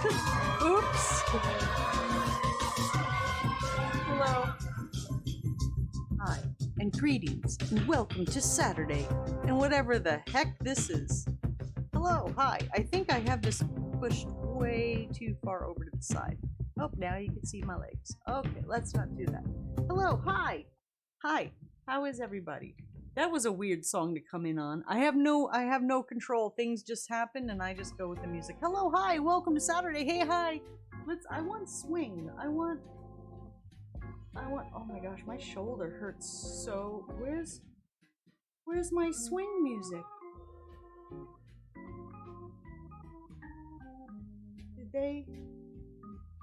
Oops. Hello. Hi, and greetings, and welcome to Saturday, and whatever the heck this is. Hello, hi. I think I have this pushed way too far over to the side. Oh, now you can see my legs. Okay, let's not do that. Hello, hi. Hi. How is everybody? That was a weird song to come in on. I have no control. Things just happen and I just go with the music. Hello, hi. Welcome to Saturday. Hey, hi. I want swing. I want oh my gosh, my shoulder hurts so. Where's my swing music? Did they?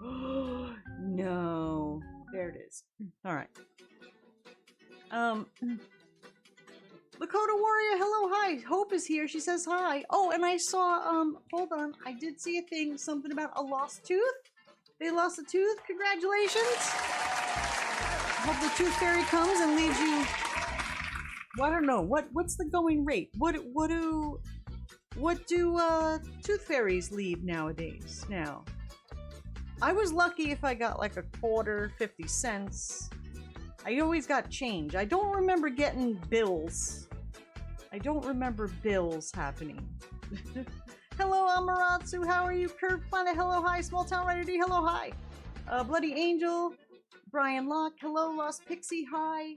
Oh, no. There it is. All right. Lakota Warrior, hello, hi. Hope is here. She says hi. Oh, and I saw, hold on. I did see a thing, something about a lost tooth. They lost a tooth. Congratulations. Hope the tooth fairy comes and leaves you. Well, I don't know. What's the going rate? What do tooth fairies leave nowadays? Now, I was lucky if I got like a quarter, 50 cents. I always got change. I don't remember getting bills. I don't remember bills happening. Hello, Amaratsu. How are you? Kurt Planet. Hello, hi. Small Town Rider D. Hello, hi. Bloody Angel. Brian Locke. Hello, Lost Pixie. Hi.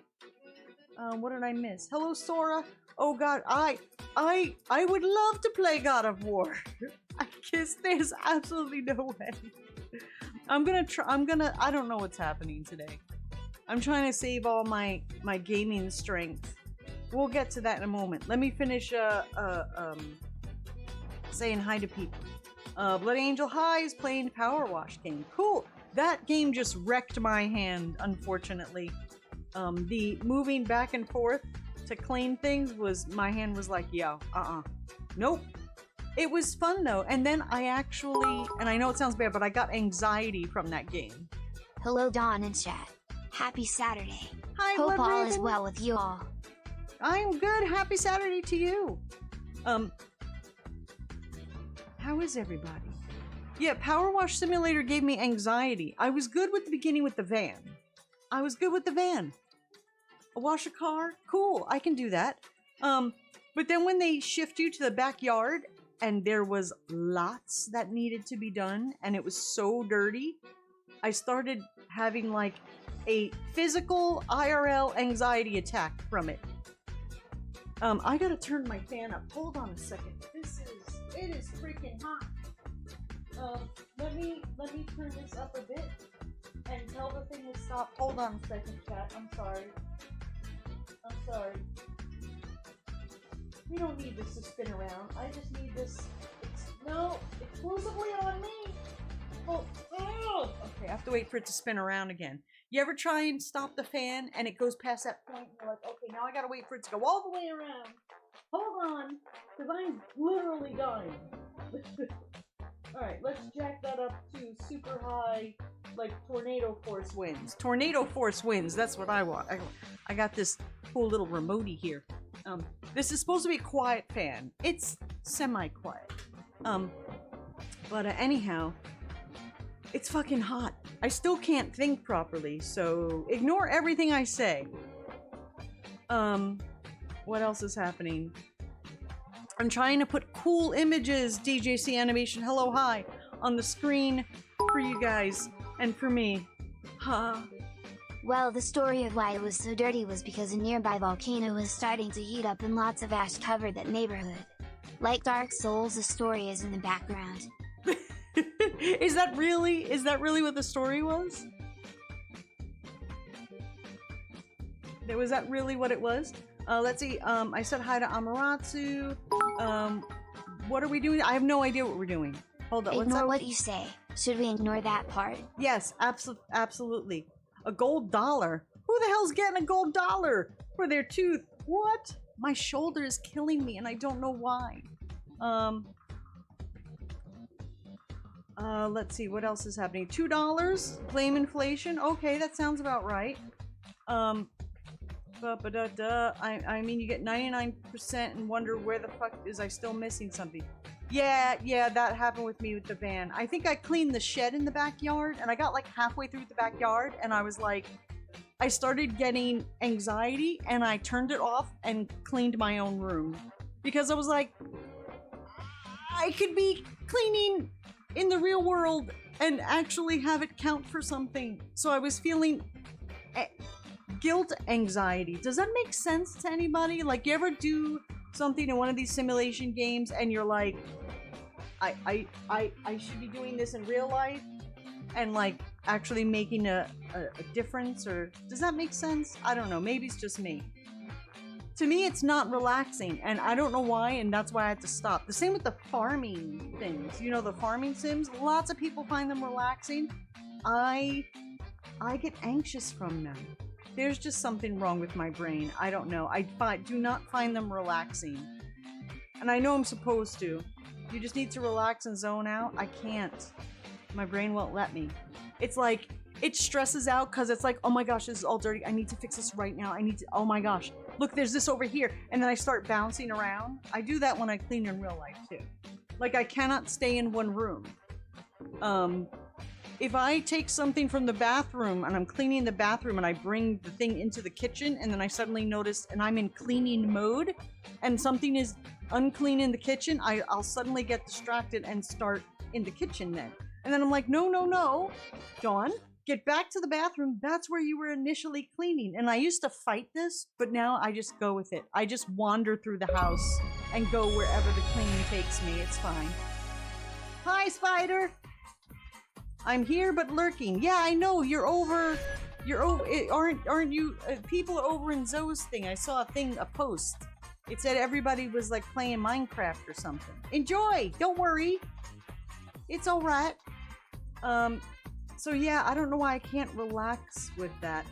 What did I miss? Hello, Sora. Oh God, I would love to play God of War. I guess there's absolutely no way. I don't know what's happening today. I'm trying to save all my gaming strength. We'll get to that in a moment. Let me finish saying hi to people. Bloody Angel High is playing Power Wash game. Cool. That game just wrecked my hand, unfortunately. The moving back and forth to claim things my hand was like, yeah, nope. It was fun though, and then I actually, and I know it sounds bad, but I got anxiety from that game. Hello, Dawn and chat. Happy Saturday. Hi, Hope Blood all Raven. is well with you all. I'm good. Happy Saturday to you. How is everybody? Yeah, Power Wash Simulator gave me anxiety. I was good with the beginning with the van. Wash a car? Cool, I can do that. But then when they shift you to the backyard and there was lots that needed to be done and it was so dirty, I started having like a physical IRL anxiety attack from it. I gotta turn my fan up. Hold on a second. It is freaking hot. Let me turn this up a bit and tell the thing to stop. Hold on a second, chat. I'm sorry. We don't need this to spin around. I just need this. Exclusively on me. Oh. Okay, I have to wait for it to spin around again. You ever try and stop the fan and it goes past that point and you're like, okay, now I gotta wait for it to go all the way around. Hold on, because I'm literally dying. Alright, let's jack that up to super high, like tornado force winds. Tornado force winds, that's what I want. I got this cool little remote here. This is supposed to be a quiet fan. It's semi-quiet. But anyhow, it's fucking hot. I still can't think properly, so ignore everything I say. What else is happening? I'm trying to put cool images, DJC Animation, hello, hi, on the screen for you guys and for me. Huh. Well, the story of why it was so dirty was because a nearby volcano was starting to heat up and lots of ash covered that neighborhood. Like Dark Souls, the story is in the background. Is that really what the story was? Was that really what it was? Let's see, I said hi to Amaratsu. What are we doing? I have no idea what we're doing. Hold on, Ignore what you say. Should we ignore that part? Yes, absolutely. A gold dollar? Who the hell's getting a gold dollar for their tooth? What? My shoulder is killing me and I don't know why. Let's see, what else is happening? $2? Blame inflation? Okay, that sounds about right. I mean, you get 99% and wonder where the fuck is I still missing something. Yeah, that happened with me with the van. I think I cleaned the shed in the backyard, and I got like halfway through the backyard, and I was like, I started getting anxiety, and I turned it off and cleaned my own room. Because I was like, I could be cleaning in the real world and actually have it count for something. So I was feeling guilt anxiety. Does that make sense to anybody? Like, you ever do something in one of these simulation games and you're like, I should be doing this in real life and like actually making a difference? Or does that make sense? I don't know. Maybe it's just me. To me, it's not relaxing, and I don't know why, and that's why I had to stop. The same with the farming things. You know, the farming sims. Lots of people find them relaxing. I get anxious from them. There's just something wrong with my brain. I don't know. I do not find them relaxing. And I know I'm supposed to. You just need to relax and zone out. I can't. My brain won't let me. It's like, it stresses out because it's like, oh my gosh, this is all dirty. I need to fix this right now. Oh my gosh. Look, there's this over here. And then I start bouncing around. I do that when I clean in real life too. Like, I cannot stay in one room. If I take something from the bathroom and I'm cleaning the bathroom and I bring the thing into the kitchen and then I suddenly notice and I'm in cleaning mode and something is unclean in the kitchen, I'll suddenly get distracted and start in the kitchen then. And then I'm like, no, Dawn, get back to the bathroom. That's where you were initially cleaning. And I used to fight this, but now I just go with it. I just wander through the house and go wherever the cleaning takes me. It's fine. Hi, Spider. I'm here, but lurking. Yeah, I know. You're over. Aren't you? People are over in Zoe's thing. I saw a post. It said everybody was like playing Minecraft or something. Enjoy. Don't worry. It's all right. So yeah, I don't know why I can't relax with that.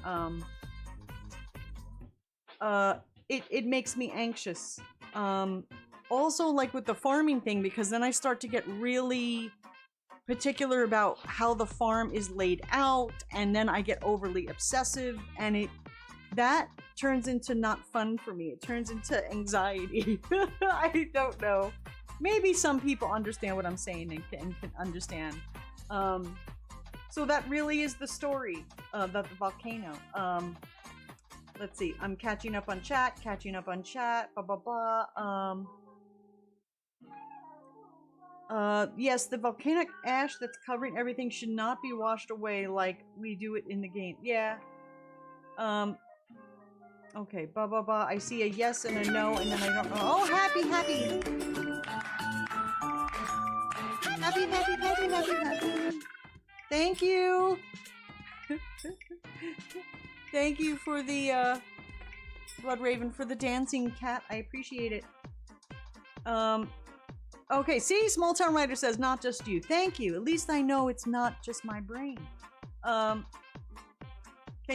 It makes me anxious. Also, like with the farming thing, because then I start to get really particular about how the farm is laid out, and then I get overly obsessive, and that turns into not fun for me. It turns into anxiety. I don't know. Maybe some people understand what I'm saying and can understand. So that really is the story of the volcano. Let's see. I'm catching up on chat. Blah, blah, blah. Yes, the volcanic ash that's covering everything should not be washed away like we do it in the game. Yeah. Okay, blah, blah, blah. I see a yes and a no, and then I don't know. Oh, happy. Happy. Thank you. Thank you for the, Blood Raven, for the dancing cat. I appreciate it. Okay, see? Small Town Writer says, not just you. Thank you. At least I know it's not just my brain. Can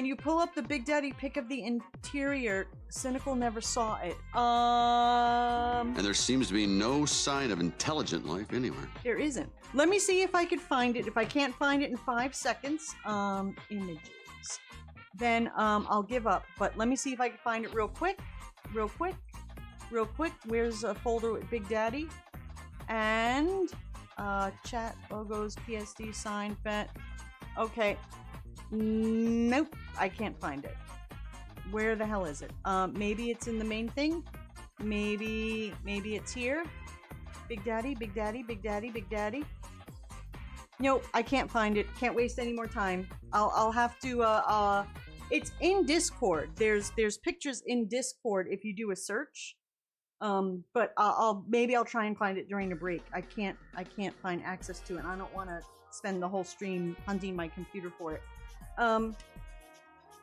you pull up the Big Daddy pic of the interior? Cynical never saw it. And there seems to be no sign of intelligent life anywhere. There isn't. Let me see if I could find it. If I can't find it in 5 seconds, images. Then, I'll give up. But let me see if I can find it real quick. Where's a folder with Big Daddy? And chat logos, PSD sign, bet. Okay. Nope, I can't find it. Where the hell is it? Maybe it's in the main thing. Maybe it's here. Big Daddy. Nope, I can't find it. Can't waste any more time. I'll have to. It's in Discord. There's pictures in Discord if you do a search. But maybe I'll try and find it during the break. I can't find access to it. I don't want to spend the whole stream hunting my computer for it.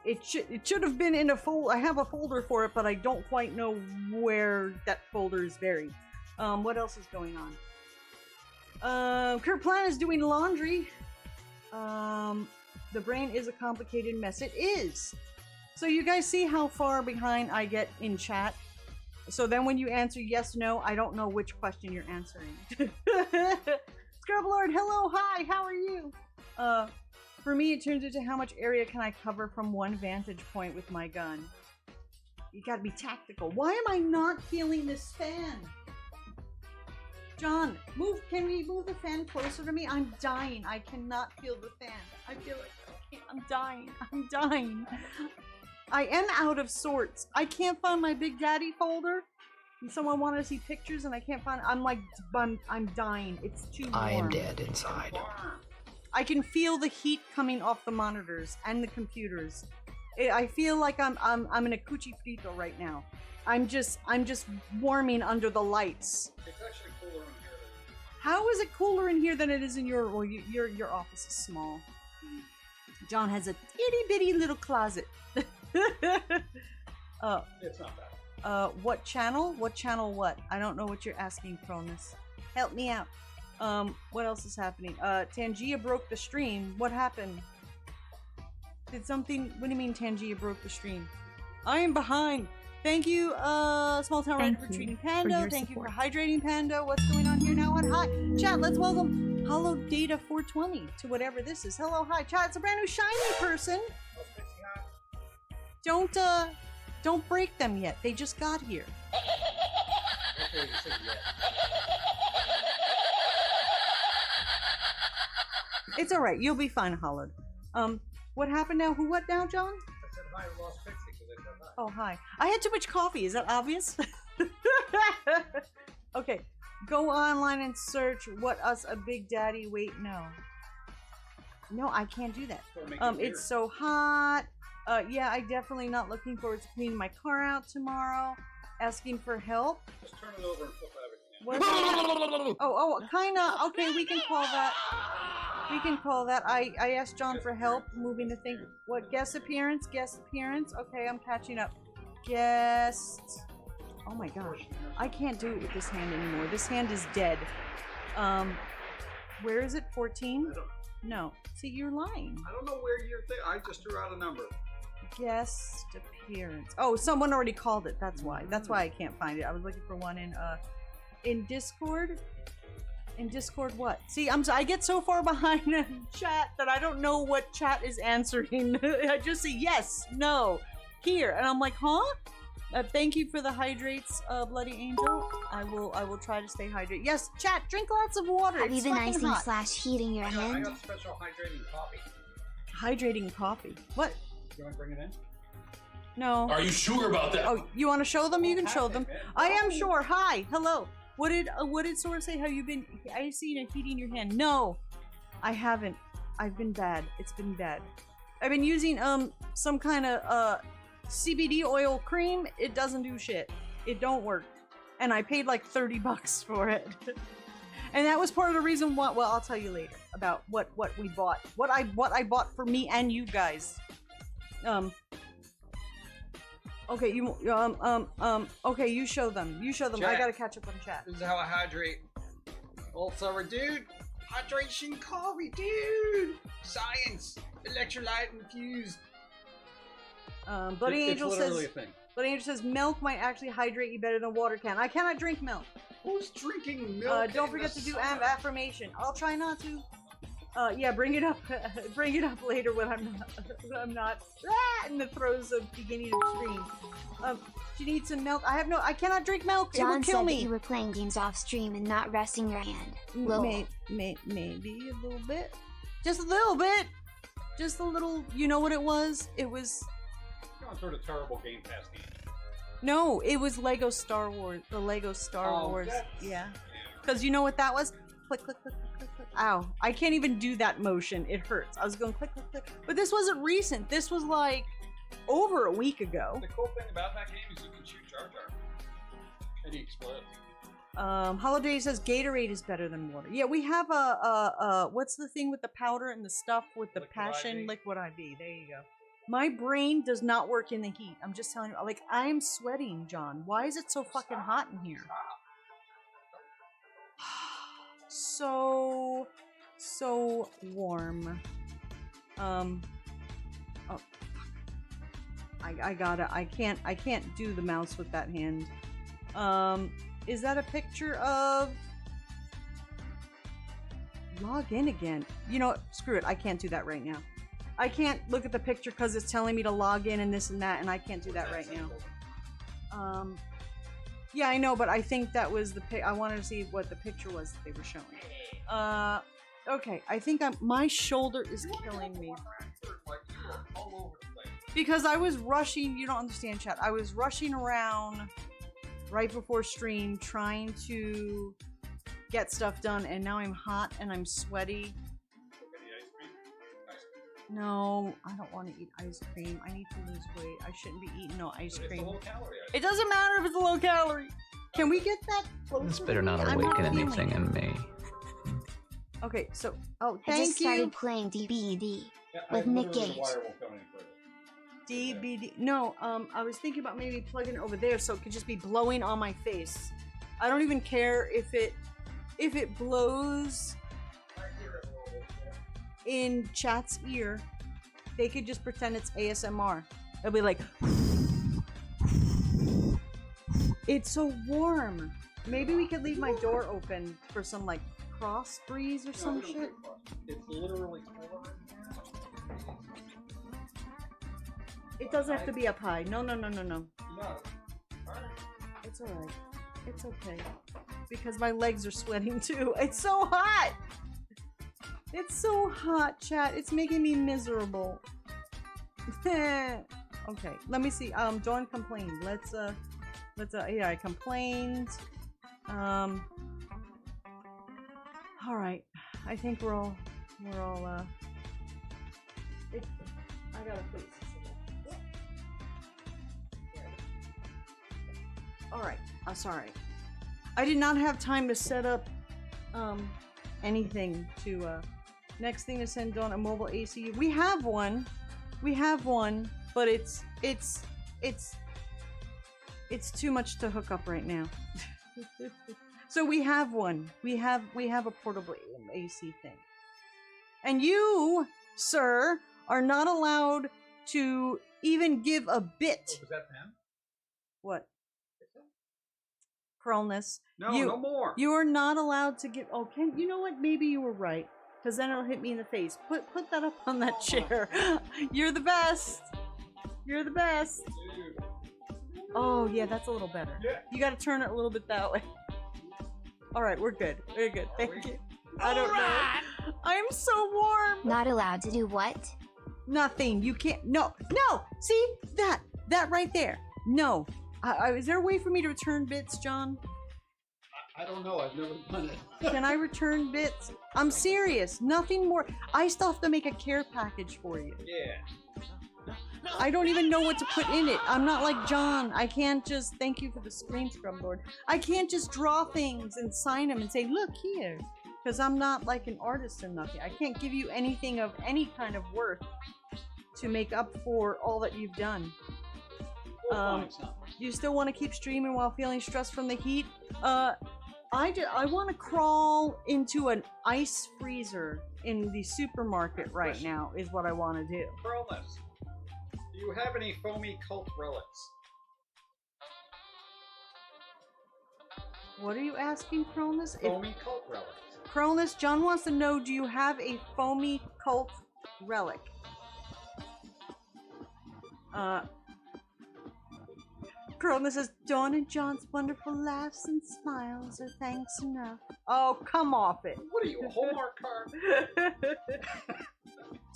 It should have been in a folder. I have a folder for it, but I don't quite know where that folder is buried. What else is going on? Kurt Plan is doing laundry. The brain is a complicated mess. It is. So you guys see how far behind I get in chat? So then when you answer yes, no, I don't know which question you're answering. Scrublord, hello, hi, how are you? For me, it turns into how much area can I cover from one vantage point with my gun. You gotta be tactical. Why am I not feeling this fan? John, move. Can we move the fan closer to me? I'm dying. I cannot feel the fan. I feel like I can't. I'm dying. I'm dying. I am out of sorts. I can't find my Big Daddy folder. And someone wanted to see pictures, and I can't find. I'm like, I'm dying. It's too warm. I am dead inside. I can feel the heat coming off the monitors and the computers. I feel like I'm in a cuchi frito right now. I'm just warming under the lights. It's actually cooler in here. How is it cooler in here than it is in your? Well, your office is small. John has a itty bitty little closet. It's not bad. What channel? What channel? What? I don't know what you're asking, Cronus. Help me out. What else is happening? Tangia broke the stream. What happened? Did something? What do you mean Tangia broke the stream? I am behind. Thank you, Small Town Red for treating Panda. Thank you for hydrating Panda. What's going on here now? What? Hi, chat. Let's welcome Hollow Data 420 to whatever this is. Hello, hi, chat. It's a brand new shiny person. Don't break them yet. They just got here. Okay, you said yeah. It's all right. You'll be fine, Hollowed. What happened now? What now, John? I said hi, I lost Pixie because I said hi. Oh, hi. I had too much coffee. Is that obvious? Okay. Go online and search what us a Big Daddy. Wait, no. No, I can't do that. It's so hot. Yeah, I definitely not looking forward to cleaning my car out tomorrow. Asking for help. Just turn it over and flip everything out. Oh, kinda. Okay, we can call that. We can call that. I asked John for help moving the thing. What? Guest appearance? Guest appearance? Okay, I'm catching up. Guest. Oh my gosh. I can't do it with this hand anymore. This hand is dead. Where is it? 14? No. See, you're lying. I don't know where you're I just threw out a number. Guest appearance. Oh, someone already called it. That's why. That's why I can't find it. I was looking for one in Discord. In Discord, what? See, I get so far behind in chat that I don't know what chat is answering. I just say yes, no, here, and I'm like, huh? Thank you for the hydrates, Bloody Angel. I will try to stay hydrated. Yes, chat, drink lots of water. Have you It's been fucking icing hot. / heating your I hand? got special hydrating coffee. Hydrating coffee. What? You want to bring it in? No. Are you sure about that? Oh, you want to show them? You can show them. Man. I am sure. Hi, hello. What did Sora say? Have you been? I seen a heating your hand. No, I haven't. I've been bad. It's been bad. I've been using some kind of CBD oil cream. It doesn't do shit. It don't work. And I paid like $30 for it. And that was part of the reason why. Well, I'll tell you later about what we bought. What I bought for me and you guys. Okay, okay, you show them. You show them. I Chat. gotta catch up on chat. This is how I hydrate. Old summer, dude. Hydration coffee, dude. Science. Electrolyte infused. Bloody It's Angel literally says. a thing. Bloody Angel says milk might actually hydrate you better than water can. I cannot drink milk. Who's drinking milk? Don't in forget the to do summer? affirmation. I'll try not to. Yeah, bring it up. Bring it up later when I'm not in the throes of beginning of stream. Do you need some milk? I cannot drink milk. It will John kill said me. that you were playing games off stream and not resting your hand. Lol. Maybe a little bit. Just a little bit. Just a little. You know what it was? It was. Going through the terrible Game Pass game. No, it was Lego Star Wars. The Lego Star Wars. that's- Yeah. Because you know what that was? Click, click, click, click, click, click. Ow. I can't even do that motion. It hurts. I was going click, click, click. But this wasn't recent. This was like over a week ago. The cool thing about that game is you can shoot Jar Jar. And he explodes. Holiday says Gatorade is better than water. Yeah, we have what's the thing with the powder and the stuff with the Liquid passion? IV. Liquid IV. There you go. My brain does not work in the heat. I'm just telling you. Like, I am sweating, John. Why is it so fucking hot in here? So warm. Oh, fuck. I can't do the mouse with that hand. Is that a picture of? Log in again. You know what? Screw it. I can't do that right now. I can't look at the picture because it's telling me to log in and this and that, and I can't do that right now. Yeah, I know, but I think that was the I wanted to see what the picture was that they were showing. Okay, I think my shoulder is killing me. Because I was rushing, you don't understand, chat. I was rushing around right before stream trying to get stuff done, and now I'm hot and I'm sweaty. No, I don't want to eat ice cream. I need to lose weight. I shouldn't be eating no ice cream. It doesn't matter if it's a low calorie. Can we get that closer? This better not awaken anything in me. Okay, so I just started playing DBD with Nick Gage. DBD. No, I was thinking about maybe plugging it over there so it could just be blowing on my face. I don't even care if it blows in chat's ear. They could just pretend it's ASMR. It'll be like, it's so warm. Maybe we could leave my door open for some like cross breeze or some shit. It's literally. It doesn't have to be up high. No. No. It's alright. It's okay. Because my legs are sweating too. It's so hot! It's so hot, chat. It's making me miserable. Okay, let me see. Dawn complained. Let's yeah, I complained. Alright. I think we're all, I gotta please. Alright, sorry. I did not have time to set up anything to next thing to send on a mobile ACU. We have one, but it's too much to hook up right now. So we have one. We have a portable AC thing. And you, sir, are not allowed to even give a bit. Was that Pam? What? Cruelness. No, no more. You are not allowed to give. Oh, you know what? Maybe you were right, because then it'll hit me in the face. Put that up on that chair. You're the best. You're the best. Dude. Oh yeah, that's a little better. Yeah. You got to turn it a little bit that way. All right, we're good. We're good. Thank you. I don't know. I'm so warm. Not allowed to do what? Nothing. You can't. No. See that right there. No. Is there a way for me to return bits, John? I don't know. I've never done it. Can I return bits? I'm serious. Nothing more. I still have to make a care package for you. Yeah. I don't even know what to put in it. I'm not like John. I can't just, thank you for the screen scrub, Lord. I can't just draw things and sign them and say, look here. Because I'm not like an artist or nothing. I can't give you anything of any kind of worth to make up for all that you've done. You still want to keep streaming while feeling stressed from the heat? I want to crawl into an ice freezer in the supermarket right now is what I want to do. Cruelness. Do you have any foamy cult relics? What are you asking, Cronus? Foamy cult relics. Cronus, John wants to know, do you have a foamy cult relic? Cronus says, Dawn and John's wonderful laughs and smiles are thanks enough. Oh, come off it. What are you, a Hallmark card?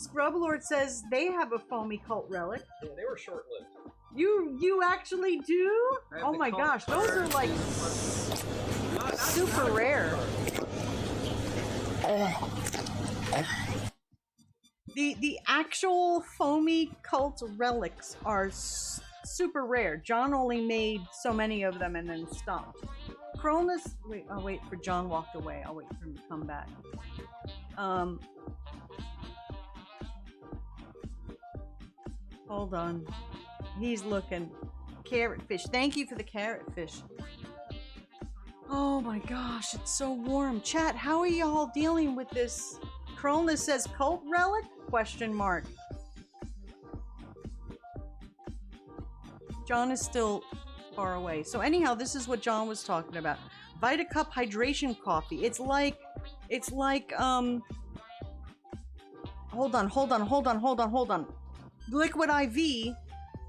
Scrublord says they have a foamy cult relic. Yeah, they were short-lived. You actually do? Oh my gosh, those are like super rare. The actual foamy cult relics are super rare. John only made so many of them and then stopped. Cronus, wait, I'll wait for John walked away. I'll wait for him to come back. Hold on. He's looking. Carrot fish. Thank you for the carrot fish. Oh my gosh, it's so warm. Chat, how are y'all dealing with this? Cronus says cult relic? Question mark. John is still far away. So anyhow, this is what John was talking about. VitaCup hydration coffee. It's like hold on. Liquid IV,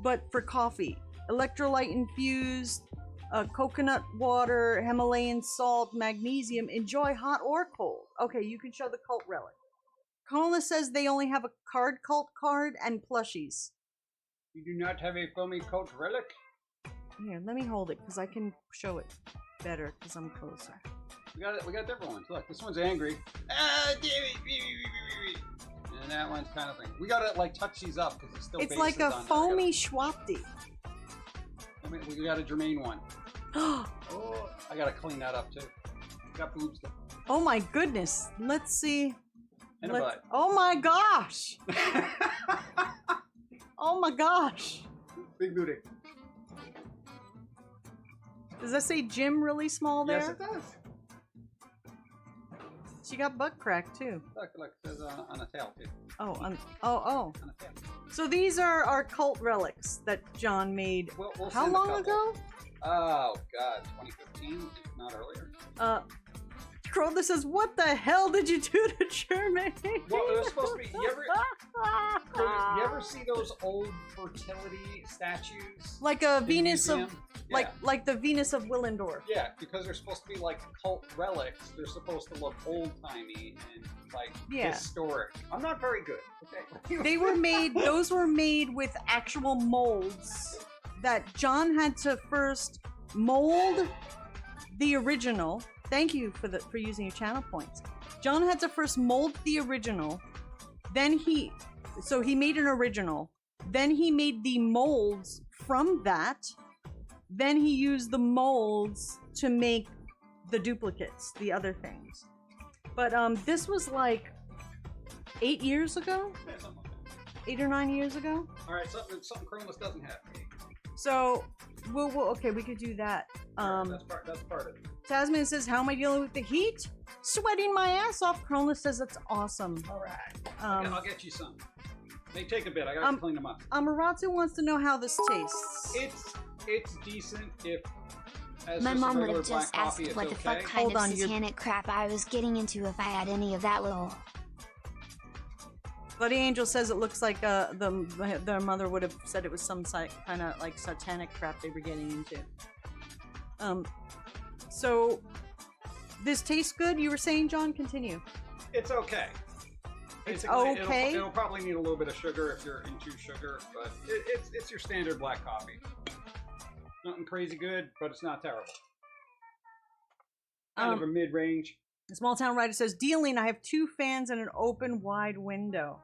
but for coffee. Electrolyte infused coconut water, Himalayan salt, magnesium. Enjoy hot or cold. Okay, you can show the cult relic. Carla says they only have a cult card and plushies. You do not have a foamy cult relic? Here, let me hold it because I can show it better because I'm closer. We got different ones. Look, this one's angry. Ah, damn it. And that one's kind of thing. We gotta like touch these up because it's still. It's like a foamy Schwapti. I mean, we got a Jermaine one. Oh, I gotta clean that up too. Got boobs though. Oh my goodness. Let's see. And a butt. Oh my gosh. Oh my gosh. Big booty. Does that say Jim really small there? Yes, it does. She got butt crack too. Look, it says on a tail too. Oh, On a tail. So these are our cult relics that John made. We'll how send a long couple. ago? Oh God, 2015, if not earlier. Crowther says, "What the hell did you do to Germany?" Well, it was supposed to be. You ever see those old fertility statues? Like a in Venus museum? of, like the Venus of Willendorf. Yeah, because they're supposed to be like cult relics. They're supposed to look old timey and like historic. I'm not very good. Okay. They were made. Those were made with actual molds that John had to first mold the original. Thank you for using your channel points. John had to first mold the original, then he made an original, then he made the molds from that, then he used the molds to make the duplicates, the other things. But this was like 8 years ago? Yeah, something like that. 8 or 9 years ago? Alright, something Cronus doesn't have. So, we'll okay, we could do that. That's part of it. Tasman says, "How am I dealing with the heat? Sweating my ass off." Cronus says, "That's awesome." Alright. I'll get you some. They take a bit. I gotta clean them up. Amaratsu wants to know how this tastes. It's decent if. As My just mom a would regular have just black asked coffee, what the it's fuck okay. kind Hold of on, you're- satanic crap I was getting into if I had any of that little. Bloody Angel says it looks like their mother would have said it was some kind of like satanic crap they were getting into. So this tastes good. You were saying, John? Continue. It's okay. It's Basically, okay? It'll probably need a little bit of sugar if you're into sugar, but it's your standard black coffee. Nothing crazy good, but it's not terrible. Kind of a mid-range. The Small Town Writer says, "Dealing. I have 2 fans and an open wide window."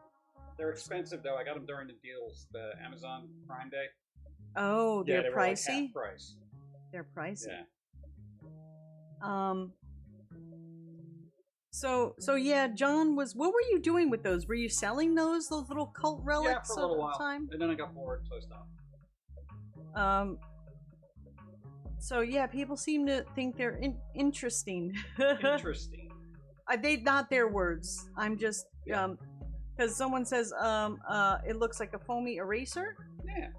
They're expensive though. I got them during the deals, the Amazon Prime Day. Oh, Yeah, they're they were like pricey. half price. They're pricey. Yeah. So yeah, John was. What were you doing with those? Were you selling those little cult relics Yeah, for a little at while. the time? And then I got bored, so I stopped. So yeah, people seem to think they're interesting. Interesting. They not their words. I'm just because someone says it looks like a foamy eraser. Yeah.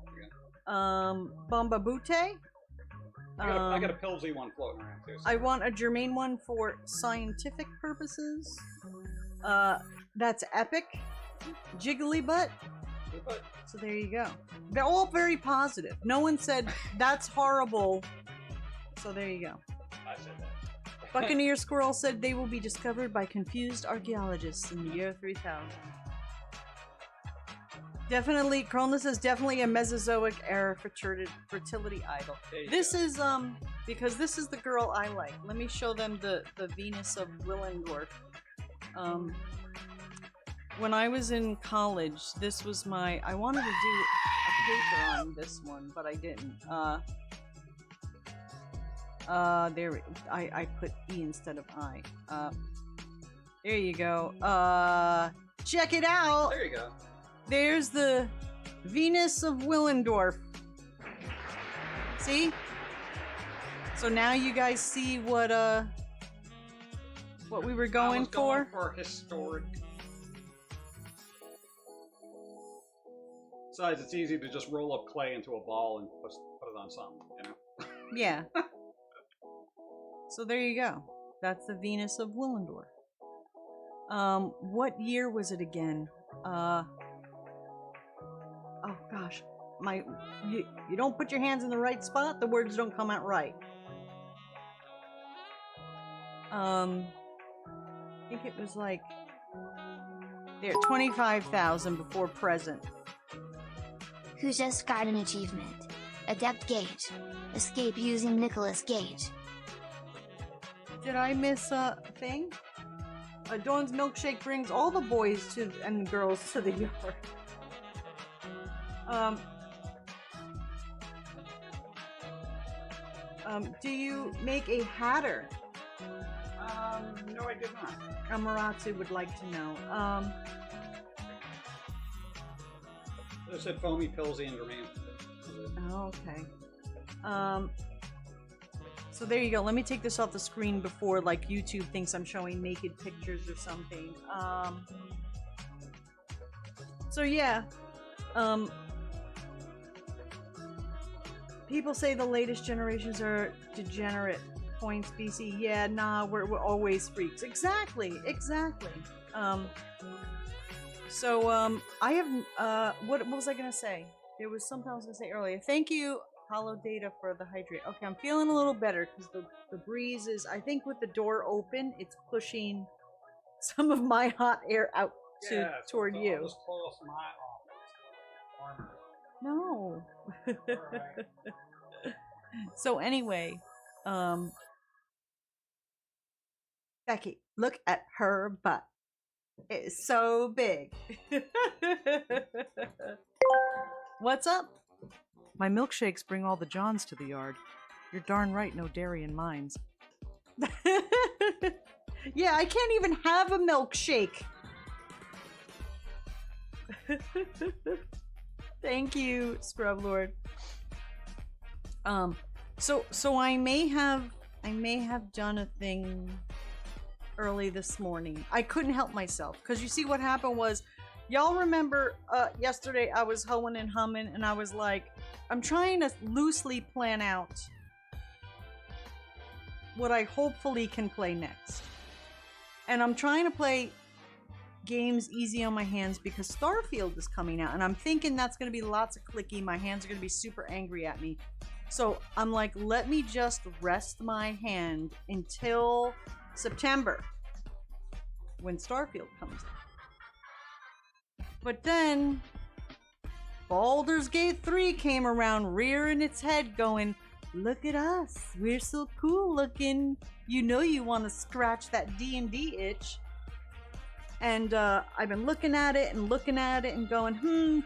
Bomba Butte. I got a Pilsy one floating around too. So. I want a Germain one for scientific purposes. That's epic. Jiggly butt. But So there you go. They're all very positive. No one said that's horrible. So there you go. I said that. Buccaneer Squirrel said they will be discovered by confused archaeologists in the year 3000. Definitely, Cronus is definitely a Mesozoic era fertility idol. This is because this is the girl I like. Let me show them the Venus of Willendorf. When I was in college, this was my. I wanted to do a paper on this one, but I didn't. There. I put E instead of I. There you go. Check it out. There you go. There's the Venus of Willendorf. See? So now you guys see what we were going for? For historic. Besides, it's easy to just roll up clay into a ball and put it on something, you know? Yeah. So there you go. That's the Venus of Willendorf. What year was it again? Oh gosh. you don't put your hands in the right spot, the words don't come out right. I think it was like there 25,000 before present. Who just got an achievement? Adept Gage. Escape using Nicolas Gage. Did I miss a thing? Dawn's milkshake brings all the boys and girls to the yard. Do you make a hatter? No, I did not. Amaratsu would like to know. I said foamy pills and Durant. Oh, okay. So there you go. Let me take this off the screen before like YouTube thinks I'm showing naked pictures or something. So yeah. People say the latest generations are degenerate. Points BC. Yeah, nah, we're always freaks. Exactly. I have what was I gonna say? There was something I was gonna say earlier. Thank you, Hollow Data, for the hydrate. Okay, I'm feeling a little better because the breeze is, I think with the door open, it's pushing some of my hot air out toward you. Just close my office. Armor. No. Right. So anyway, Becky, look at her butt. It is so big. What's up? My milkshakes bring all the Johns to the yard. You're darn right, no dairy in mines. Yeah, I can't even have a milkshake. Thank you, Scrub Lord. So I may have done a thing early this morning. I couldn't help myself because you see what happened was, y'all remember yesterday I was hoeing and humming and I was like, I'm trying to loosely plan out what I hopefully can play next. And I'm trying to play games easy on my hands because Starfield is coming out and I'm thinking that's going to be lots of clicky. My hands are going to be super angry at me. So I'm like, let me just rest my hand until September when Starfield comes out. But then Baldur's Gate 3 came around rearing its head going, look at us, we're so cool looking. You know you want to scratch that D&D itch. And I've been looking at it and going,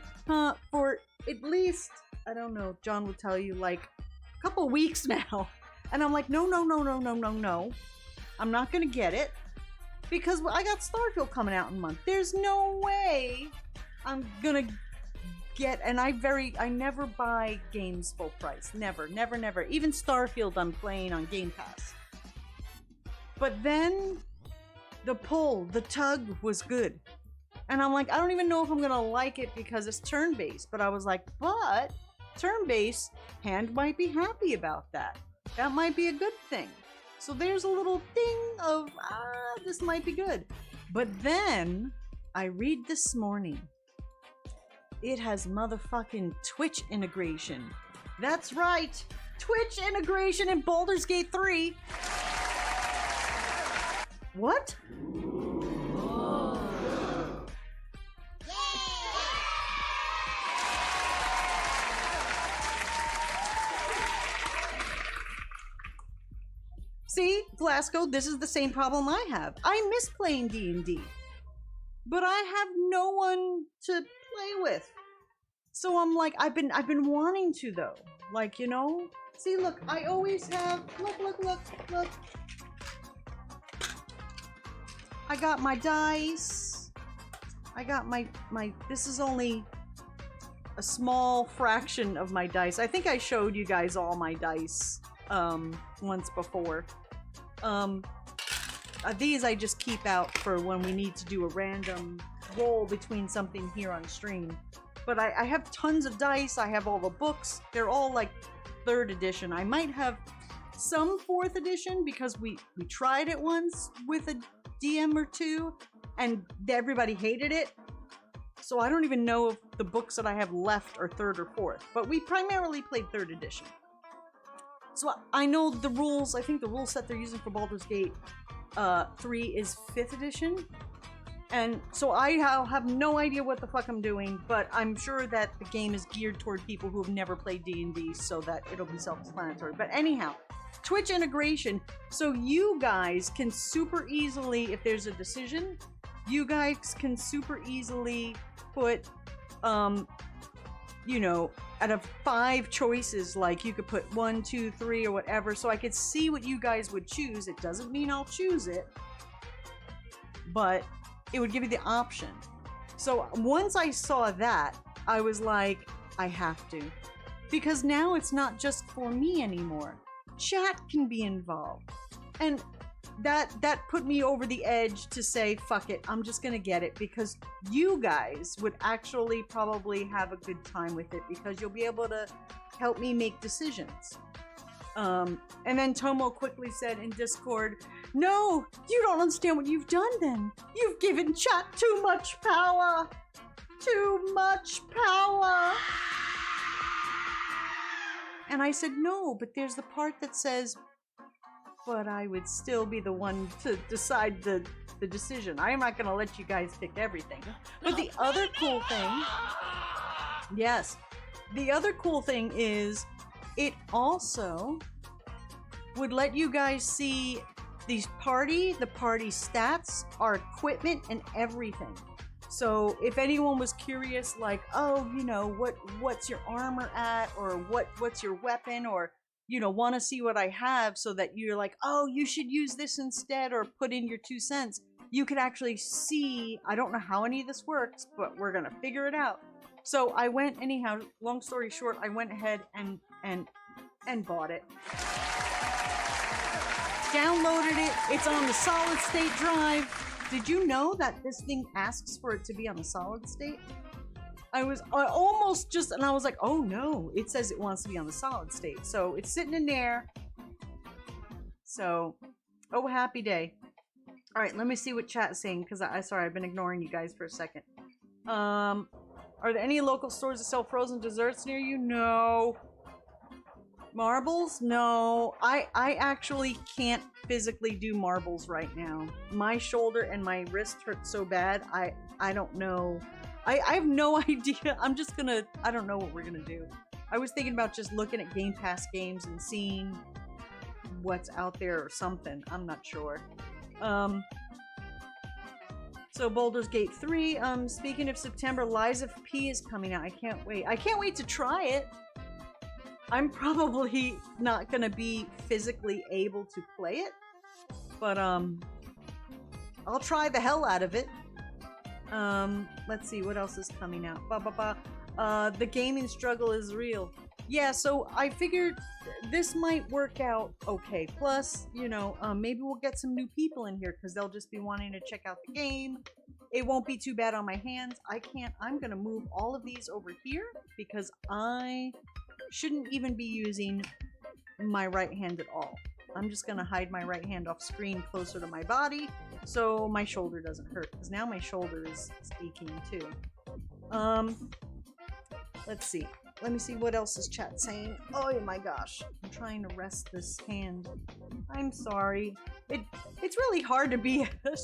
for at least, I don't know, John would tell you, like a couple weeks now. And I'm like, no. I'm not gonna get it because I got Starfield coming out in a month. There's no way I'm gonna get, and I never buy games full price. Never. Even Starfield I'm playing on Game Pass. But then the tug was good. And I'm like, I don't even know if I'm gonna like it because it's turn-based. But I was like, but turn-based, hand might be happy about that. That might be a good thing. So there's a little thing of, this might be good. But then I read this morning, it has motherfucking Twitch integration. That's right, Twitch integration in Baldur's Gate 3. What? See, Glasgow, this is the same problem I have. I miss playing D&D, but I have no one to play with. So I'm like, I've been wanting to though. Like, you know, see, look, I always have, look. I got my dice. I got my, this is only a small fraction of my dice. I think I showed you guys all my dice once before. These I just keep out for when we need to do a random roll between something here on stream. But I have tons of dice. I have all the books. They're all like 3rd edition. I might have some 4th edition because we tried it once with a DM or two and everybody hated it. so I don't even know if the books that I have left are 3rd or 4th, but we primarily played 3rd edition. So I know the rules. I think the rule set they're using for Baldur's Gate 3 is 5th edition. And so I have no idea what the fuck I'm doing, but I'm sure that the game is geared toward people who have never played D&D so that it'll be self-explanatory. But anyhow, Twitch integration, so you guys can super easily, if there's a decision, you guys can super easily put, you know, out of 5 choices, like you could put 1, 2, 3 or whatever, so I could see what you guys would choose. It doesn't mean I'll choose it, but it would give you the option. So once I saw that, I was like, I have to. Because now it's not just for me anymore. Chat can be involved. And that put me over the edge to say, fuck it, I'm just gonna get it, because you guys would actually probably have a good time with it, because you'll be able to help me make decisions. And then Tomo quickly said in Discord, no, you don't understand what you've done then. You've given chat too much power. Too much power. And I said, no, but there's the part that says, but I would still be the one to decide the decision. I am not going to let you guys pick everything. But the other cool thing, yes, the other cool thing is it also would let you guys see the party stats, our equipment, and everything. So if anyone was curious, like, oh, you know, what's your armor at, or what's your weapon, or, you know, want to see what I have, so that you're like, oh, you should use this instead, or put in your 2 cents, you could actually see. I don't know how any of this works, but we're gonna figure it out. So I went, anyhow, long story short, I went ahead and bought it. Downloaded it. It's on the solid state drive. Did you know that this thing asks for it to be on the solid state? I almost just, and I was like, oh no, it says it wants to be on the solid state. So it's sitting in there. So, oh, happy day. All right, let me see what chat's saying, because sorry, I've been ignoring you guys for a second. Are there any local stores that sell frozen desserts near you? No. Marbles? No. I actually can't physically do marbles right now. My shoulder and my wrist hurt so bad, I don't know. I have no idea. I'm just gonna, I don't know what we're gonna do. I was thinking about just looking at Game Pass games and seeing what's out there or something. I'm not sure. So Baldur's Gate 3, speaking of September, Lies of P is coming out. I can't wait. I can't wait to try it. I'm probably not gonna be physically able to play it, but I'll try the hell out of it. Let's see what else is coming out. The gaming struggle is real. Yeah, so I figured this might work out okay. Plus, you know, maybe we'll get some new people in here, because they'll just be wanting to check out the game. It won't be too bad on my hands. I'm gonna move all of these over here, because I shouldn't even be using my right hand at all. I'm just gonna hide my right hand off screen closer to my body, so my shoulder doesn't hurt, because now my shoulder is aching too. Let's see. Let me see what else is chat saying. Oh my gosh. I'm trying to rest this hand. I'm sorry. It's really hard to be a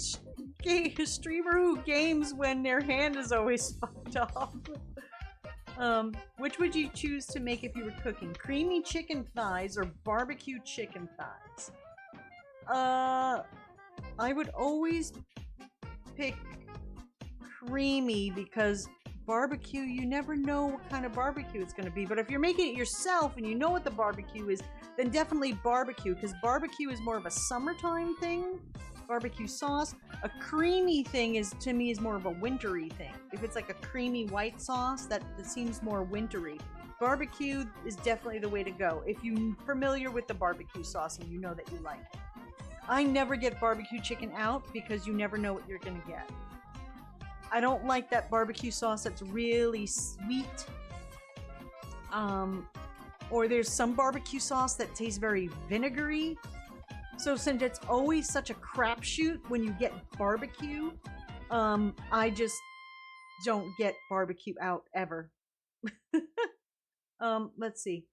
streamer who games when their hand is always fucked up. Which would you choose to make if you were cooking? Creamy chicken thighs or barbecue chicken thighs? I would always pick creamy, because barbecue, you never know what kind of barbecue it's going to be. But if you're making it yourself and you know what the barbecue is, then definitely barbecue, because barbecue is more of a summertime thing. Barbecue sauce. A creamy thing is, to me, is more of a wintry thing. If it's like a creamy white sauce, that seems more wintry. Barbecue is definitely the way to go if you're familiar with the barbecue sauce and you know that you like it. I never get barbecue chicken out, because you never know what you're gonna get. I don't like that barbecue sauce that's really sweet. Or there's some barbecue sauce that tastes very vinegary. So since it's always such a crapshoot when you get barbecue, I just don't get barbecue out ever. Let's see.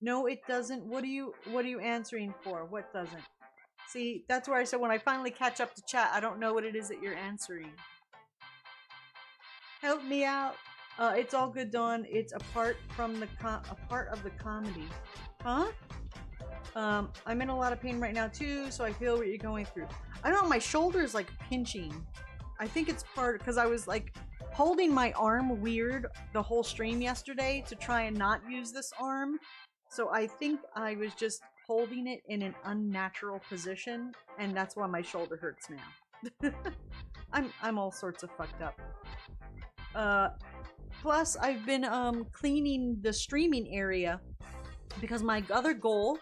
No, it doesn't. What are you answering for? What doesn't? See, that's where I said when I finally catch up to chat, I don't know what it is that you're answering. Help me out. It's all good, Dawn. It's a part of the comedy. Huh? I'm in a lot of pain right now too, so I feel what you're going through. I don't know, my shoulder is like pinching. I think it's part because I was like holding my arm weird the whole stream yesterday to try and not use this arm. So I think I was just holding it in an unnatural position, and that's why my shoulder hurts now. I'm all sorts of fucked up. Plus I've been cleaning the streaming area because my other goal,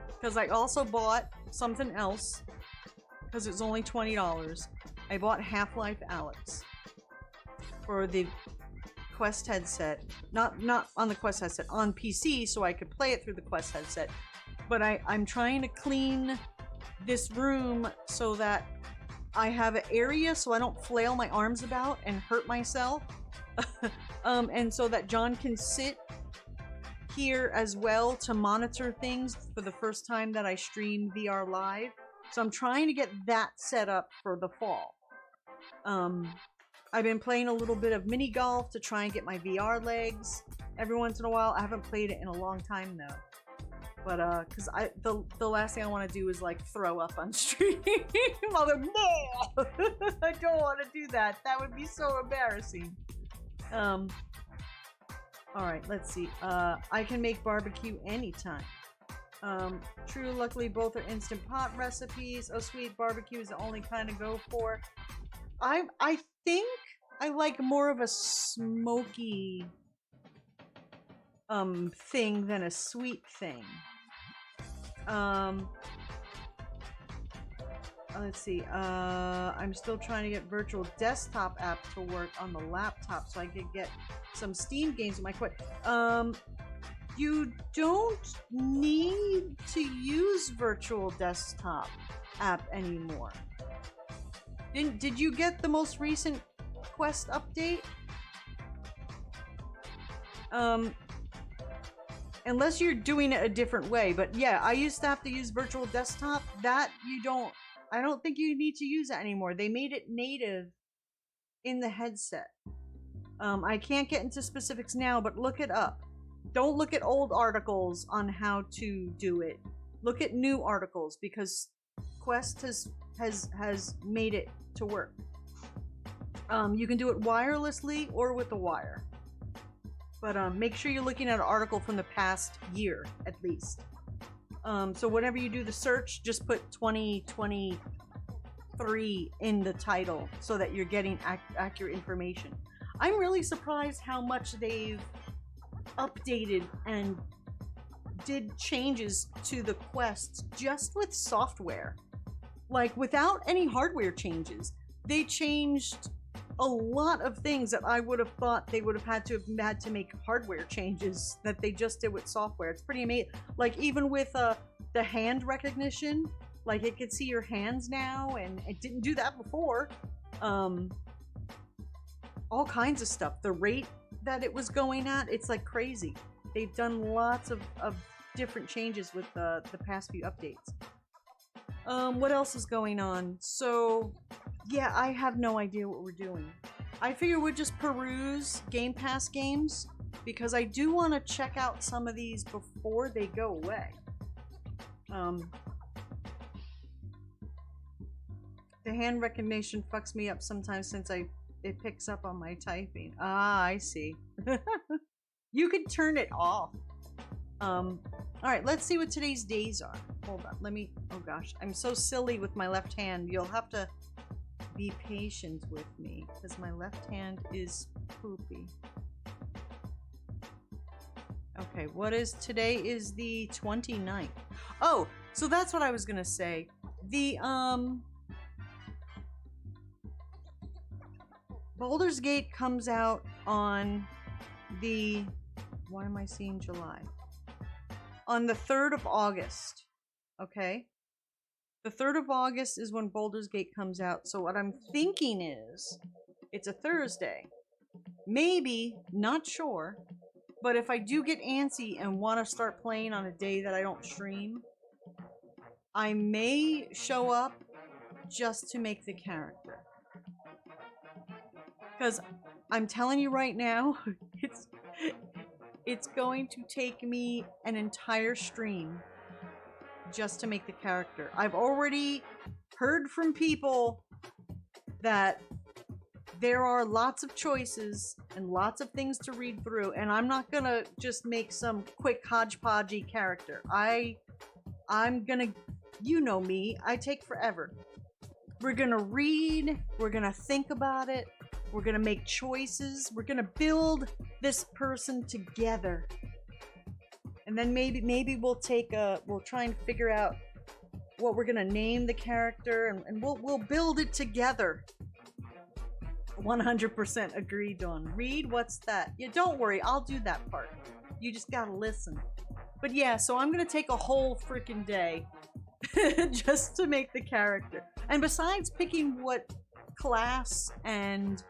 because I also bought something else because it's only $20. I bought Half-Life Alyx for the Quest headset. Not on the Quest headset, on PC, so I could play it through the Quest headset. But I'm trying to clean this room so that I have an area so I don't flail my arms about and hurt myself. And so that John can sit here as well to monitor things for the first time that I stream VR live. So I'm trying to get that set up for the fall. I've been playing a little bit of mini golf to try and get my VR legs every once in a while. I haven't played it in a long time though. But because the last thing I want to do is like throw up on stream. I don't want to do that. That would be so embarrassing. Alright, let's see. I can make barbecue anytime. True, luckily both are Instant Pot recipes. Oh sweet, barbecue is the only kind to go for. I think I like more of a smoky thing than a sweet thing. Let's see. I'm still trying to get Virtual Desktop app to work on the laptop so I could get some Steam games with my Quest. You don't need to use Virtual Desktop app anymore. Did you get the most recent Quest update? Unless you're doing it a different way, but yeah, I used to have to use Virtual Desktop. That I don't think you need to use that anymore. They made it native in the headset. I can't get into specifics now, but look it up. Don't look at old articles on how to do it. Look at new articles because Quest has made it to work. You can do it wirelessly or with the wire. But make sure you're looking at an article from the past year, at least. So whenever you do the search, just put 2023 in the title so that you're getting accurate information. I'm really surprised how much they've updated and did changes to the Quest just with software. Like, without any hardware changes. They changed a lot of things that I would have thought they would have had to make hardware changes that they just did with software. It's pretty amazing. Like, even with the hand recognition, like it could see your hands now, and it didn't do that before. All kinds of stuff. The rate that it was going at, it's like crazy. They've done lots of different changes with the past few updates. What else is going on? So, yeah, I have no idea what we're doing. I figure we'd just peruse Game Pass games, because I do want to check out some of these before they go away. The hand recognition fucks me up sometimes since it picks up on my typing. Ah, I see. You could turn it off. Alright, let's see what today's days are. Hold on, let me... Oh gosh, I'm so silly with my left hand. You'll have to be patient with me, because my left hand is poopy. Okay, today is the 29th. Oh, so that's what I was gonna say. The, Baldur's Gate comes out on the... Why am I seeing July? On the 3rd of August. Okay? The 3rd of August is when Baldur's Gate comes out. So what I'm thinking is, it's a Thursday. maybe, not sure, but if I do get antsy and want to start playing on a day that I don't stream, I may show up just to make the character. Because I'm telling you right now, it's going to take me an entire stream just to make the character. I've already heard from people that there are lots of choices and lots of things to read through, and I'm not gonna just make some quick hodgepodgey character. I'm gonna, you know me, I take forever. We're gonna read, we're gonna think about it, we're gonna make choices, we're gonna build this person together. And then maybe we'll try and figure out what we're gonna name the character, and we'll build it together. 100% agreed, Dawn. Read, what's that? Yeah, don't worry, I'll do that part. You just gotta listen. But yeah, so I'm gonna take a whole freaking day just to make the character. And besides picking what class and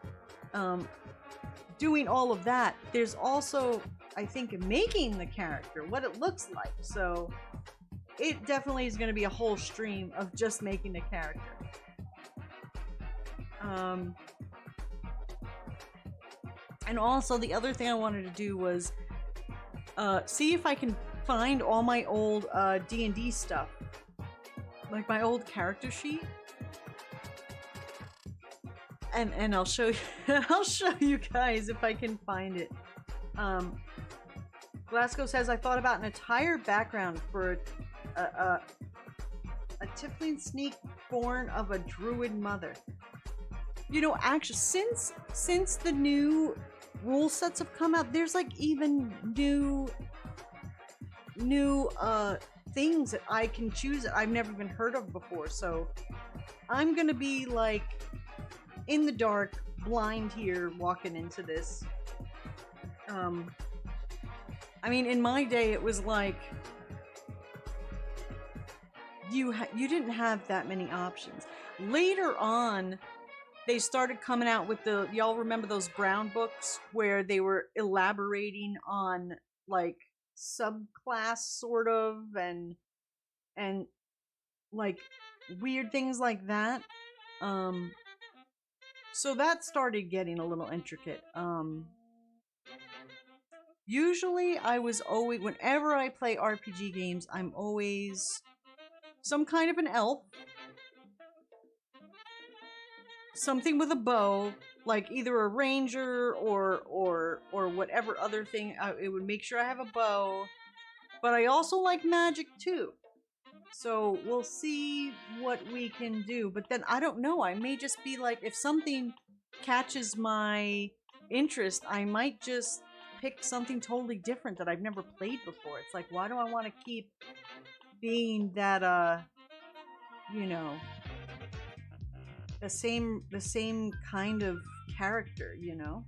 doing all of that, there's also, I think, making the character, what it looks like. So it definitely is going to be a whole stream of just making the character. And also the other thing I wanted to do was see if I can find all my old D&D stuff, like my old character sheet, and I'll show you. I'll show you guys if I can find it. Glasgow says, I thought about an entire background for a tiefling sneak born of a druid mother. You know, actually, since the new rule sets have come out, there's like even new things that I can choose that I've never even heard of before. So I'm gonna be like in the dark, blind here, walking into this. I mean, in my day, it was like you didn't have that many options. Later on, they started coming out with y'all remember those brown books where they were elaborating on like subclass sort of and like weird things like that. So that started getting a little intricate. Usually I was always, whenever I play RPG games, I'm always some kind of an elf. Something with a bow, like either a ranger or whatever other thing. It would make sure I have a bow. But I also like magic too. So we'll see what we can do. But then I don't know. I may just be like, if something catches my interest, I might just pick something totally different that I've never played before. It's like, why do I want to keep being that, you know, the same kind of character, you know?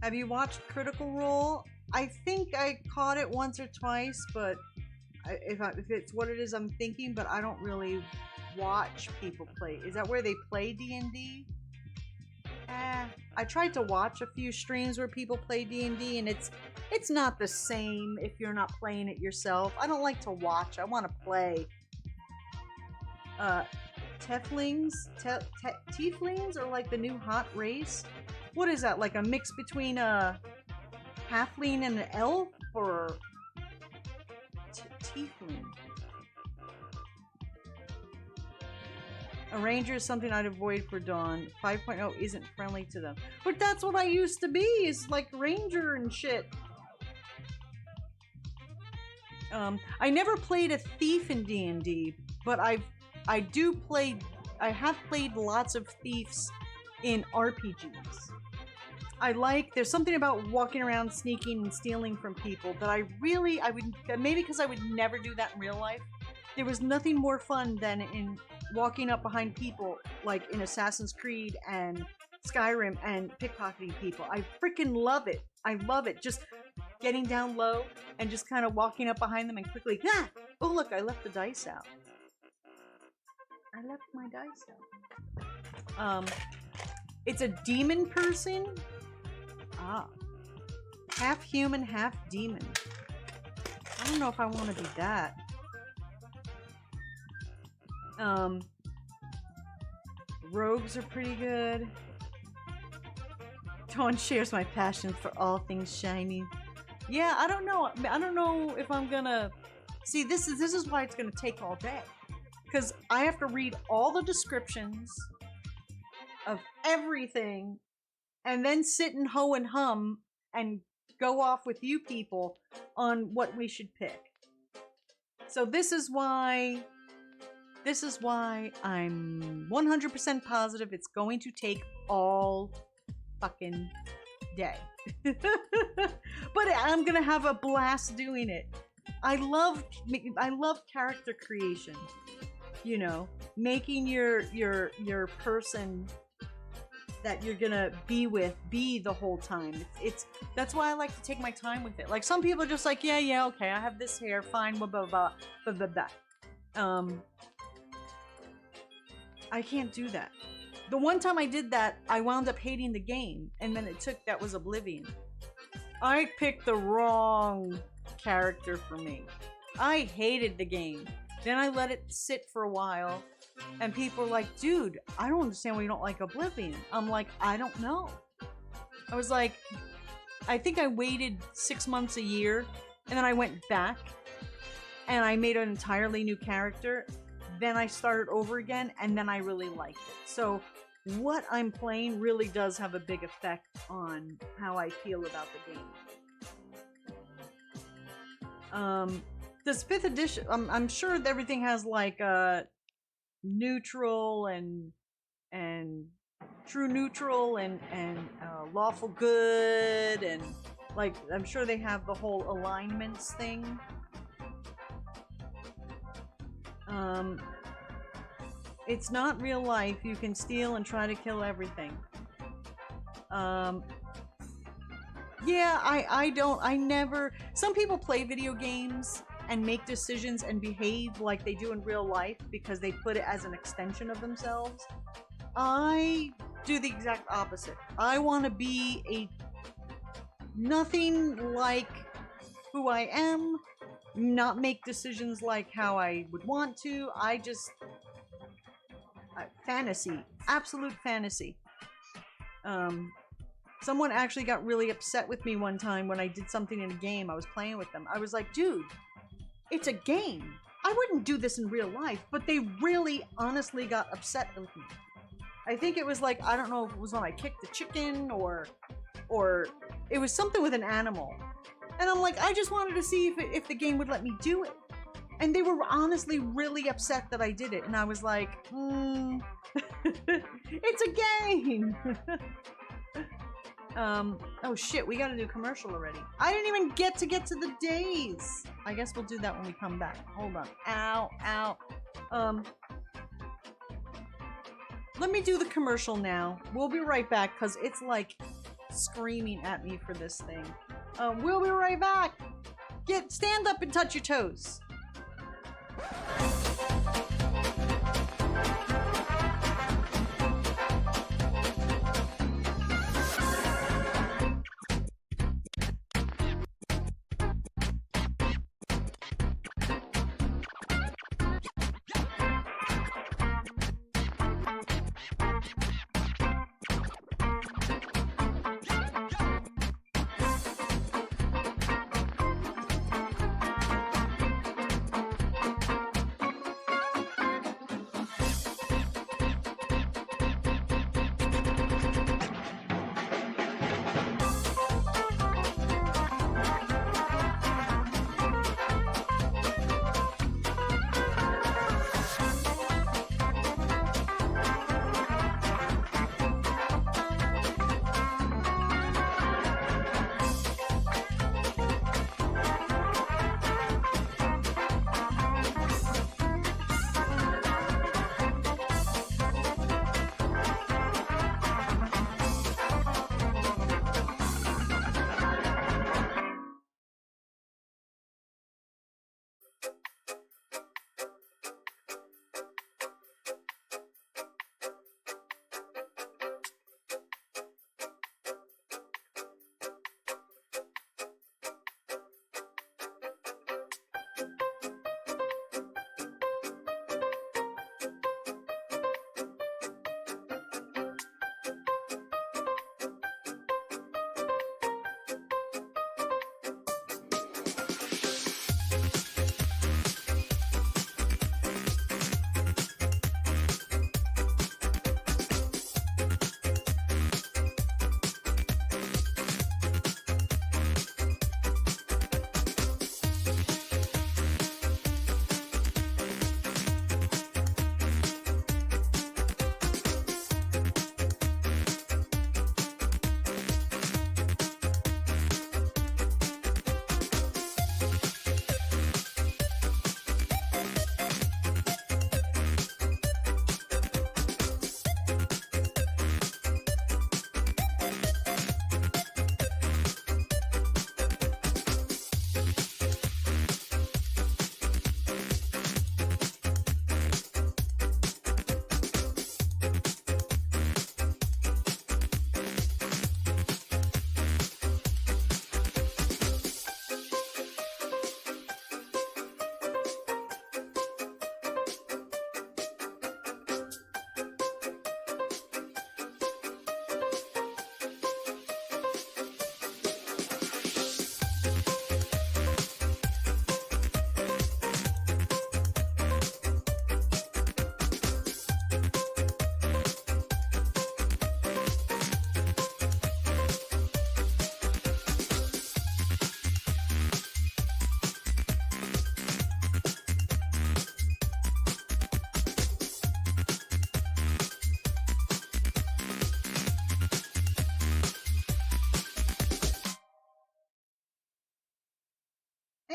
Have you watched Critical Role? I think I caught it once or twice, but if it's what it is I'm thinking, but I don't really watch people play. Is that where they play D&D? I tried to watch a few streams where people play D&D, and it's not the same if you're not playing it yourself. I don't like to watch. I want to play. Tieflings are like the new hot race. What is that? Like a mix between a halfling and an elf, or tiefling? A ranger is something I'd avoid for Dawn. 5.0 isn't friendly to them. But that's what I used to be, is like ranger and shit. I never played a thief in D&D, but I have played lots of thieves in RPGs. There's something about walking around sneaking and stealing from people that maybe because I would never do that in real life. There was nothing more fun than in walking up behind people, like in Assassin's Creed and Skyrim, and pickpocketing people. I freaking love it. I love it. Just getting down low and just kind of walking up behind them and quickly, oh look, I left the dice out. I left my dice out. It's a demon person? Ah. Half human, half demon. I don't know if I want to be that. Rogues are pretty good. Dawn shares my passion for all things shiny. Yeah, I don't know. I don't know if I'm gonna... See, this is why it's gonna take all day. Because I have to read all the descriptions of everything and then sit and hoe and hum and go off with you people on what we should pick. So this is why I'm 100% positive it's going to take all fucking day. But I'm gonna have a blast doing it. I love character creation. You know, making your person that you're gonna be with be the whole time. It's that's why I like to take my time with it. Like some people are just like, yeah, okay, I have this hair, fine, blah blah blah blah blah blah. I can't do that. The one time I did that, I wound up hating the game, and then that was Oblivion. I picked the wrong character for me. I hated the game. Then I let it sit for a while, and people were like, dude, I don't understand why you don't like Oblivion. I'm like, I don't know. I was like, I think I waited 6 months, a year, and then I went back, and I made an entirely new character. Then I started over again, and then I really liked it. So what I'm playing really does have a big effect on how I feel about the game. This 5th edition, I'm sure everything has like neutral and true neutral and lawful good, and like I'm sure they have the whole alignments thing. It's not real life. You can steal and try to kill everything. Yeah, I never... Some people play video games and make decisions and behave like they do in real life because they put it as an extension of themselves. I do the exact opposite. I want to be nothing like who I am, not make decisions like how I would want to. I just... fantasy. Absolute fantasy. Someone actually got really upset with me one time when I did something in a game. I was playing with them. I was like, dude, it's a game. I wouldn't do this in real life, but they really honestly got upset with me. I think it was like, I don't know if it was when I kicked the chicken or it was something with an animal. And I'm like, I just wanted to see if the game would let me do it. And they were honestly really upset that I did it. And I was like, it's a game. Oh shit, we gotta do commercial already. I didn't even get to the days. I guess we'll do that when we come back. Hold on. Ow, ow. Let me do the commercial now. We'll be right back, because it's like screaming at me for this thing. We'll be right back. Stand up and touch your toes.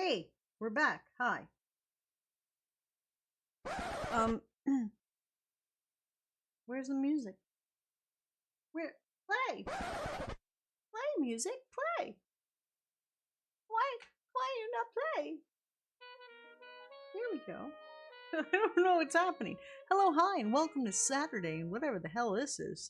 Hey, we're back. Hi. Where's the music? Where? Play! Play music, play! Why you not play? Here we go. I don't know what's happening. Hello, hi, and welcome to Saturday, and whatever the hell this is.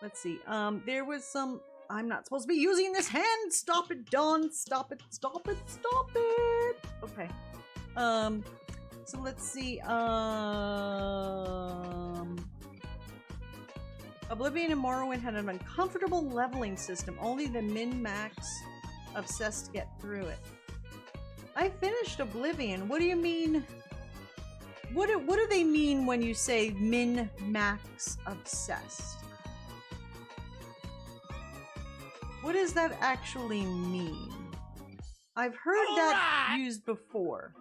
Let's see. There was some... I'm not supposed to be using this hand! Stop it, Dawn! Stop it, stop it, stop it! Okay. So let's see, Oblivion and Morrowind had an uncomfortable leveling system. Only the min-max obsessed get through it. I finished Oblivion. What do you mean? What do they mean when you say min-max obsessed? What does that actually mean? I've heard that used before.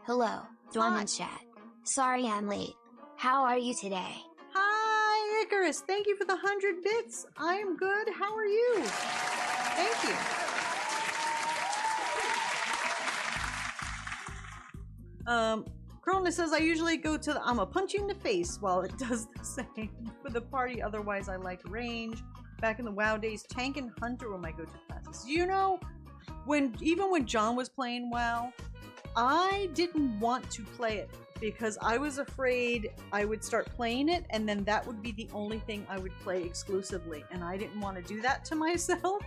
Hello, Dorman Chat. Sorry I'm late. How are you today? Hi, Icarus. Thank you for the 100 bits. I am good. How are you? Thank you. Cronus says I usually go to the I'ma punch you in the face while it does the same for the party. Otherwise, I like range. Back in the WoW days, tank and hunter were my go-to classes. You know, even when John was playing WoW, I didn't want to play it because I was afraid I would start playing it and then that would be the only thing I would play exclusively, and I didn't want to do that to myself.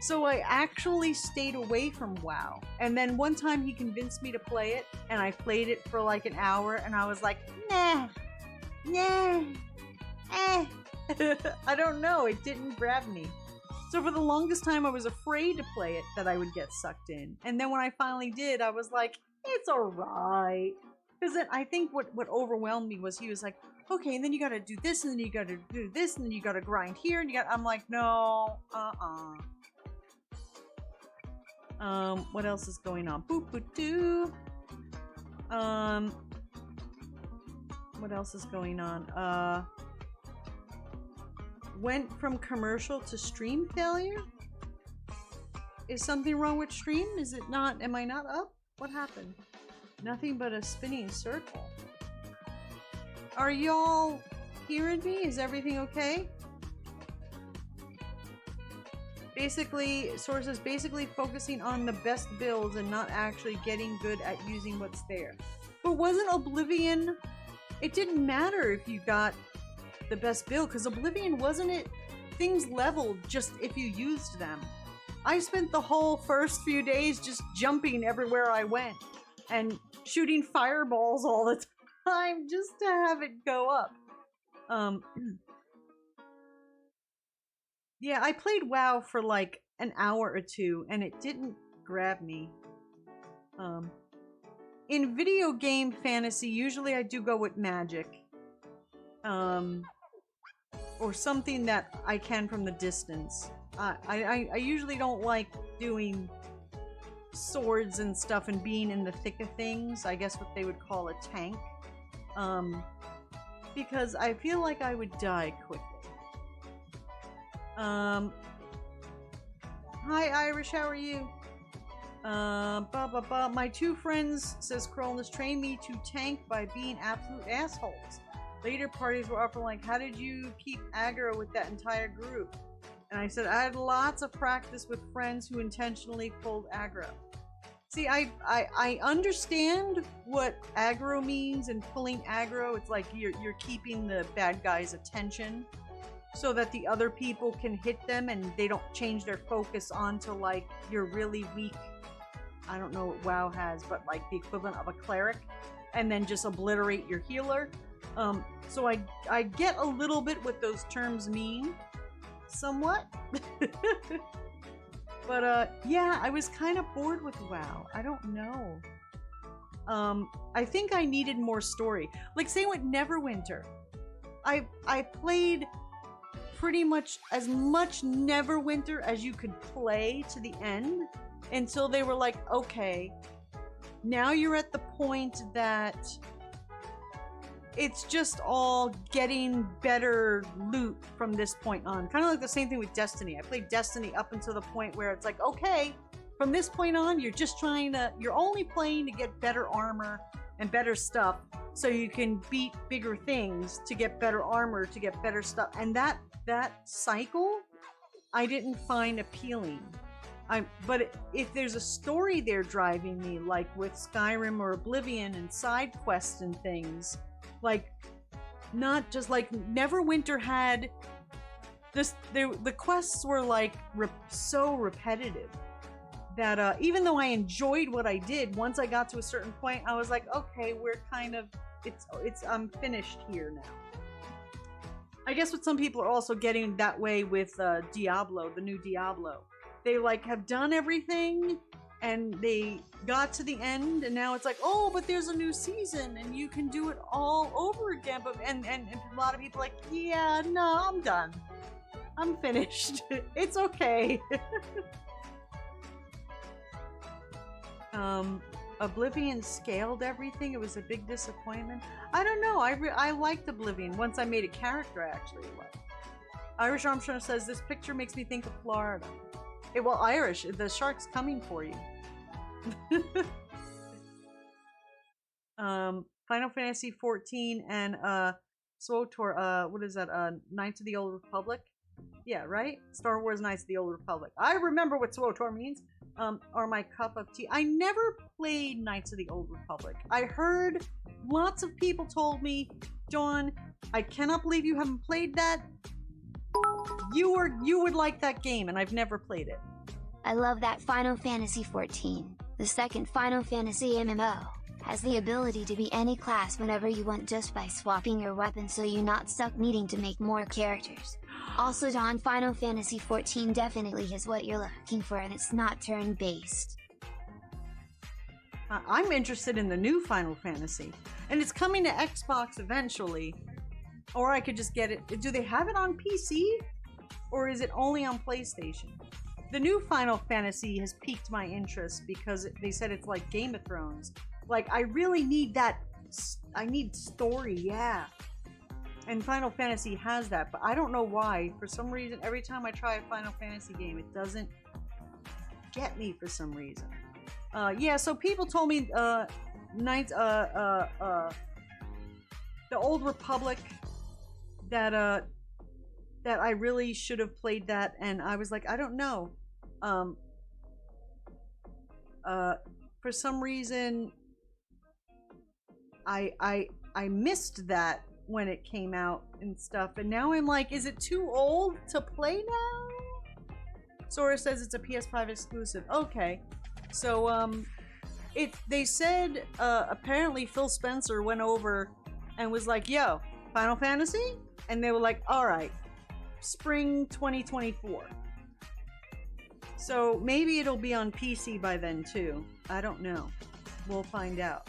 So I actually stayed away from WoW. And then one time he convinced me to play it, and I played it for like an hour, and I was like, nah, I don't know, it didn't grab me. So for the longest time I was afraid to play it, that I would get sucked in. And then when I finally did, I was like, it's alright. Because I think what overwhelmed me was he was like, okay, and then you gotta do this, and then you gotta do this, and then you gotta grind here, and I'm like, no, what else is going on? Boop boop doo. What else is going on? Went from commercial to stream failure? Is something wrong with stream? Is it not? Am I not up? What happened? Nothing but a spinning circle. Are y'all hearing me? Is everything okay? Basically, sources basically focusing on the best builds and not actually getting good at using what's there. But wasn't Oblivion... It didn't matter if you got the best build, because Oblivion, wasn't it? Things leveled just if you used them. I spent the whole first few days just jumping everywhere I went and shooting fireballs all the time just to have it go up. Yeah, I played WoW for like an hour or two and it didn't grab me. In video game fantasy, usually I do go with magic. Or something that I can from the distance. I usually don't like doing swords and stuff and being in the thick of things. I guess what they would call a tank. Because I feel like I would die quickly. Hi Irish, how are you? My two friends, says Cronus, trained me to tank by being absolute assholes. Later parties were often like, how did you keep aggro with that entire group? And I said, I had lots of practice with friends who intentionally pulled aggro. See, I understand what aggro means and pulling aggro. It's like you're keeping the bad guy's attention so that the other people can hit them and they don't change their focus onto like you're really weak. I don't know what WoW has, but like the equivalent of a cleric, and then just obliterate your healer. So I get a little bit what those terms mean, somewhat. But yeah, I was kind of bored with WoW. I don't know. I think I needed more story. Like same with Neverwinter. I played pretty much as much Neverwinter as you could play to the end until they were like, okay, now you're at the point that it's just all getting better loot from this point on. Kind of like the same thing with Destiny. I played Destiny up until the point where it's like, okay, from this point on, you're just you're only playing to get better armor and better stuff so you can beat bigger things to get better armor, to get better stuff. And that cycle, I didn't find appealing. But if there's a story there driving me, like with Skyrim or Oblivion and side quests and things, like, not just like Neverwinter had this, the quests were like so repetitive that even though I enjoyed what I did, once I got to a certain point, I was like, okay, we're kind of, I'm finished here now. I guess what some people are also getting that way with Diablo, the new Diablo. They like have done everything and they got to the end and now it's like, oh, but there's a new season and you can do it all over again. But and a lot of people are like, yeah, no, I'm done. I'm finished. It's okay. Oblivion scaled everything. It was a big disappointment. I don't know. I liked Oblivion once I made a character, actually. Irish Armstrong says, this picture makes me think of Florida. Well, Irish, the shark's coming for you. Final Fantasy 14 and SWTOR, what is that? Knights of the Old Republic? Yeah, right? Star Wars Knights of the Old Republic. I remember what SWTOR means. Are my cup of tea. I never played Knights of the Old Republic. I heard lots of people told me, Dawn, I cannot believe you haven't played that. You would like that game, and I've never played it. I love that Final Fantasy XIV, the second Final Fantasy MMO, has the ability to be any class whenever you want just by swapping your weapon, so you're not stuck needing to make more characters. Also, Dawn, Final Fantasy XIV definitely is what you're looking for, and it's not turn-based. I'm interested in the new Final Fantasy, and it's coming to Xbox eventually, or I could just get it. Do they have it on PC, or is it only on PlayStation? The new Final Fantasy has piqued my interest because they said it's like Game of Thrones. Like, I really need that. I need story, yeah. And Final Fantasy has that, but I don't know why. For some reason, every time I try a Final Fantasy game, it doesn't get me for some reason. Yeah, so people told me, the Old Republic, that I really should have played that, and I was like, I don't know. For some reason, I missed that when it came out and stuff, and now I'm like, is it too old to play now? Sora says it's a PS5 exclusive. Okay, so they said apparently Phil Spencer went over and was like, yo, Final Fantasy? And they were like, alright, spring 2024. So maybe it'll be on PC by then too. I don't know. We'll find out.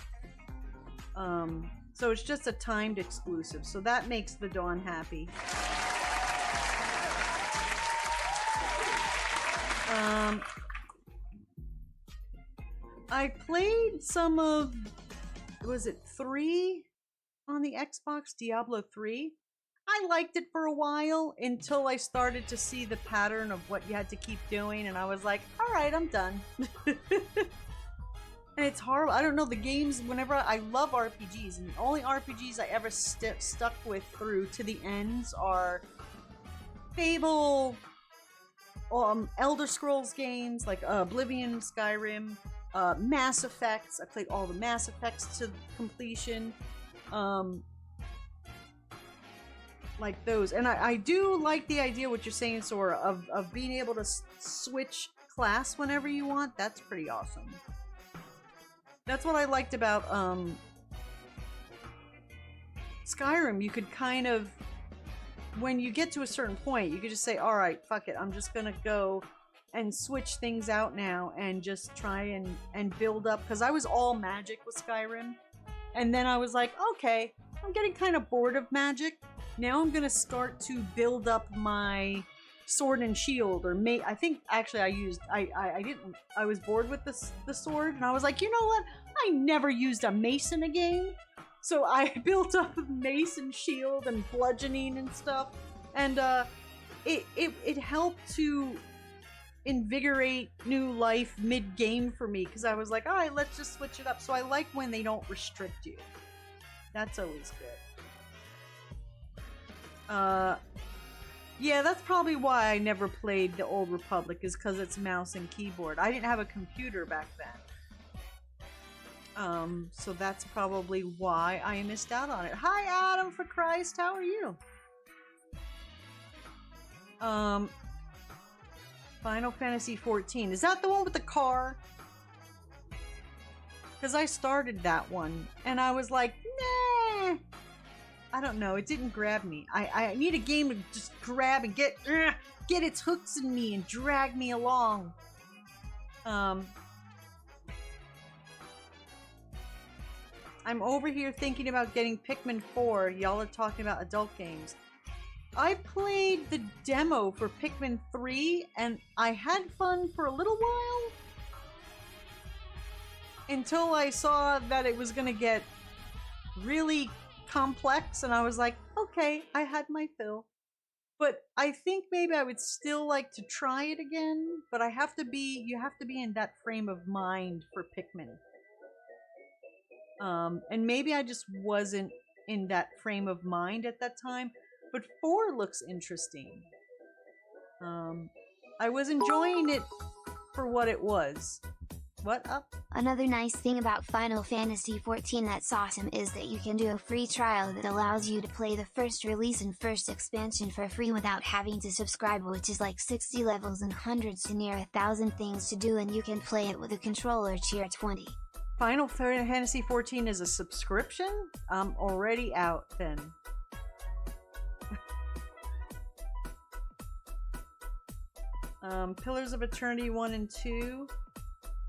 So it's just a timed exclusive, so that makes the Dawn happy. I played some of, was it 3 on the Xbox, Diablo 3? I liked it for a while until I started to see the pattern of what you had to keep doing, and I was like, alright, I'm done. And it's horrible. I don't know, the games, whenever I love RPGs, and the only RPGs I ever stuck with through to the ends are Fable, Elder Scrolls games like Oblivion, Skyrim, Mass Effects. I played all the Mass Effects to completion. Like those. And I do like the idea, what you're saying, Sora, of being able to switch class whenever you want. That's pretty awesome. That's what I liked about Skyrim. You could kind of, when you get to a certain point, you could just say, alright, fuck it, I'm just gonna go and switch things out now and just try and build up, because I was all magic with Skyrim, and then I was like, okay, I'm getting kind of bored of magic. Now I'm gonna start to build up my sword and shield, or I think actually I was bored with the sword, and I was like, you know what? I never used a mace in a game, so I built up mace and shield and bludgeoning and stuff, and it helped to invigorate new life mid-game for me because I was like, all right, let's just switch it up. So I like when they don't restrict you. That's always good. Yeah, that's probably why I never played the Old Republic, is because it's mouse and keyboard. I didn't have a computer back then. So that's probably why I missed out on it. Hi, Adam, for Christ, how are you? Final Fantasy XIV. Is that the one with the car? Because I started that one, and I was like, nah. I don't know, it didn't grab me. I need a game to just grab and get its hooks in me and drag me along. I'm over here thinking about getting Pikmin 4. Y'all are talking about adult games. I played the demo for Pikmin 3 and I had fun for a little while until I saw that it was gonna get really complex, and I was like, okay, I had my fill. But I think maybe I would still like to try it again, but you have to be in that frame of mind for Pikmin. And maybe I just wasn't in that frame of mind at that time, but 4 looks interesting. I was enjoying it for what it was. What up? Another nice thing about Final Fantasy XIV that's awesome is that you can do a free trial that allows you to play the first release and first expansion for free without having to subscribe, which is like 60 levels and hundreds to near 1,000 things to do, and you can play it with a controller tier 20. Final Fantasy XIV is a subscription? I'm already out then. Pillars of Eternity 1 and 2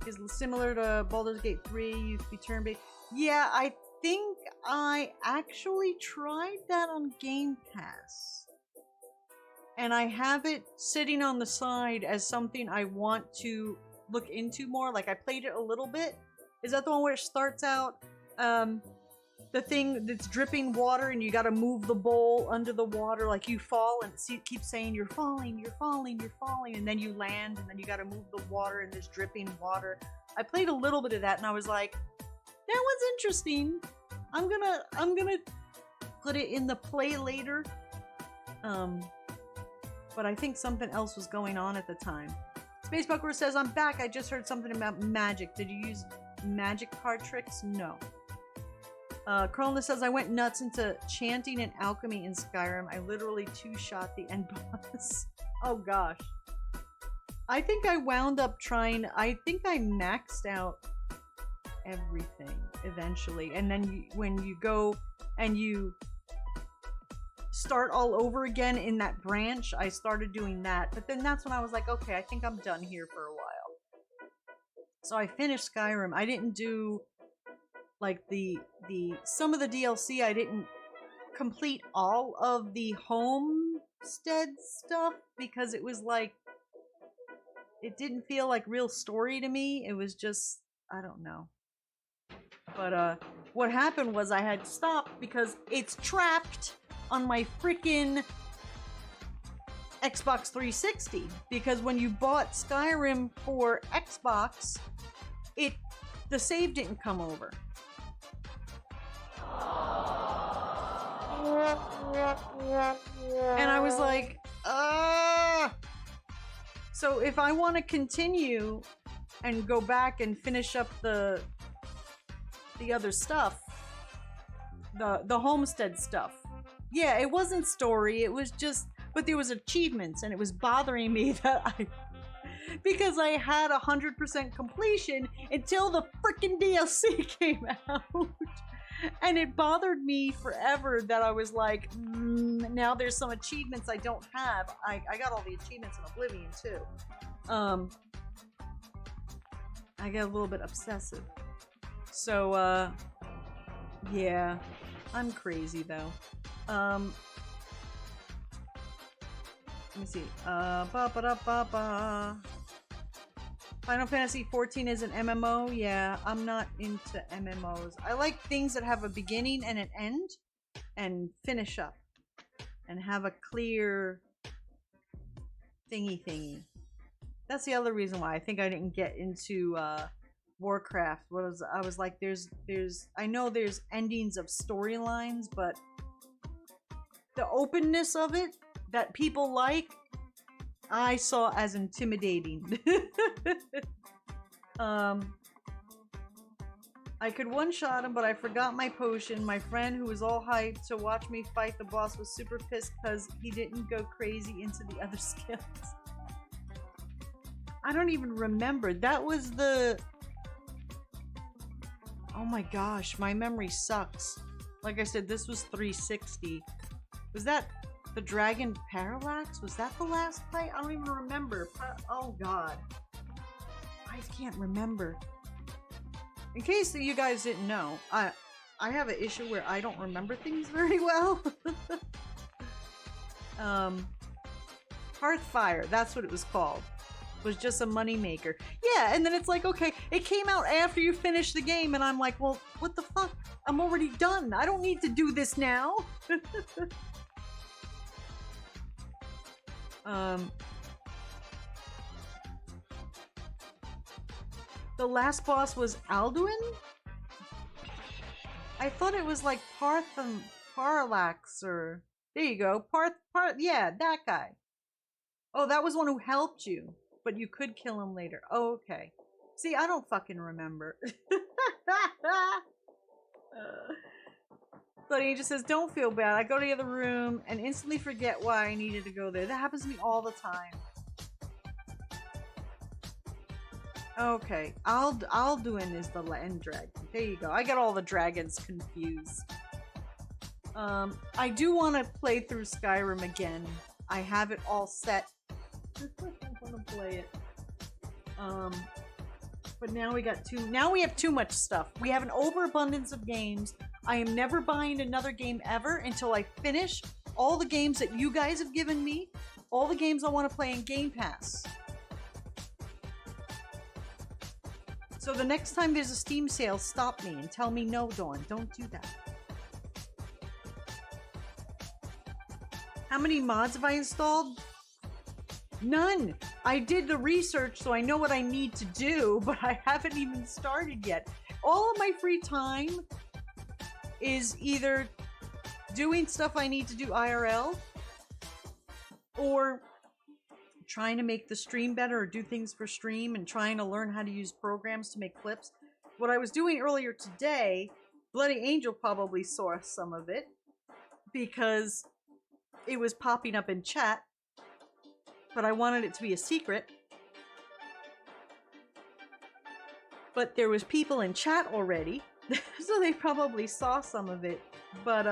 is similar to Baldur's Gate 3. You can be turn-based. Yeah, I think I actually tried that on Game Pass. And I have it sitting on the side as something I want to look into more. Like, I played it a little bit. Is that the one where it starts out, the thing that's dripping water and you gotta move the bowl under the water, like you fall and it keeps saying you're falling, you're falling, you're falling, and then you land and then you gotta move the water in this dripping water. I played a little bit of that and I was like, that one's interesting. I'm gonna put it in the play later. But I think something else was going on at the time. Space Buckaroo says, I'm back. I just heard something about magic. Did you use magic card tricks? No. Krona says, I went nuts into chanting and alchemy in Skyrim. I literally two-shot the end boss. Oh gosh. I think I wound up trying, I think I maxed out everything eventually. And then when you go and you start all over again in that branch, I started doing that. But then that's when I was like, okay, I think I'm done here for a while. So I finished Skyrim. I didn't do like some of the DLC. I didn't complete all of the homestead stuff because it was like, it didn't feel like real story to me. It was just, I don't know. But what happened was I had stopped because it's trapped on my freaking Xbox 360. Because when you bought Skyrim for Xbox, the save didn't come over. And I was like, So if I want to continue and go back and finish up the other stuff, the homestead stuff. Yeah, it wasn't story, it was just, but there was achievements, and it was bothering me that because I had 100% completion until the freaking DLC came out. And it bothered me forever that I was like, now there's some achievements I don't have. I got all the achievements in Oblivion too. I get a little bit obsessive. So, yeah, I'm crazy though. Let me see. Final Fantasy XIV is an MMO. Yeah, I'm not into MMOs. I like things that have a beginning and an end and finish up and have a clear thingy. That's the other reason why I think I didn't get into Warcraft. I was like, I know there's endings of storylines, but the openness of it that people like, I saw as intimidating. I could one-shot him, but I forgot my potion. My friend, who was all hyped to watch me fight the boss, was super pissed because he didn't go crazy into the other skills. I don't even remember. That was the... Oh my gosh, my memory sucks. Like I said, this was 360. Was that the Dragon Parallax? Was that the last fight? I don't even remember. Oh god. I can't remember. In case that you guys didn't know, I have an issue where I don't remember things very well. Hearthfire, that's what it was called. It was just a moneymaker. Yeah, and then it's like, okay, it came out after you finished the game, and I'm like, well, what the fuck? I'm already done. I don't need to do this now. The last boss was Alduin? I thought it was like Parallax or... There you go. Yeah, that guy. Oh, that was one who helped you. But you could kill him later. Oh, okay. See, I don't fucking remember. But he just says, don't feel bad. I go to the other room and instantly forget why I needed to go there. That happens to me all the time. Okay, Alduin is the land dragon. There you go. I got all the dragons confused. I do want to play through Skyrim again. I have it all set. I want to play it. But now we got now we have too much stuff. We have an overabundance of games. I am never buying another game ever until I finish all the games that you guys have given me. All the games I want to play in Game Pass. So the next time there's a Steam sale, stop me and tell me no, Dawn. Don't do that. How many mods have I installed? None. I did the research so I know what I need to do, but I haven't even started yet. All of my free time is either doing stuff I need to do IRL or trying to make the stream better or do things for stream and trying to learn how to use programs to make clips. What I was doing earlier today, Bloody Angel probably saw some of it because it was popping up in chat, but I wanted it to be a secret. But there was people in chat already, so they probably saw some of it. But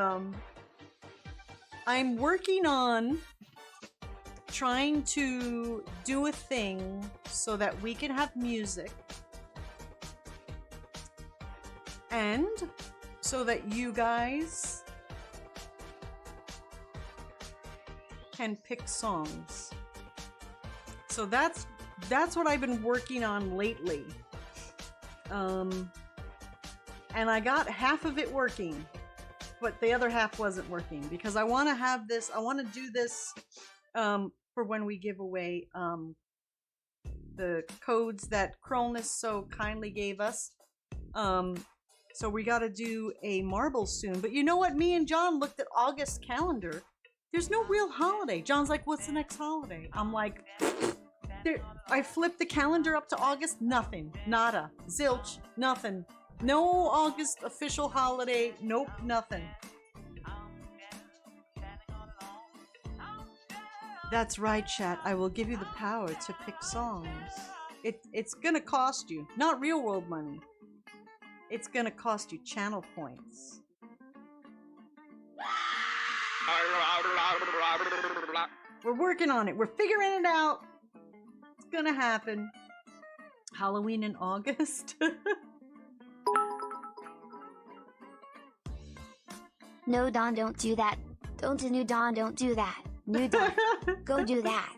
I'm working on trying to do a thing so that we can have music and so that you guys can pick songs. So that's what I've been working on lately. And I got half of it working, but the other half wasn't working because I want to have this, I want to do this for when we give away the codes that Cronus so kindly gave us. So we got to do a marble soon. But you know what? Me and John looked at August calendar. There's no real holiday. John's like, what's the next holiday? I'm like, I flipped the calendar up to August. Nothing. Nada. Zilch. Nothing. No August official holiday. Nope. Nothing. That's right, chat. I will give you the power to pick songs. It's gonna cost you. Not real world money. It's gonna cost you channel points. We're working on it. We're figuring it out. It's gonna happen. Halloween in August. No, Don, don't do that. Don't do New Dawn, don't do that. New Dawn, go do that.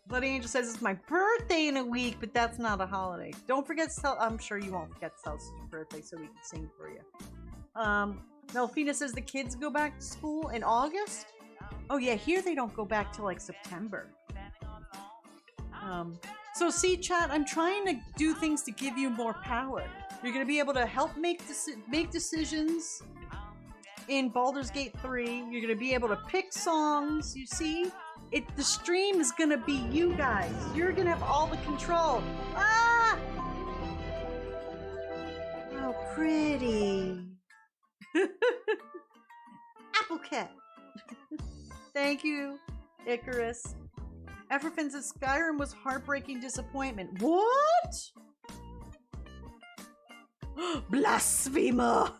Bloody Angel says it's my birthday in a week, but that's not a holiday. Don't forget to tell, I'm sure you won't forget to tell us it's your birthday so we can sing for you. Melfina says the kids go back to school in August? Oh yeah, here they don't go back till like September. So see, chat, I'm trying to do things to give you more power. You're gonna be able to help make decisions in Baldur's Gate 3. You're gonna be able to pick songs. You see, the stream is gonna be you guys. You're gonna have all the control. Ah! How pretty. Apple Cat. Thank you, Icarus. Efferfin says Skyrim was heartbreaking disappointment. What? Blasphemer!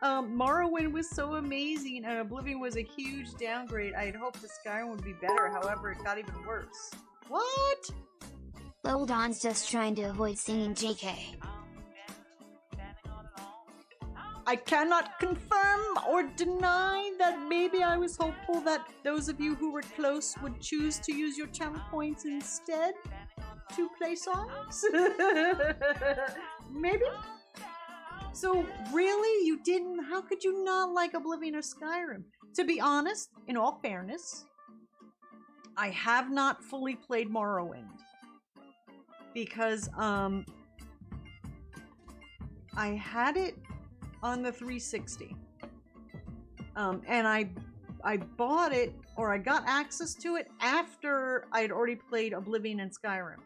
Morrowind was so amazing, and Oblivion was a huge downgrade. I had hoped that Skyrim would be better, however, it got even worse. What? Lil Don's just trying to avoid singing JK. I cannot confirm or deny that maybe I was hopeful that those of you who were close would choose to use your channel points instead to play songs. Maybe? So really, you didn't? How could you not like Oblivion or Skyrim? To be honest, in all fairness, I have not fully played Morrowind because I had it on the 360, and I bought it, or I got access to it after I had already played Oblivion and Skyrim.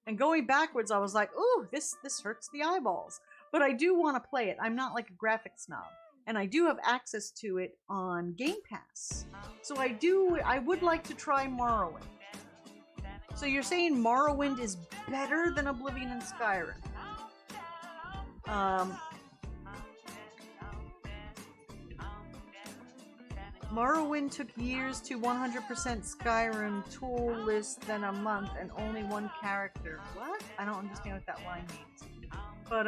And going backwards, I was like, "Ooh, this hurts the eyeballs." But I do want to play it. I'm not like a graphics snob, and I do have access to it on Game Pass. So I would like to try Morrowind. So you're saying Morrowind is better than Oblivion and Skyrim? Morrowind took years to 100% Skyrim, tool list, then a month, and only one character. What? I don't understand what that line means. But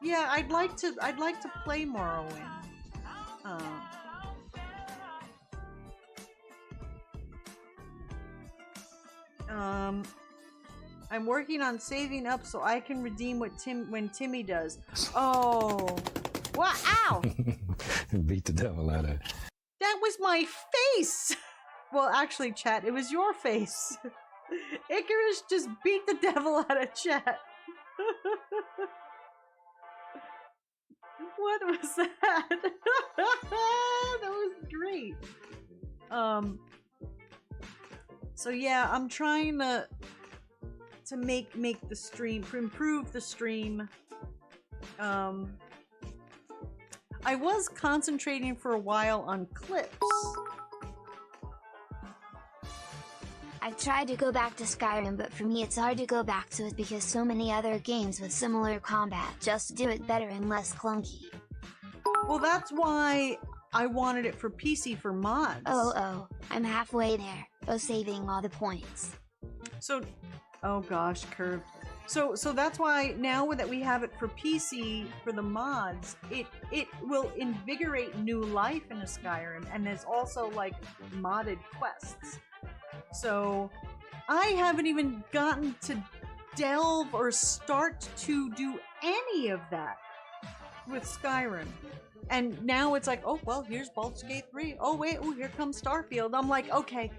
yeah, I'd like to play Morrowind. I'm working on saving up so I can redeem when Timmy does. Oh. Wow, ow! Beat the devil out of it. That was my face! Well, actually, chat, it was your face. Icarus just beat the devil out of chat. What was that? That was great. So yeah, I'm trying to make the stream, to improve the stream. I was concentrating for a while on clips. I've tried to go back to Skyrim, but for me it's hard to go back to it because so many other games with similar combat just do it better and less clunky. Well, that's why I wanted it for PC for mods. Oh, I'm halfway there. Oh, saving all the points. So, oh gosh, curved. So that's why now that we have it for PC for the mods, it will invigorate new life into Skyrim, and there's also like modded quests. So I haven't even gotten to delve or start to do any of that with Skyrim. And now it's like, oh well, here's Baldur's Gate 3. Oh wait, oh here comes Starfield. I'm like, okay,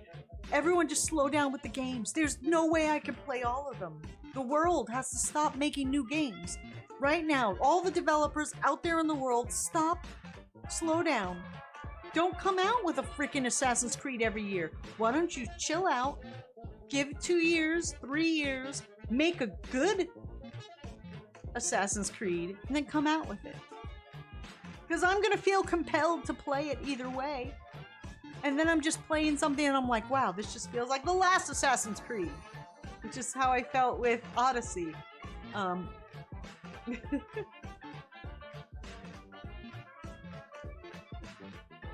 everyone just slow down with the games. There's no way I can play all of them. The world has to stop making new games. Right now, all the developers out there in the world, stop, slow down. Don't come out with a freaking Assassin's Creed every year. Why don't you chill out, give it 2 years, 3 years, make a good Assassin's Creed, and then come out with it. Because I'm gonna feel compelled to play it either way. And then I'm just playing something and I'm like, wow, this just feels like the last Assassin's Creed. Which is how I felt with Odyssey.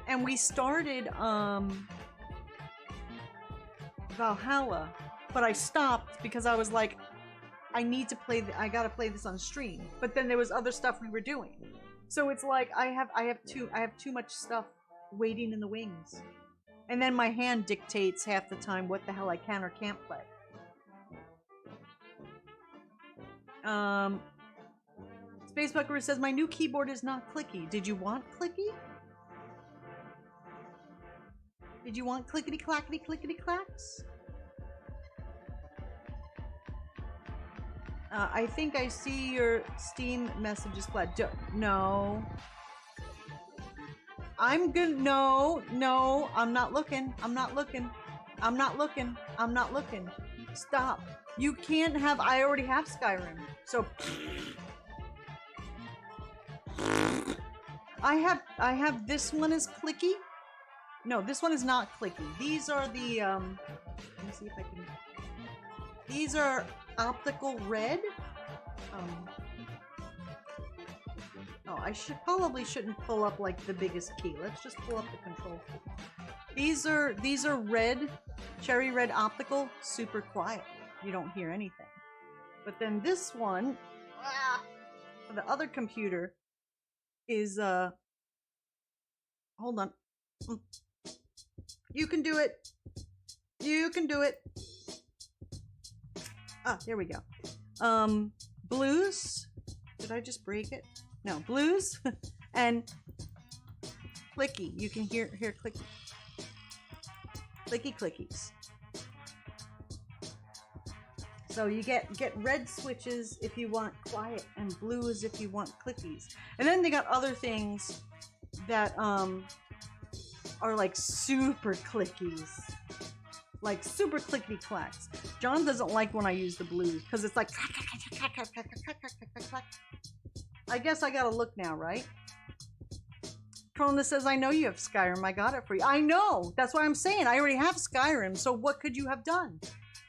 And we started Valhalla, but I stopped because I was like, I need to play. I gotta play this on stream. But then there was other stuff we were doing, so it's like I have too much stuff waiting in the wings, and then my hand dictates half the time what the hell I can or can't play. Space Buckaroo says my new keyboard is not clicky. Did you want clicky? Did you want clickety clackety clickety clacks? I think I see your Steam messages flat. No. I'm good. No, I'm not looking. I'm not looking. I'm not looking. I'm not looking. Stop. You can't have. I already have Skyrim. So I have this one is clicky. No, this one is not clicky. These are the let me see if I can. These are optical red. Oh, I probably shouldn't pull up like the biggest key. Let's just pull up the control key. These are red, cherry red optical, super quiet. You don't hear anything. But then this one, for the other computer, is hold on. You can do it. You can do it. Ah, there we go. Blues. Did I just break it? No, blues and clicky. You can hear clicky. Clicky clickies. So you get red switches if you want quiet and blues if you want clickies. And then they got other things that are like super clickies. Like super clicky clacks. John doesn't like when I use the blues because it's like I guess I gotta look now, right? Trona says, I know you have Skyrim. I got it for you. I know. That's why I'm saying I already have Skyrim. So what could you have done?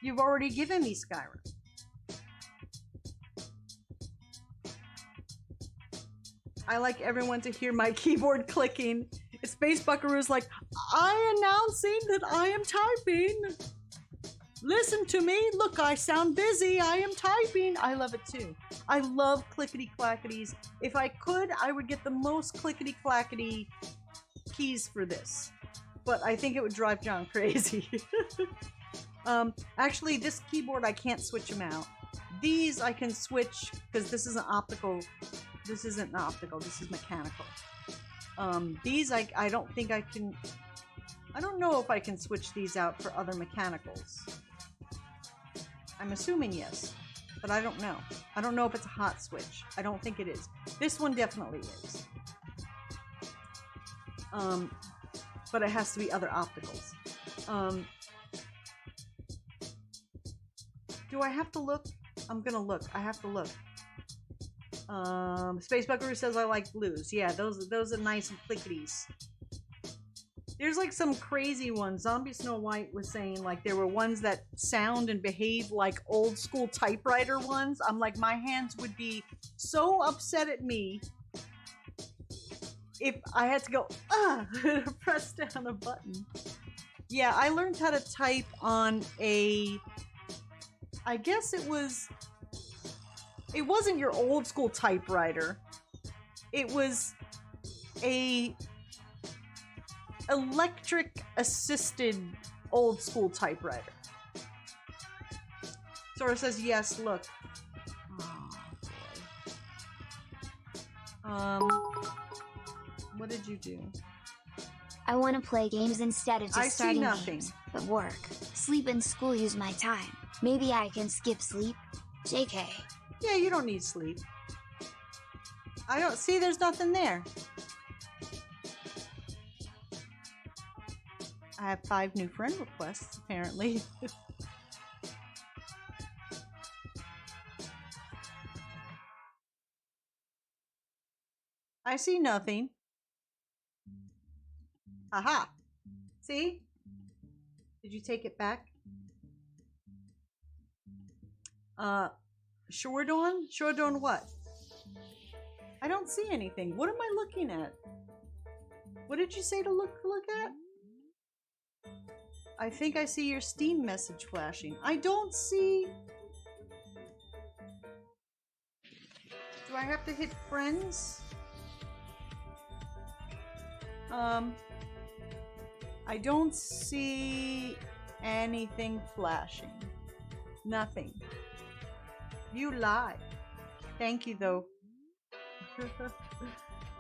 You've already given me Skyrim. I like everyone to hear my keyboard clicking. Space Buckaroo's like, I announcing that I am typing. Listen to me. Look, I sound busy. I am typing. I love it too. I love clickety clackities. If I could, I would get the most clickety clackety keys for this. But I think it would drive John crazy. Actually, this keyboard, I can't switch them out. These I can switch because this is an optical. This isn't an optical. This is mechanical. These I don't think I can. I don't know if I can switch these out for other mechanicals. I'm assuming yes, but I don't know. I don't know if it's a hot switch. I don't think it is. This one definitely is. But it has to be other opticals. Do I have to look? I'm gonna look. I have to look. Space Buckaroo says I like blues. Yeah, those are nice and clickities. There's like some crazy ones. Zombie Snow White was saying like there were ones that sound and behave like old school typewriter ones. I'm like, my hands would be so upset at me if I had to go press down a button. Yeah, I learned how to type on a, I guess it wasn't your old school typewriter. It was a electric assisted old school typewriter. Sora says yes, look. Oh boy. What did you do? I want to play games instead of just starting nothing. games. But work, sleep and school use my time. Maybe I can skip sleep. JK. Yeah, you don't need sleep. I don't see there's nothing there. I have 5 new friend requests, apparently. I see nothing. Aha! See? Did you take it back? Shordawn? Shordawn what? I don't see anything. What am I looking at? What did you say to look at? I think I see your Steam message flashing. I don't see... Do I have to hit friends? I don't see anything flashing. Nothing. You lie. Thank you, though.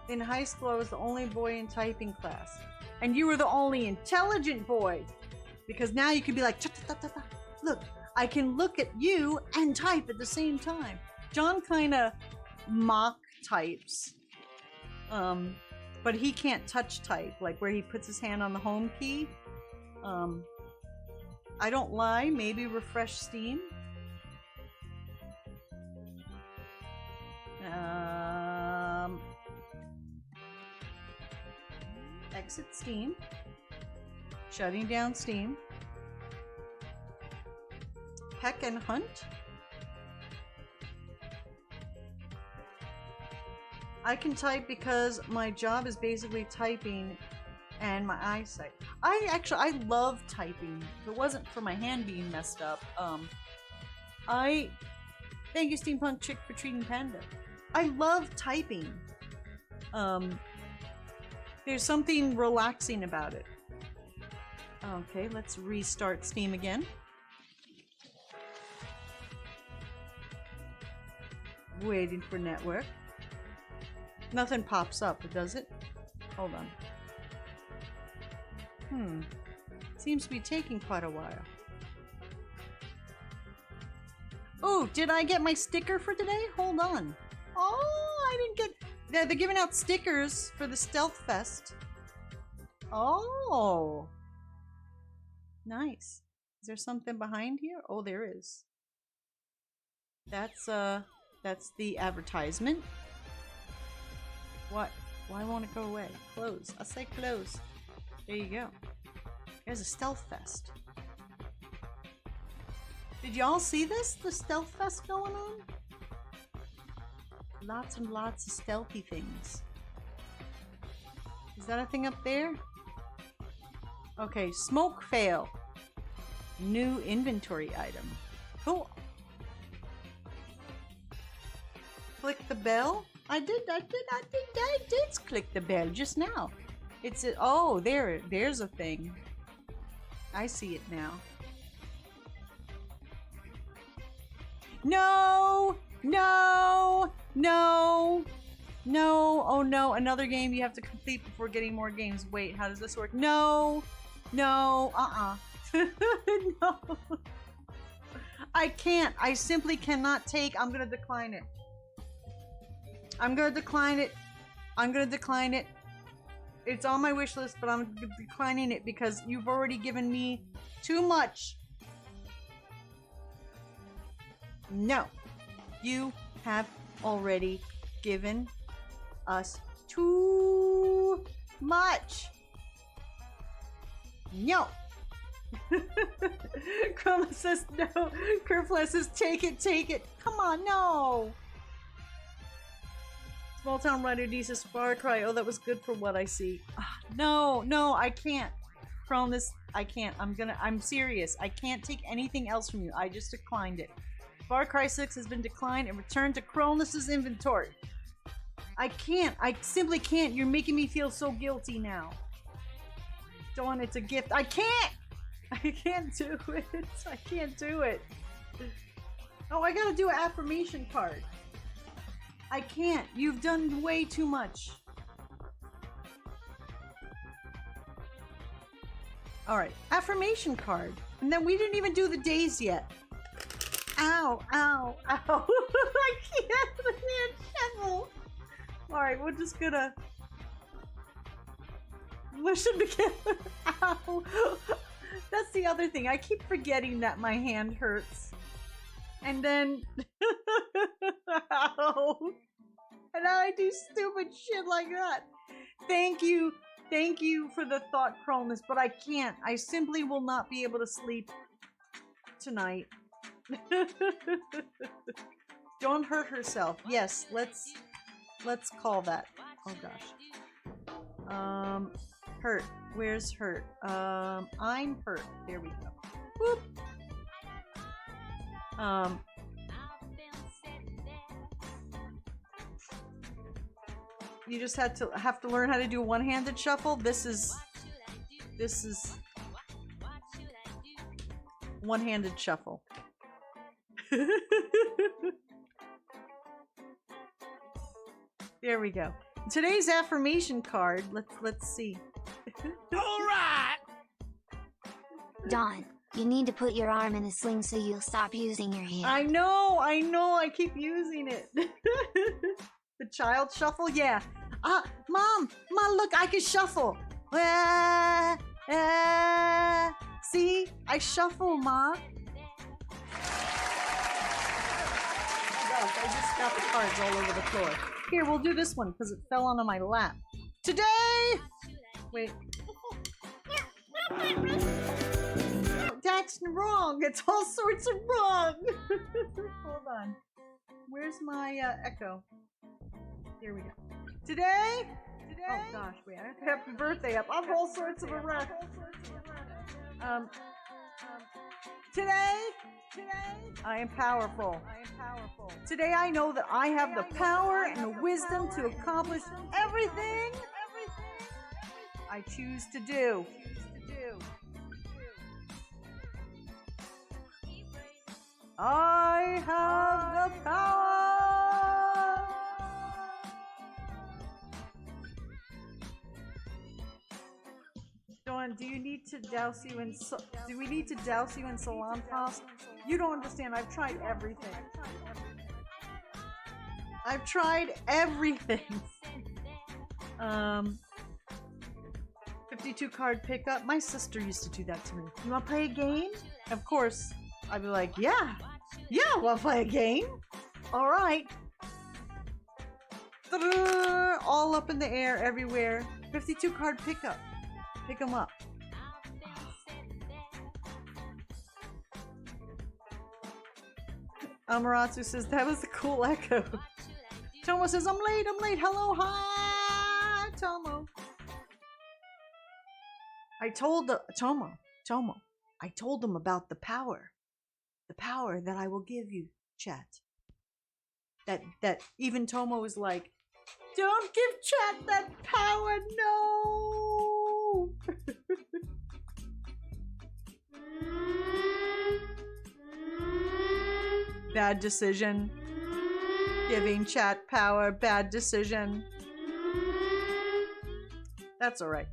In high school, I was the only boy in typing class. And you were the only intelligent boy. Because now you can be like, "Cha-ta-ta-ta-ta." Look, I can look at you and type at the same time. John kind of mock types. But he can't touch type, like where he puts his hand on the home key. I don't lie, maybe refresh Steam. Exit Steam. Shutting down Steam. Peck and Hunt. I can type because my job is basically typing and my eyesight. I love typing. If it wasn't for my hand being messed up, thank you Steampunk Chick for treating Panda. I love typing. There's something relaxing about it. Okay, let's restart Steam again. Waiting for network. Nothing pops up, does it? Hold on. Seems to be taking quite a while. Oh, did I get my sticker for today? Hold on. Oh, I didn't get... They're giving out stickers for the Stealth Fest. Oh. Nice. Is there something behind here? Oh, there is. That's the advertisement. What? Why won't it go away? Close. I'll say close. There you go. There's a Stealth Fest. Did y'all see this? The Stealth Fest going on? Lots and lots of stealthy things. Is that a thing up there? Okay, smoke fail. New inventory item. Cool. Click the bell. I did click the bell just now. It's a, oh, there's a thing. I see it now. No! No! No! No! Oh no, another game you have to complete before getting more games. Wait, how does this work? No! No! No! I can't. I simply cannot take. I'm gonna decline it. I'm gonna decline it. I'm gonna decline it. It's on my wish list, but I'm declining it because you've already given me too much. No. You have already given us too much. No. Chroma says no. Kerfless says take it, take it. Come on, no. Small Town Rider D says Far Cry. Oh, that was good for what I see. No, no, I can't. Cronus, I can't. I'm serious. I can't take anything else from you. I just declined it. Far Cry 6 has been declined and returned to Cronus's inventory. I can't. I simply can't. You're making me feel so guilty now. Dawn, it's a gift. I can't! I can't do it. I can't do it. Oh, I gotta do an affirmation card. I can't. You've done way too much. Alright, affirmation card. And then we didn't even do the days yet. Ow, ow, ow. I can't shovel. Alright, we're just gonna... Wish it together. Ow. That's the other thing. I keep forgetting that my hand hurts. And then... Ow. And I do stupid shit like that. Thank you. Thank you for the thought, Cronus, but I can't. I simply will not be able to sleep tonight. Don't hurt herself. Yes, let's call that. Oh gosh. Hurt. Where's hurt? I'm hurt. There we go. Whoop. You just have to learn how to do one-handed shuffle. This is one-handed shuffle. There we go. Today's affirmation card. Let's see. Dawn, you need to put your arm in a sling so you'll stop using your hand. I know, I keep using it. The child shuffle, yeah. Mom, look, I can shuffle. See, I shuffle, Mom. I just got the cards all over the floor. Here, we'll do this one because it fell onto my lap. Today! Wait. That's wrong. It's all sorts of wrong. Hold on. Where's my echo? Here we go. Today? Oh gosh, wait. I have to happy birthday up. I'm all sorts of a wreck. Today, I am powerful. Today I know that I have the power and the wisdom to accomplish everything I choose to do. I have the power. Dawn, do you need to douse you in do we need to douse you in cilantro? You don't understand. I've tried everything. I've tried everything. 52 card pickup. My sister used to do that to me. You want to play a game? Of course. I'd be like, yeah, wanna play a game? All right. All up in the air, everywhere. 52 card pickup. Pick them up. Amaratsu says, that was a cool echo. Tomo says, I'm late. Hello, hi, Tomo. I told Tomo, I told him about the power that I will give you, chat. That even Tomo was like, don't give chat that power, no. Bad decision. Giving chat power, bad decision. That's all right.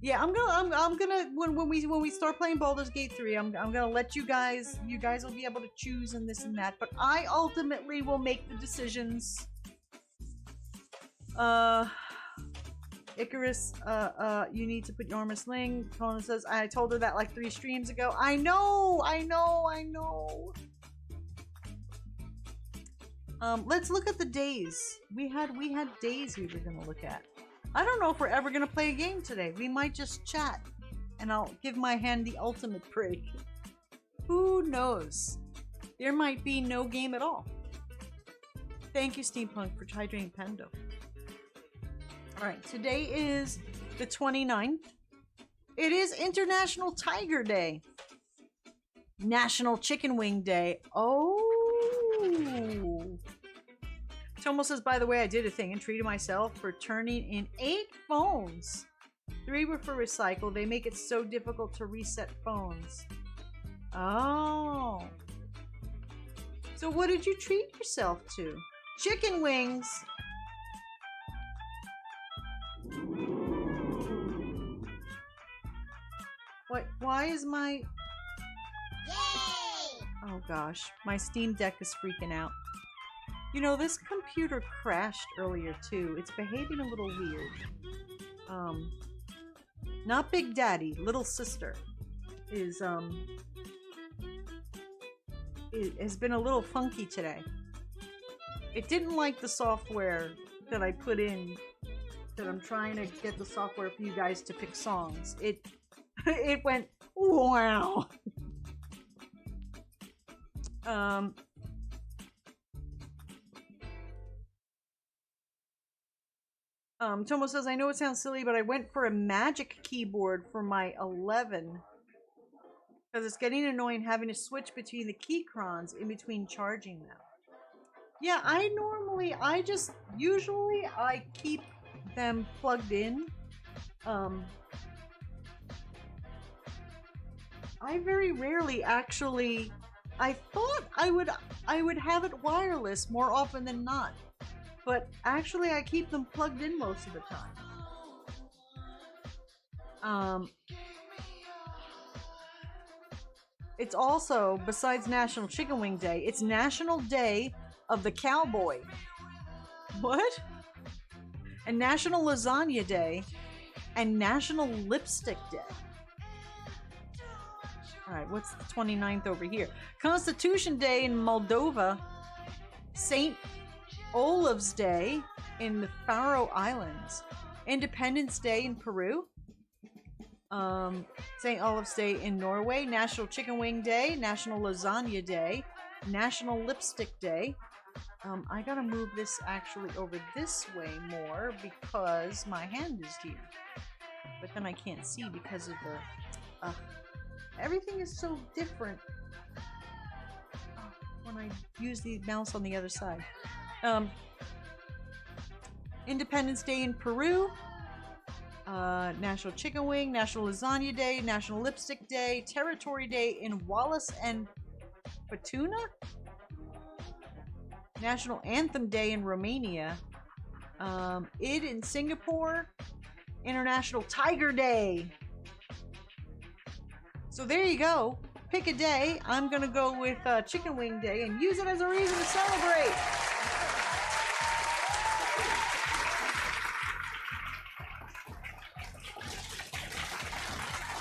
Yeah, I'm gonna when we start playing Baldur's Gate 3, I'm gonna let you guys will be able to choose and this and that, but I ultimately will make the decisions. Icarus, you need to put your arm in a sling. Conan says, I told her that like 3 streams ago. I know. Let's look at the days. We had days we were gonna look at. I don't know if we're ever gonna play a game today. We might just chat, and I'll give my hand the ultimate break. Who knows? There might be no game at all. Thank you, Steampunk, for hydrating Pendo. Alright, today is the 29th. It is International Tiger Day. National Chicken Wing Day. Oh. Tomo says, by the way, I did a thing and treated myself for turning in 8 phones. 3 were for recycle. They make it so difficult to reset phones. Oh. So what did you treat yourself to? Chicken wings. What? Why is my... Yay! Oh gosh, my Steam Deck is freaking out. You know, this computer crashed earlier too. It's behaving a little weird. Not Big Daddy, little sister is it has been a little funky today. It didn't like the software that I put in, that I'm trying to get the software for you guys to pick songs. It went wow. Tomo says, I know it sounds silly, but I went for a Magic Keyboard for my 11 because it's getting annoying having to switch between the Keychrons in between charging them. Yeah, usually I keep them plugged in. I very rarely actually, I thought I would have it wireless more often than not. But actually, I keep them plugged in most of the time. It's also, besides National Chicken Wing Day, it's National Day of the Cowboy. What? And National Lasagna Day and National Lipstick Day. Alright, what's the 29th over here? Constitution Day in Moldova. St. Olaf's Day in the Faroe Islands. Independence Day in Peru. St. Olaf's Day in Norway. National Chicken Wing Day. National Lasagna Day. National Lipstick Day. I gotta move this actually over this way more because my hand is here. But then I can't see because of the... everything is so different when I use the mouse on the other side. Independence Day in Peru. National Chicken Wing, National Lasagna Day, National Lipstick Day, Territory Day in Wallis and Futuna, National Anthem Day in Romania, Id in Singapore, International Tiger Day. So there you go. Pick a day. I'm gonna go with Chicken Wing Day and use it as a reason to celebrate.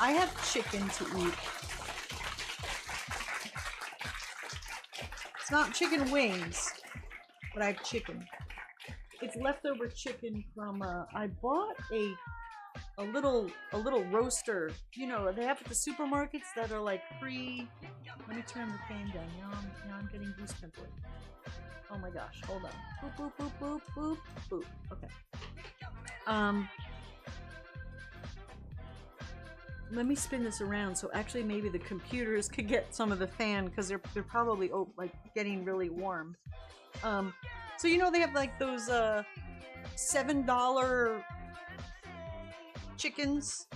I have chicken to eat. It's not chicken wings, but I have chicken. It's leftover chicken from I bought a little roaster. You know, they have at the supermarkets that are like pre. Let me turn the fan down. Now I'm getting goose pimply. Oh my gosh, hold on. Boop boop boop boop boop boop. Okay. Let me spin this around so actually maybe the computers could get some of the fan because they're probably like getting really warm. So you know they have like those $7 chickens.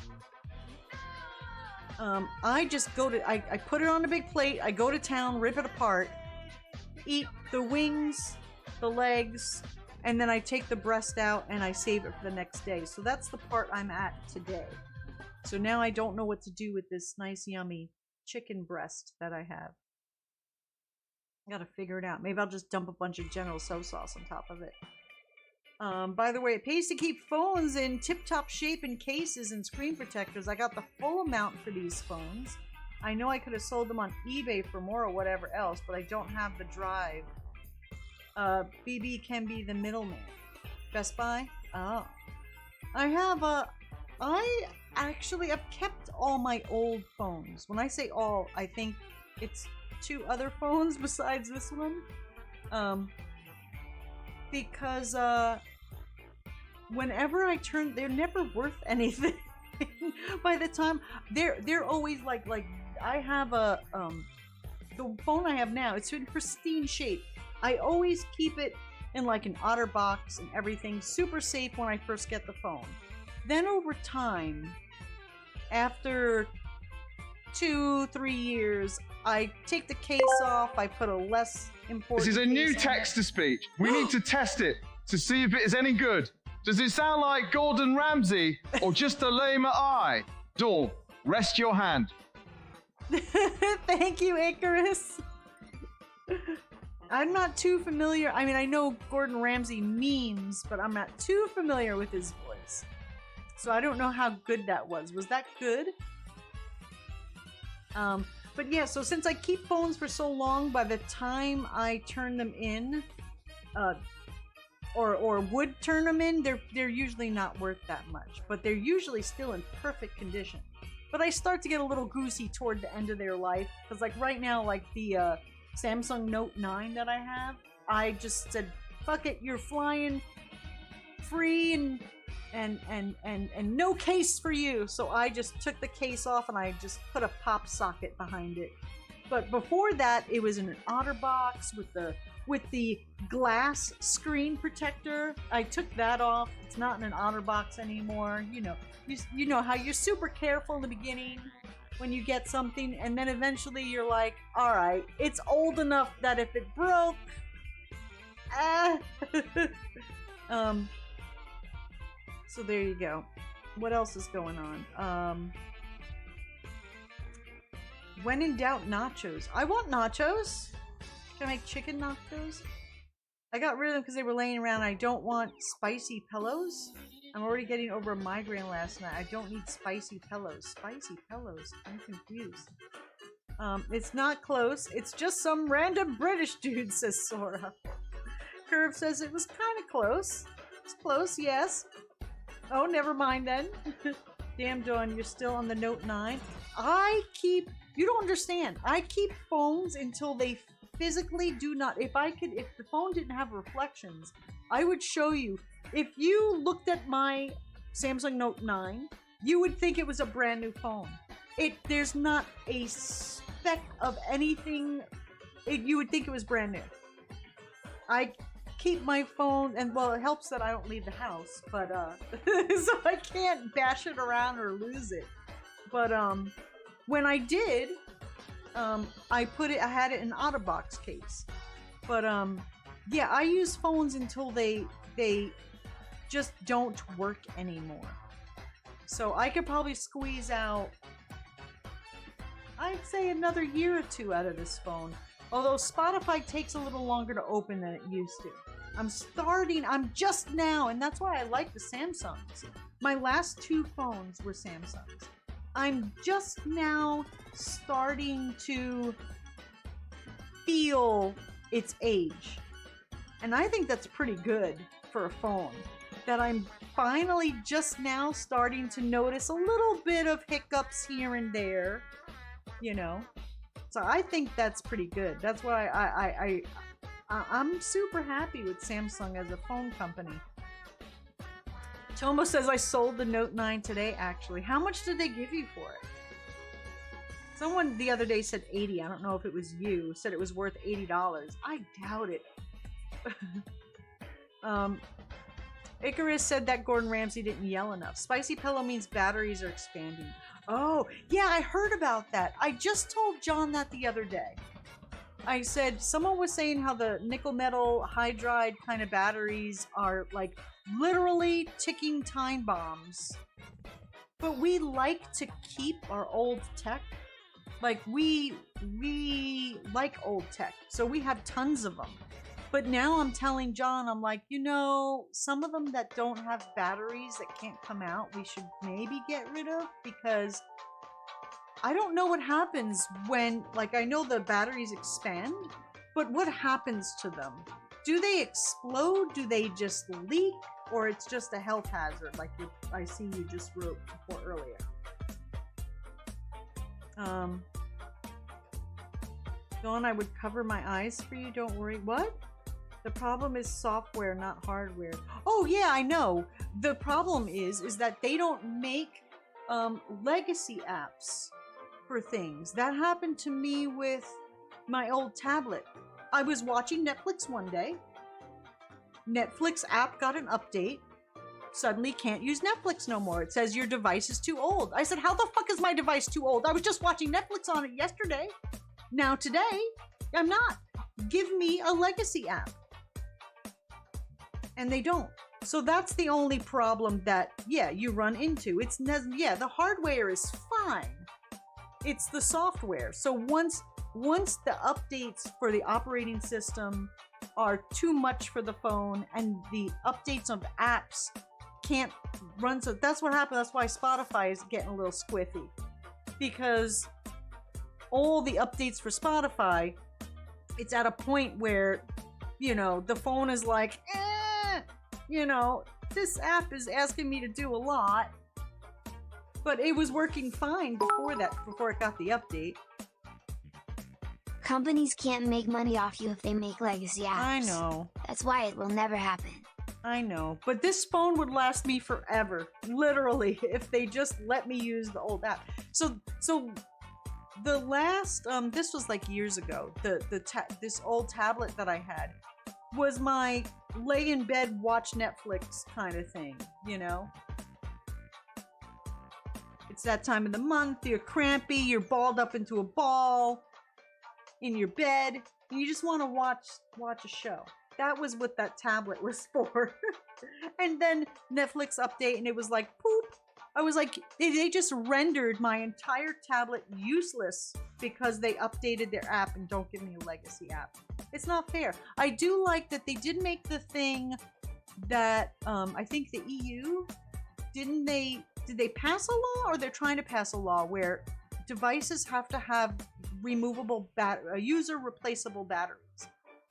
I just go to I put it on a big plate. I go to town, rip it apart, eat the wings, the legs, and then I take the breast out and I save it for the next day. So that's the part I'm at today. So now I don't know what to do with this nice yummy chicken breast that I have. I gotta figure it out. Maybe I'll just dump a bunch of General Tso sauce on top of it. By the way, it pays to keep phones in tip-top shape in cases and screen protectors. I got the full amount for these phones. I know I could have sold them on eBay for more or whatever else, but I don't have the drive. BB can be the middleman. Best Buy? Oh. I've kept all my old phones. When I say all, I think it's 2 other phones besides this one. Because whenever I turn, they're never worth anything. By the time they're always like I have the phone I have now, it's in pristine shape. I always keep it in like an OtterBox and everything, super safe when I first get the phone. Then over time, after 2-3 years, I take the case off, I put a less important. This is a new text-to-speech. We need to test it to see if it is any good. Does it sound like Gordon Ramsay or just a lamer eye? Dawn, rest your hand. Thank you, Icarus. I'm not too familiar. I mean, I know Gordon Ramsay memes, but I'm not too familiar with his voice. So I don't know how good that was. Was that good? But yeah, so since I keep phones for so long, by the time I turn them in, or would turn them in, they're usually not worth that much. But they're usually still in perfect condition. But I start to get a little goosey toward the end of their life. Because like right now, like the Samsung Note 9 that I have, I just said, fuck it, you're flying free and no case for you. So I just took the case off and I just put a pop socket behind it. But before that, it was in an OtterBox with the glass screen protector. I took that off. It's not in an OtterBox anymore. You know how you're super careful in the beginning when you get something, and then eventually you're like, all right, it's old enough that if it broke, so there you go. What else is going on? When in doubt, nachos. I want nachos. Can I make chicken nachos? I got rid of them because they were laying around. I don't want spicy pillows. I'm already getting over a migraine last night. I don't need spicy pillows. Spicy pillows? I'm confused. It's not close. It's just some random British dude, says Sora. Curve says it was kind of close. It's close, yes. Oh, never mind then. Damn, Dawn, you're still on the Note 9. You don't understand. I keep phones until they physically do not. If the phone didn't have reflections, I would show you. If you looked at my Samsung Note 9, you would think it was a brand new phone. There's not a speck of anything. You would think it was brand new. I keep my phone, and well, it helps that I don't leave the house, but so I can't bash it around or lose it. But when I did, I had it in an OtterBox case. But yeah, I use phones until they just don't work anymore. So I could probably squeeze out, I'd say, another year or two out of this phone. Although Spotify takes a little longer to open than it used to. I'm just now, and that's why I like the Samsungs. My last 2 phones were Samsungs. I'm just now starting to feel its age. And I think that's pretty good for a phone. That I'm finally just now starting to notice a little bit of hiccups here and there, you know. So I think that's pretty good. That's why I'm super happy with Samsung as a phone company. Tomo says I sold the Note 9 today, actually. How much did they give you for it? Someone the other day said 80. I don't know if it was you. Said it was worth $80. I doubt it. Icarus said that Gordon Ramsay didn't yell enough. Spicy pillow means batteries are expanding. Oh, yeah, I heard about that. I just told John that the other day. I said someone was saying how the nickel metal hydride kind of batteries are like literally ticking time bombs. But we like to keep our old tech. Like we like old tech. So we have tons of them. But now I'm telling John, I'm like, you know, some of them that don't have batteries that can't come out, we should maybe get rid of, because I don't know what happens when, like, I know the batteries expand, but what happens to them? Do they explode? Do they just leak? Or it's just a health hazard, like I see you just wrote before earlier. Dawn, I would cover my eyes for you, don't worry. What? The problem is software, not hardware. Oh yeah, I know. The problem is that they don't make legacy apps for things. That happened to me with my old tablet. I was watching Netflix one day. Netflix app got an update. Suddenly can't use Netflix no more. It says your device is too old. I said, how the fuck is my device too old? I was just watching Netflix on it yesterday. Now today, I'm not. Give me a legacy app. And they don't. So that's the only problem that, yeah, you run into. The hardware is fine. It's the software. So once the updates for the operating system are too much for the phone and the updates of apps can't run, so that's what happened. That's why Spotify is getting a little squiffy, because all the updates for Spotify, it's at a point where, you know, the phone is like, you know, this app is asking me to do a lot, but it was working fine before it got the update. Companies can't make money off you if they make legacy apps. I know. That's why it will never happen. I know, but this phone would last me forever, literally, if they just let me use the old app. So the last, this was like years ago, this old tablet that I had was my lay in bed, watch Netflix kind of thing, you know? It's that time of the month, you're crampy, you're balled up into a ball in your bed, and you just want to watch a show. That was what that tablet was for. And then Netflix update, and it was like, poop, I was like, they just rendered my entire tablet useless because they updated their app and don't give me a legacy app. It's not fair. I do like that they did make the thing that I think the EU did they pass a law, or they're trying to pass a law where devices have to have removable user replaceable batteries.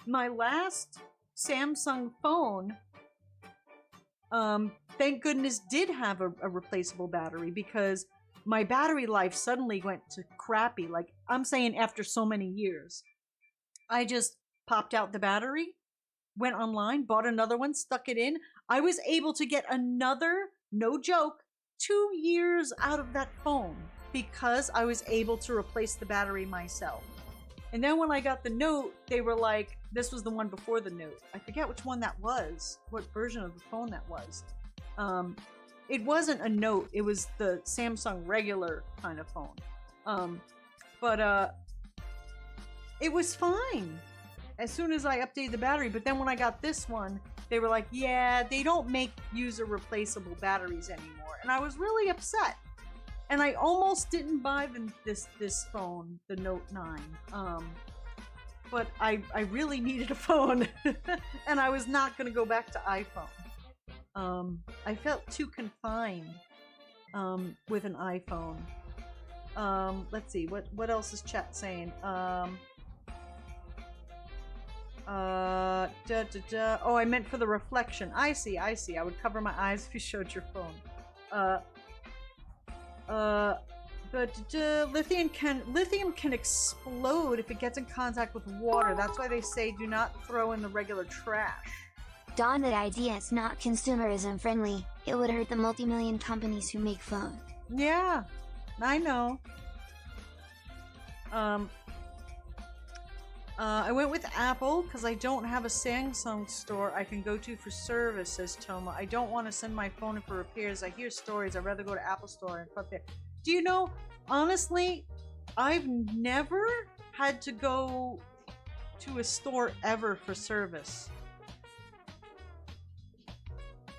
My last Samsung phone, thank goodness, did have a replaceable battery, because my battery life suddenly went to crappy. Like, I'm saying after so many years. I just popped out the battery, went online, bought another one, stuck it in. I was able to get another, no joke, 2 years out of that phone because I was able to replace the battery myself. And then when I got the Note, they were like, this was the one before the Note. I forget which one that was, what version of the phone that was. It wasn't a Note, it was the Samsung regular kind of phone. It was fine as soon as I updated the battery. But then when I got this one, they were like, yeah, they don't make user replaceable batteries anymore. And I was really upset. And I almost didn't buy this phone, the Note 9. But I really needed a phone. And I was not going to go back to iPhone. I felt too confined with an iPhone. Let's see, what else is chat saying? Oh, I meant for the reflection. I see. I would cover my eyes if you showed your phone. Lithium can explode if it gets in contact with water. That's why they say do not throw in the regular trash. Don, that idea is not consumerism friendly. It would hurt the multi-million companies who make phones. Yeah, I know. I went with Apple because I don't have a Samsung store I can go to for service, says Toma. I don't want to send my phone in for repairs. I hear stories. I'd rather go to Apple store and put there. Do you know, honestly, I've never had to go to a store ever for service.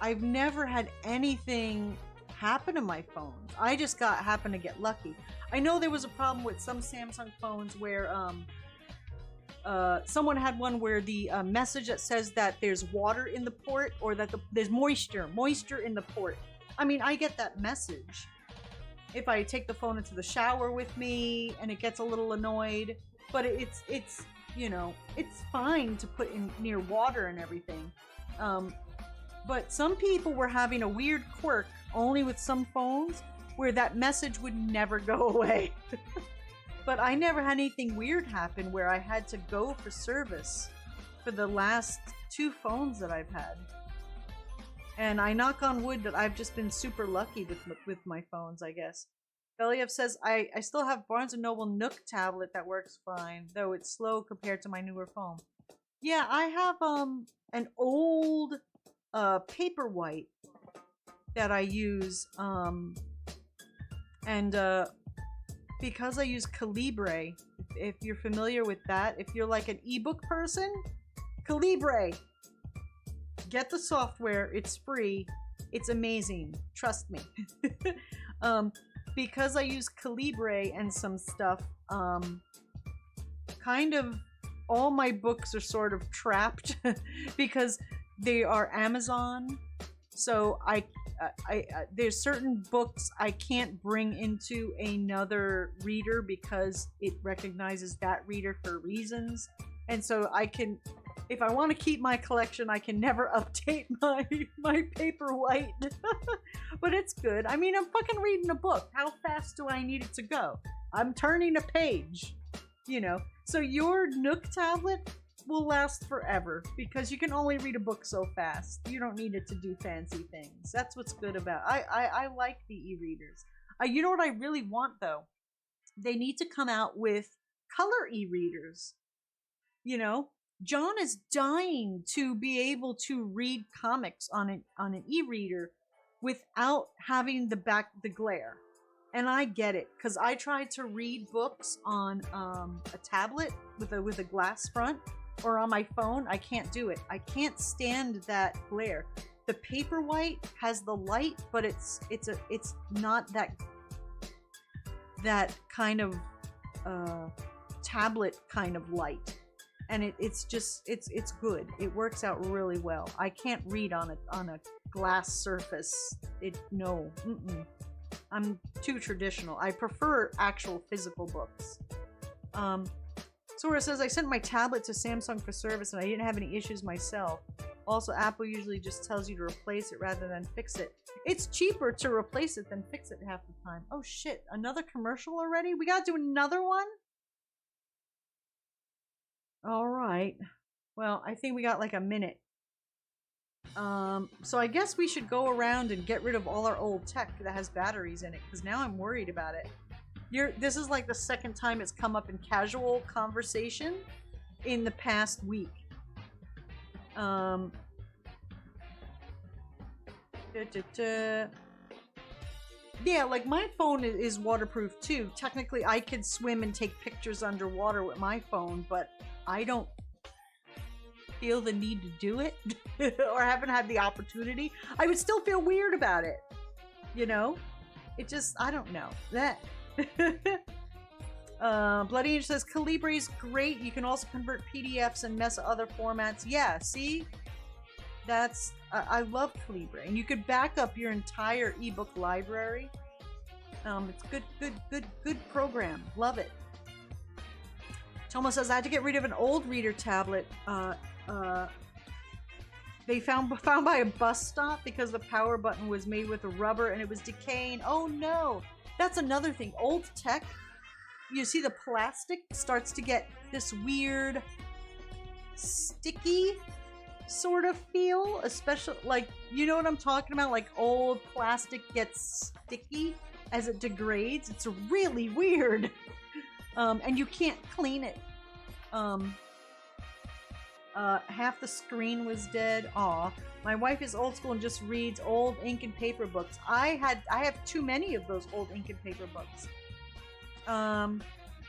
I've never had anything happen to my phones. I just happened to get lucky. I know there was a problem with some Samsung phones where someone had one where the message that says that there's water in the port, or that there's moisture in the port. I mean, I get that message if I take the phone into the shower with me and it gets a little annoyed, but it's you know, it's fine to put in near water and everything. But some people were having a weird quirk only with some phones where that message would never go away. But I never had anything weird happen where I had to go for service for the last 2 phones that I've had. And I knock on wood that I've just been super lucky with my phones, I guess. Believ says, I still have Barnes & Noble Nook tablet that works fine, though it's slow compared to my newer phone. Yeah, I have an old Paperwhite that I use, because I use Calibre, if you're familiar with that, if you're like an ebook person, Calibre, get the software, it's free, it's amazing, trust me. Because I use Calibre and some stuff, kind of all my books are sort of trapped because they are Amazon, so there's certain books I can't bring into another reader because it recognizes that reader for reasons. And so I can, if I want to keep my collection, I can never update my Paperwhite. But it's good. I mean, I'm fucking reading a book. How fast do I need it to go? I'm turning a page, you know. So your Nook tablet will last forever because you can only read a book so fast. You don't need it to do fancy things. That's what's good about it. I like the e-readers. You know what I really want though? They need to come out with color e-readers. You know, John is dying to be able to read comics on an e-reader without having the glare. And I get it, because I tried to read books on a tablet with a glass front, or on my phone. I can't do it. I can't stand that glare. The Paperwhite has the light, but it's not that kind of tablet kind of light, and it's good. It works out really well. I can't read on a glass surface. I'm too traditional. I prefer actual physical books. Sora says, I sent my tablet to Samsung for service and I didn't have any issues myself. Also, Apple usually just tells you to replace it rather than fix it. It's cheaper to replace it than fix it half the time. Oh shit, another commercial already? We gotta do another one? Alright. Well, I think we got like a minute. So I guess we should go around and get rid of all our old tech that has batteries in it, because now I'm worried about it. This is like the second time it's come up in casual conversation in the past week. Yeah, like my phone is waterproof too. Technically, I could swim and take pictures underwater with my phone, but I don't feel the need to do it or haven't had the opportunity. I would still feel weird about it, you know? It just, I don't know. That. Bloody Angel says, Calibri is great. You can also convert PDFs and mess other formats. Yeah, see? That's, I love Calibri. And you could back up your entire ebook library. It's good program. Love it. Tomo says, I had to get rid of an old reader tablet. They found by a bus stop because the power button was made with a rubber and it was decaying. Oh no! That's another thing. Old tech, you see the plastic starts to get this weird sticky sort of feel, especially like, you know what I'm talking about? Like old plastic gets sticky as it degrades. It's really weird. And you can't clean it. Half the screen was dead. Aw. My wife is old school and just reads old ink and paper books. I have too many of those old ink and paper books. I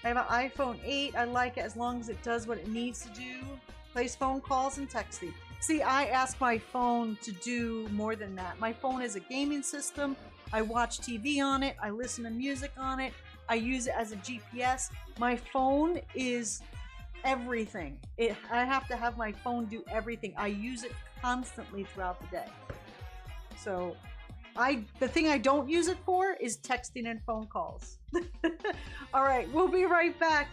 have an iPhone 8. I like it as long as it does what it needs to do. Plays phone calls and texting. See, I ask my phone to do more than that. My phone is a gaming system. I watch TV on it. I listen to music on it. I use it as a GPS. My phone is everything. I have to have my phone do everything. I use it constantly throughout the day. So, the thing I don't use it for is texting and phone calls. All right, we'll be right back.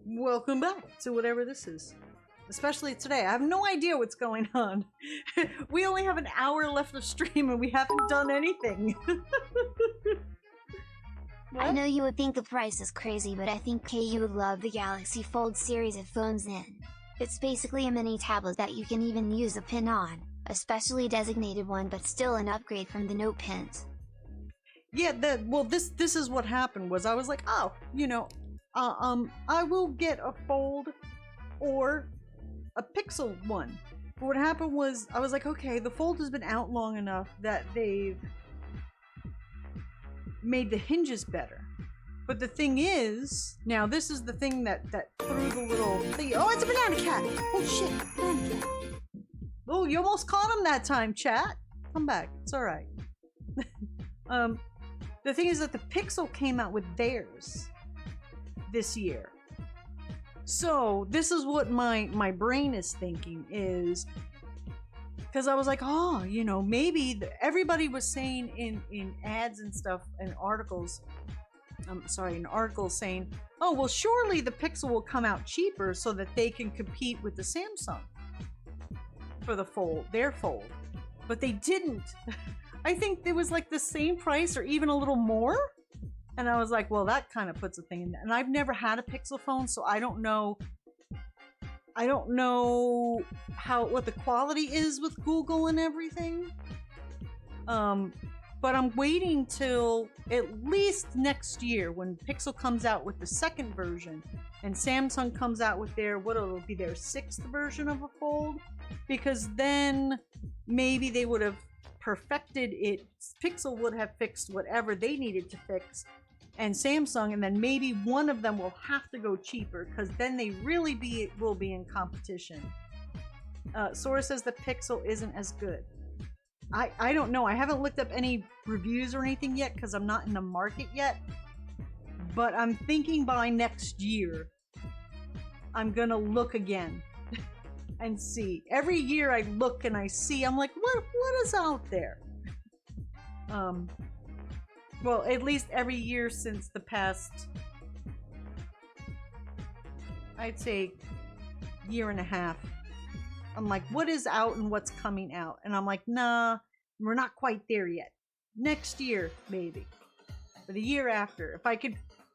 Welcome back to whatever this is. Especially today. I have no idea what's going on. We only have an hour left of stream and we haven't done anything. I know you would think the price is crazy, but I think you would love the Galaxy Fold series of phones in. It's basically a mini tablet that you can even use a pin on, a specially designated one, but still an upgrade from the Note pins. Yeah, this is what happened was I was like, oh, you know, I will get a Fold or a Pixel one. But what happened was I was like, okay, the Fold has been out long enough that they've made the hinges better. But the thing is, now this is the thing that threw the little thing. Oh, it's a banana cat! Oh shit, banana cat. Oh, you almost caught him that time, chat. Come back, it's alright. The thing is that the Pixel came out with theirs this year. So this is what my brain is thinking is, because I was like, oh, you know, maybe everybody was saying in ads and stuff and articles, in articles saying, oh, well, surely the Pixel will come out cheaper so that they can compete with the Samsung for the Fold, their Fold. But they didn't. I think it was like the same price or even a little more. And I was like, well, that kind of puts a thing in there. And I've never had a Pixel phone, so I don't know what the quality is with Google and everything. But I'm waiting till at least next year when Pixel comes out with the second version and Samsung comes out with it'll be their 6th version of a Fold, because then maybe they would have perfected it. Pixel would have fixed whatever they needed to fix, and Samsung, and then maybe one of them will have to go cheaper, because then they really will be in competition. Sora says the Pixel isn't as good. I don't know. I haven't looked up any reviews or anything yet because I'm not in the market yet. But I'm thinking by next year, I'm gonna look again and see. Every year I look and I see, I'm like, what is out there? Well, at least every year since the past, I'd say, year and a half. I'm like, what is out and what's coming out? And I'm like, nah, we're not quite there yet. Next year, maybe. Or the year after.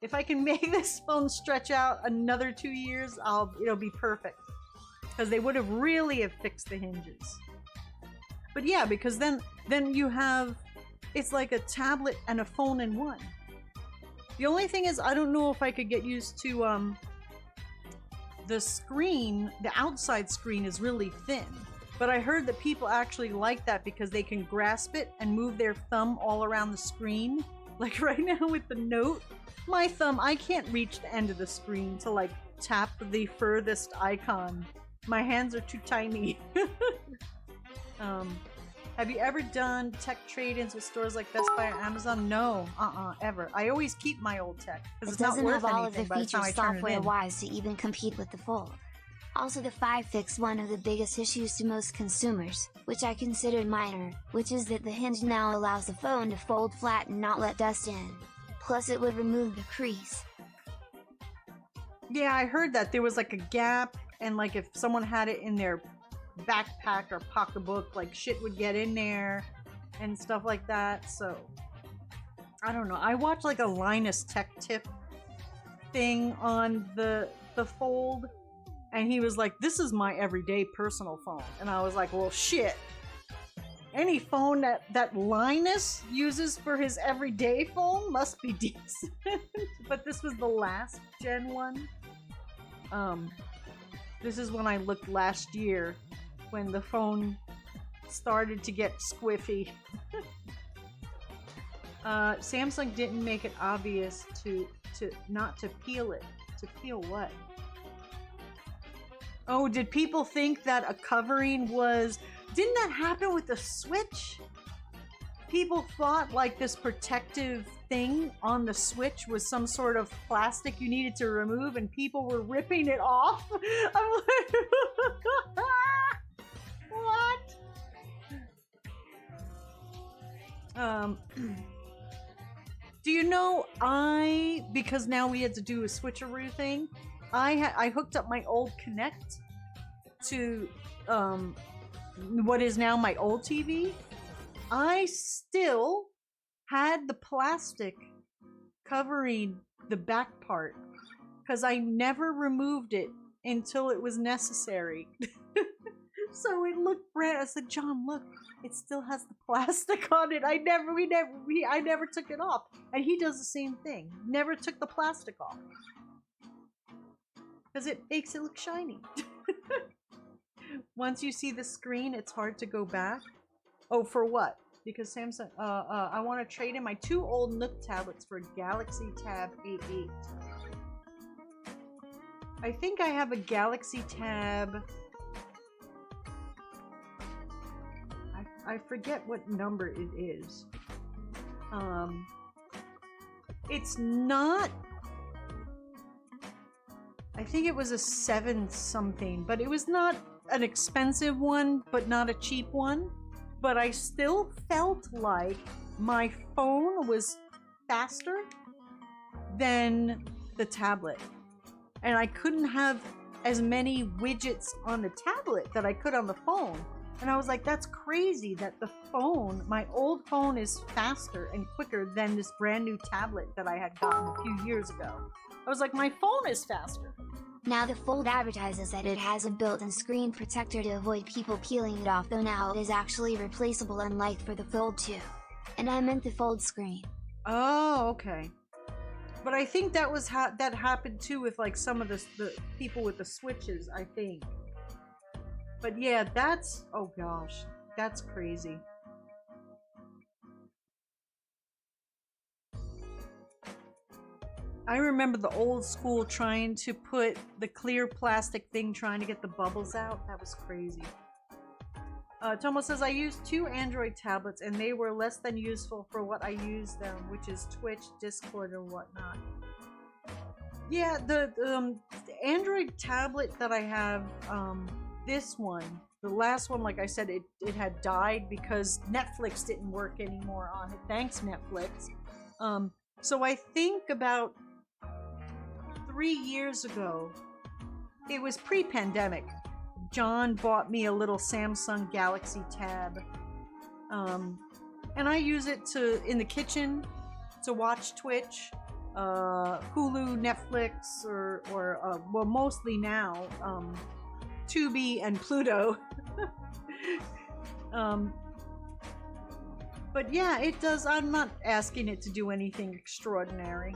If I can make this phone stretch out another 2 years, it'll be perfect. Because they would have really fixed the hinges. But yeah, because then you have, it's like a tablet and a phone in one. The only thing is, I don't know if I could get used to the screen. The outside screen is really thin, but I heard that people actually like that because they can grasp it and move their thumb all around the screen. Like right now with the Note, my thumb, I can't reach the end of the screen to like tap the furthest icon. My hands are too tiny. Have you ever done tech trade-ins with stores like Best Buy or Amazon? No, ever. I always keep my old tech because It it's not doesn't worth have all of anything the by the time features I turn it in. software-wise to even compete with the Fold. Also, the 5 fixed one of the biggest issues to most consumers, which I considered minor, which is that the hinge now allows the phone to fold flat and not let dust in. Plus, it would remove the crease. Yeah, I heard that there was like a gap, and like if someone had it in their backpack or pocketbook, like shit would get in there and stuff like that. So I don't know. I watched like a Linus Tech Tip thing on the Fold, and he was like, this is my everyday personal phone. And I was like, well, shit. Any phone that Linus uses for his everyday phone must be decent. But this was the last gen one. This is when I looked last year when the phone started to get squiffy. Samsung didn't make it obvious to not to peel it. To peel what? Oh, did people think that a covering was... Didn't that happen with the Switch? People thought like this protective thing on the Switch was some sort of plastic you needed to remove, and people were ripping it off. I'm like, what? Do you know because now we had to do a switcheroo thing, I hooked up my old Kinect to what is now my old TV. I still had the plastic covering the back part because I never removed it until it was necessary. So it looked brand. I said, John, look, it still has the plastic on it. I never took it off. And he does the same thing. Never took the plastic off. Because it makes it look shiny. Once you see the screen, it's hard to go back. Oh, for what? Because Samsung, I want to trade in my 2 old Nook tablets for a Galaxy Tab A8. I think I have a Galaxy Tab. I forget what number it is. It's not. I think it was a 7 something, but it was not an expensive one, but not a cheap one. But I still felt like my phone was faster than the tablet. And I couldn't have as many widgets on the tablet that I could on the phone. And I was like, that's crazy that the phone, my old phone, is faster and quicker than this brand new tablet that I had gotten a few years ago. I was like, my phone is faster. Now the Fold advertises that it has a built-in screen protector to avoid people peeling it off, though now it is actually replaceable, unlike for the Fold 2. And I meant the Fold screen. Oh, okay. But I think that was that happened too with like some of the people with the Switches, I think. But yeah, that's, oh gosh, that's crazy. I remember the old school trying to put the clear plastic thing, trying to get the bubbles out. That was crazy. Tomo says, I used 2 Android tablets and they were less than useful for what I use them, which is Twitch, Discord, and whatnot. Yeah, the Android tablet that I have, this one, the last one, like I said, it had died because Netflix didn't work anymore on it. Thanks, Netflix. So I think about 3 years ago, it was pre-pandemic, John bought me a little Samsung Galaxy Tab. And I use it in the kitchen to watch Twitch, Hulu, Netflix, or well, mostly now, Tubi and Pluto. But yeah, it does. I'm not asking it to do anything extraordinary.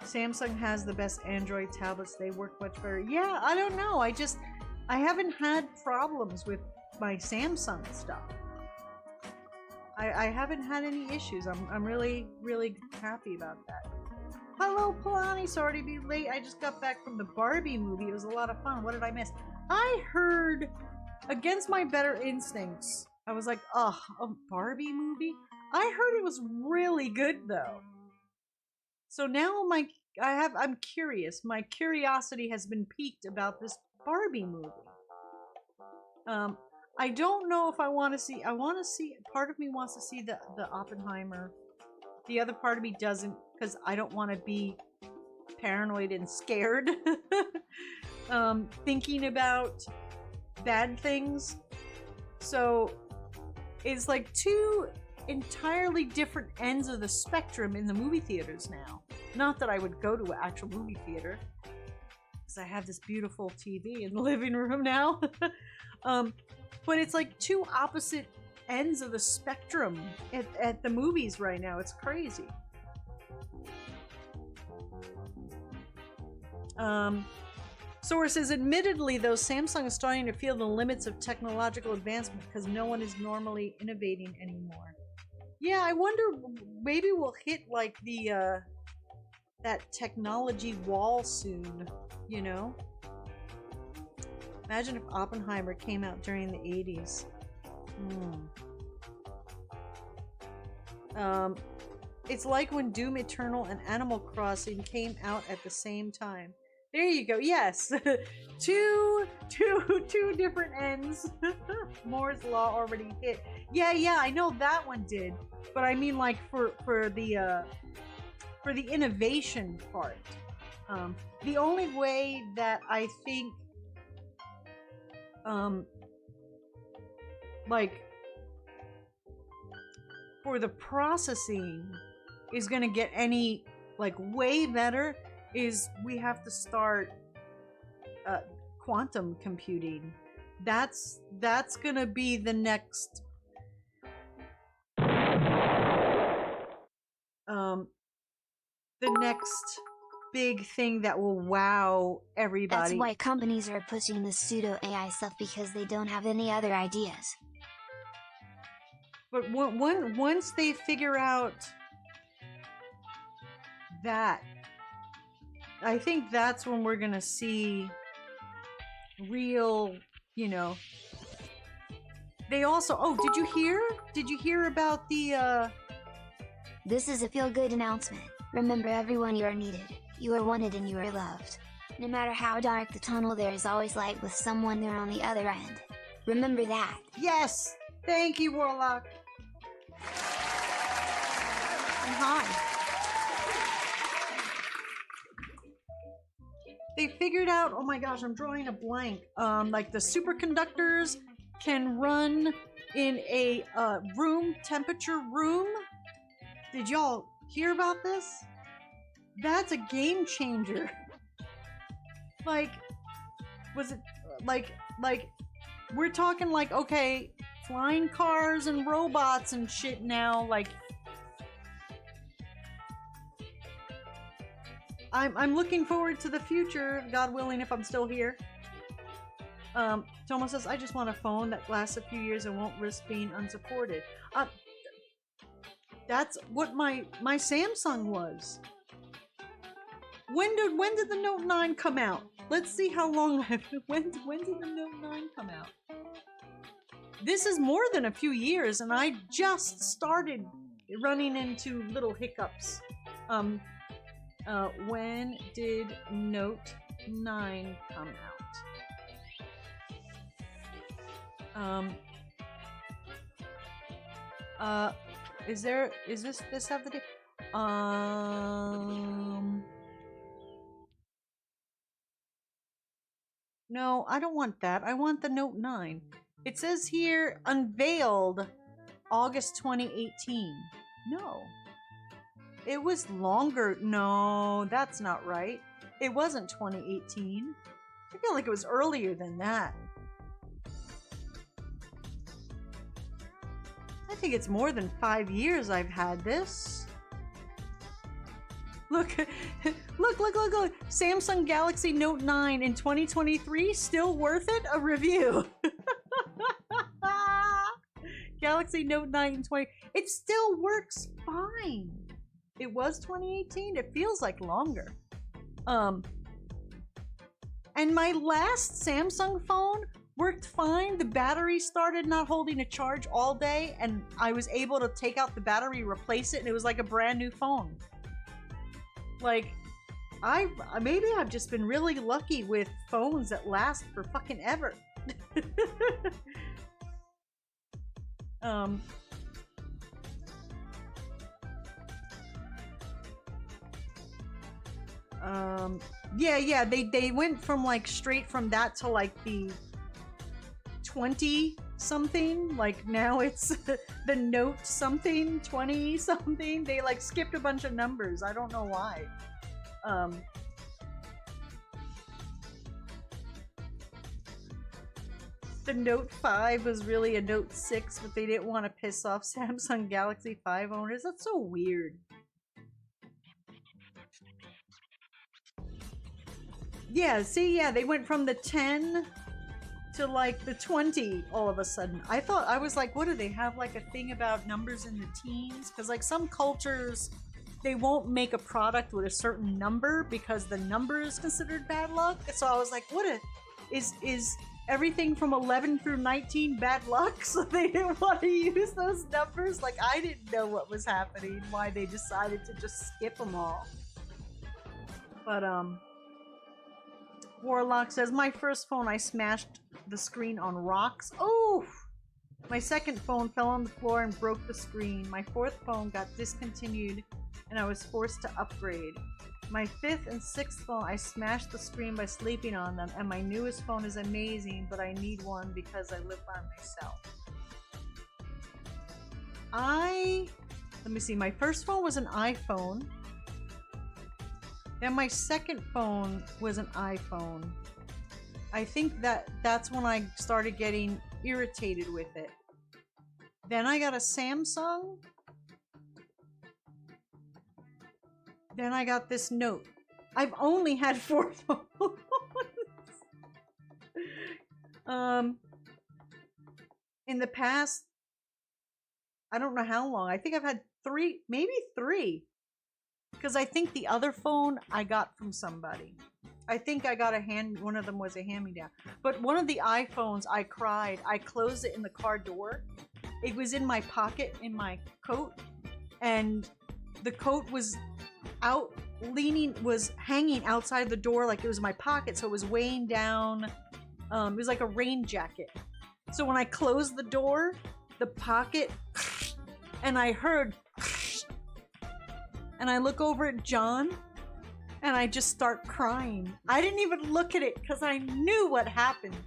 Samsung has the best Android tablets. They work much better. Yeah, I don't know. I haven't had problems with my Samsung stuff. I haven't had any issues. I'm really, really happy about that. Hello, Polani. Sorry to be late. I just got back from the Barbie movie. It was a lot of fun. What did I miss? I heard, against my better instincts, I was like, oh, a Barbie movie? I heard it was really good, though. So now I'm curious. My curiosity has been piqued about this Barbie movie. I don't know if I want to see. Part of me wants to see the Oppenheimer. The other part of me doesn't, because I don't want to be paranoid and scared. Thinking about bad things. So it's like 2 entirely different ends of the spectrum in the movie theaters now. Not that I would go to an actual movie theater, because I have this beautiful TV in the living room now. But it's like 2 opposite ends of the spectrum at the movies right now. It's crazy. Source says, admittedly, though, Samsung is starting to feel the limits of technological advancement because no one is normally innovating anymore. Yeah, I wonder, maybe we'll hit like the that technology wall soon, you know? Imagine if Oppenheimer came out during the 80s. It's like when Doom Eternal and Animal Crossing came out at the same time. There you go. Yes, two different ends. Moore's Law already hit. Yeah, I know that one did. But I mean, like for the for the innovation part. The only way that I think, like, for the processing is gonna get any, like, way better is we have to start quantum computing. That's gonna be the next big thing that will wow everybody. That's why companies are pushing this pseudo AI stuff, because they don't have any other ideas. But once they figure out that, I think that's when we're gonna see real, you know. They also, oh, did you hear about the This is a feel-good announcement. Remember, everyone, you are needed, you are wanted, and you are loved. No matter how dark the tunnel, there is always light with someone there on the other end. Remember that. Yes! Thank you, Warlock. And hi. They figured out, oh my gosh, I'm drawing a blank. Like the superconductors can run in a room temperature room. Did y'all hear about this? That's a game changer. Like, was it like we're talking like, okay, flying cars and robots and shit now, like I'm looking forward to the future, God willing, if I'm still here. Tomo says, I just want a phone that lasts a few years and won't risk being unsupported. That's what my Samsung was. When did the Note 9 come out? Let's see how long when did the Note 9 come out? This is more than a few years, and I just started running into little hiccups. When did Note 9 come out? Is this have the date? No, I don't want that. I want the Note 9. It says here, unveiled August 2018. No. It was longer. No, that's not right. It wasn't 2018. I feel like it was earlier than that. I think it's more than 5 years I've had this. Look, look. Samsung Galaxy Note 9 in 2023, still worth it? A review. Galaxy Note 9 in 20... It still works fine. It was 2018. It feels like longer. And my last Samsung phone worked fine. The battery started not holding a charge all day, and I was able to take out the battery, replace it, and it was like a brand new phone. Like, maybe I've just been really lucky with phones that last for fucking ever. Yeah, they went from like straight from that to like the 20 something, like now it's the Note something 20 something. They like skipped a bunch of numbers. I don't know why. The Note 5 was really a Note 6, but they didn't want to piss off Samsung Galaxy 5 owners. That's so weird. Yeah, see, yeah, they went from the 10 to like the 20 all of a sudden. I was like, what do they have, like a thing about numbers in the teens? Because like some cultures, they won't make a product with a certain number because the number is considered bad luck. So I was like, is everything from 11 through 19 bad luck? So they didn't want to use those numbers. Like, I didn't know what was happening, why they decided to just skip them all. But Warlock says, my first phone, I smashed the screen on rocks. Oh! My second phone fell on the floor and broke the screen. My fourth phone got discontinued and I was forced to upgrade. My 5th and 6th phone, I smashed the screen by sleeping on them, and my newest phone is amazing, but I need one because I live by myself. Let me see, my first phone was an iPhone. Then my second phone was an iPhone. I think that's when I started getting irritated with it. Then I got a Samsung. Then I got this Note. I've only had 4 phones. In the past, I don't know how long. I think I've had 3, maybe 3. Because I think the other phone I got from somebody. I think I got one of them was a hand-me-down. But one of the iPhones, I cried. I closed it in the car door. It was in my pocket in my coat. And the coat was was hanging outside the door like it was my pocket. So it was weighing down. It was like a rain jacket. So when I closed the door, the pocket, and I heard, and I look over at John, and I just start crying. I didn't even look at it because I knew what happened.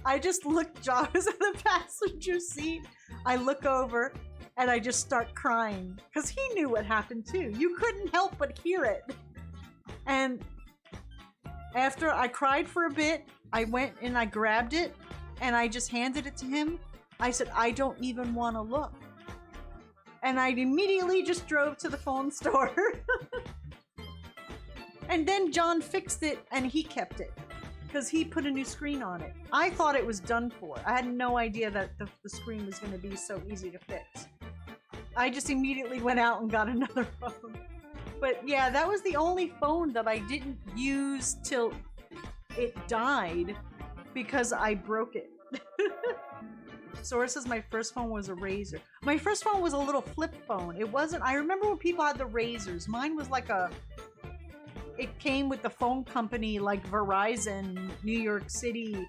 I just looked, John was in the passenger seat. I look over and I just start crying because he knew what happened too. You couldn't help but hear it. And after I cried for a bit, I went and I grabbed it and I just handed it to him. I said, I don't even want to look. And I immediately just drove to the phone store. And then John fixed it and he kept it because he put a new screen on it. I thought it was done for. I had no idea that the screen was going to be so easy to fix. I just immediately went out and got another phone. But yeah, that was the only phone that I didn't use till it died because I broke it. Sora says my first phone was a Razr. My first phone was a little flip phone. It wasn't, I remember when people had the Razrs. Mine was like it came with the phone company like Verizon, New York City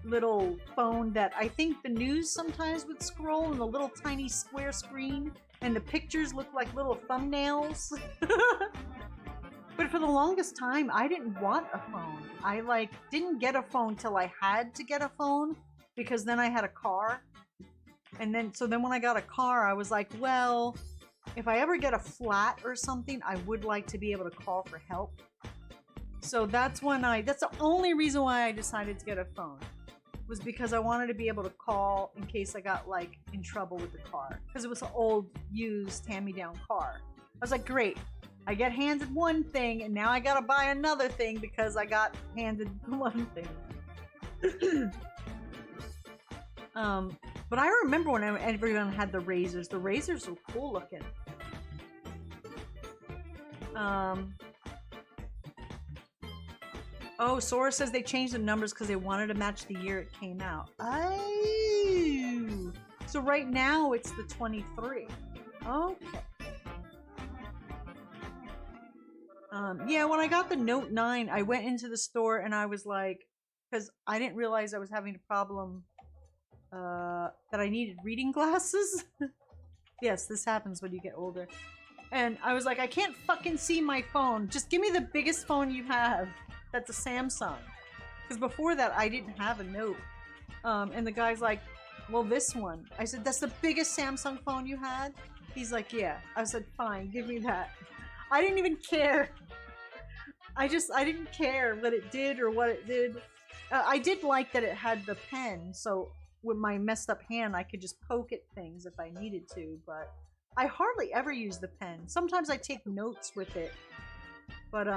little phone that I think the news sometimes would scroll on the little tiny square screen and the pictures looked like little thumbnails. But for the longest time, I didn't want a phone. I didn't get a phone till I had to get a phone because then I had a car. And then, so then when I got a car, I was like, well, if I ever get a flat or something, I would like to be able to call for help. So that's the only reason why I decided to get a phone, was because I wanted to be able to call in case I got in trouble with the car. Because it was an old, used, hand-me-down car. I was like, great. I get handed one thing and now I gotta buy another thing because I got handed one thing. But I remember when everyone had the Razrs. The Razrs were cool looking. Oh, Sora says they changed the numbers because they wanted to match the year it came out. Oh, so right now it's the 23. Okay. Yeah, when I got the Note 9, I went into the store and I was like, because I didn't realize I was having a problem that I needed reading glasses. Yes, this happens when you get older. And I was like, I can't fucking see my phone. Just give me the biggest phone you have. That's a Samsung. Because before that, I didn't have a Note. And the guy's like, well, this one. I said, that's the biggest Samsung phone you had? He's like, yeah. I said, fine, give me that. I didn't even care. I didn't care what it did or what it did. I did like that it had the pen, so with my messed up hand, I could just poke at things if I needed to, but I hardly ever use the pen. Sometimes I take notes with it, but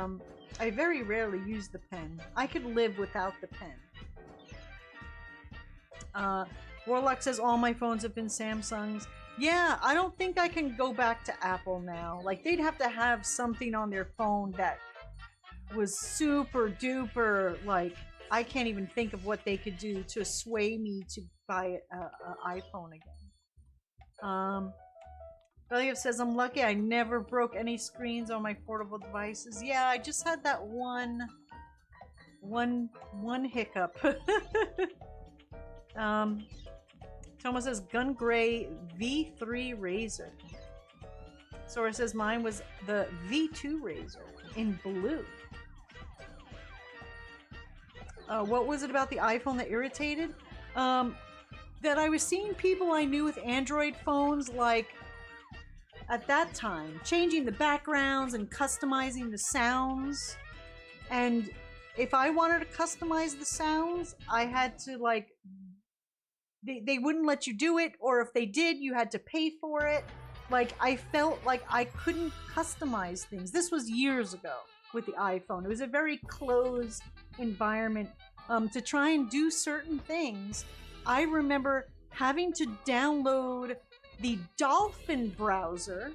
I very rarely use the pen. I could live without the pen. Warlock says all my phones have been Samsungs. Yeah, I don't think I can go back to Apple now. Like, they'd have to have something on their phone that was super duper, like, I can't even think of what they could do to sway me to buy an iPhone again. Believ says, I'm lucky I never broke any screens on my portable devices. Yeah, I just had that one hiccup. Thomas says, Gun Gray V3 Razr. Sora says mine was the V2 Razor in blue. What was it about the iPhone that irritated? That I was seeing people I knew with Android phones, like, at that time, changing the backgrounds and customizing the sounds. And if I wanted to customize the sounds, I had to, like, they wouldn't let you do it, or if they did, you had to pay for it. Like, I felt like I couldn't customize things. This was years ago with the iPhone. It was a very closed environment to try and do certain things. I remember having to download the Dolphin browser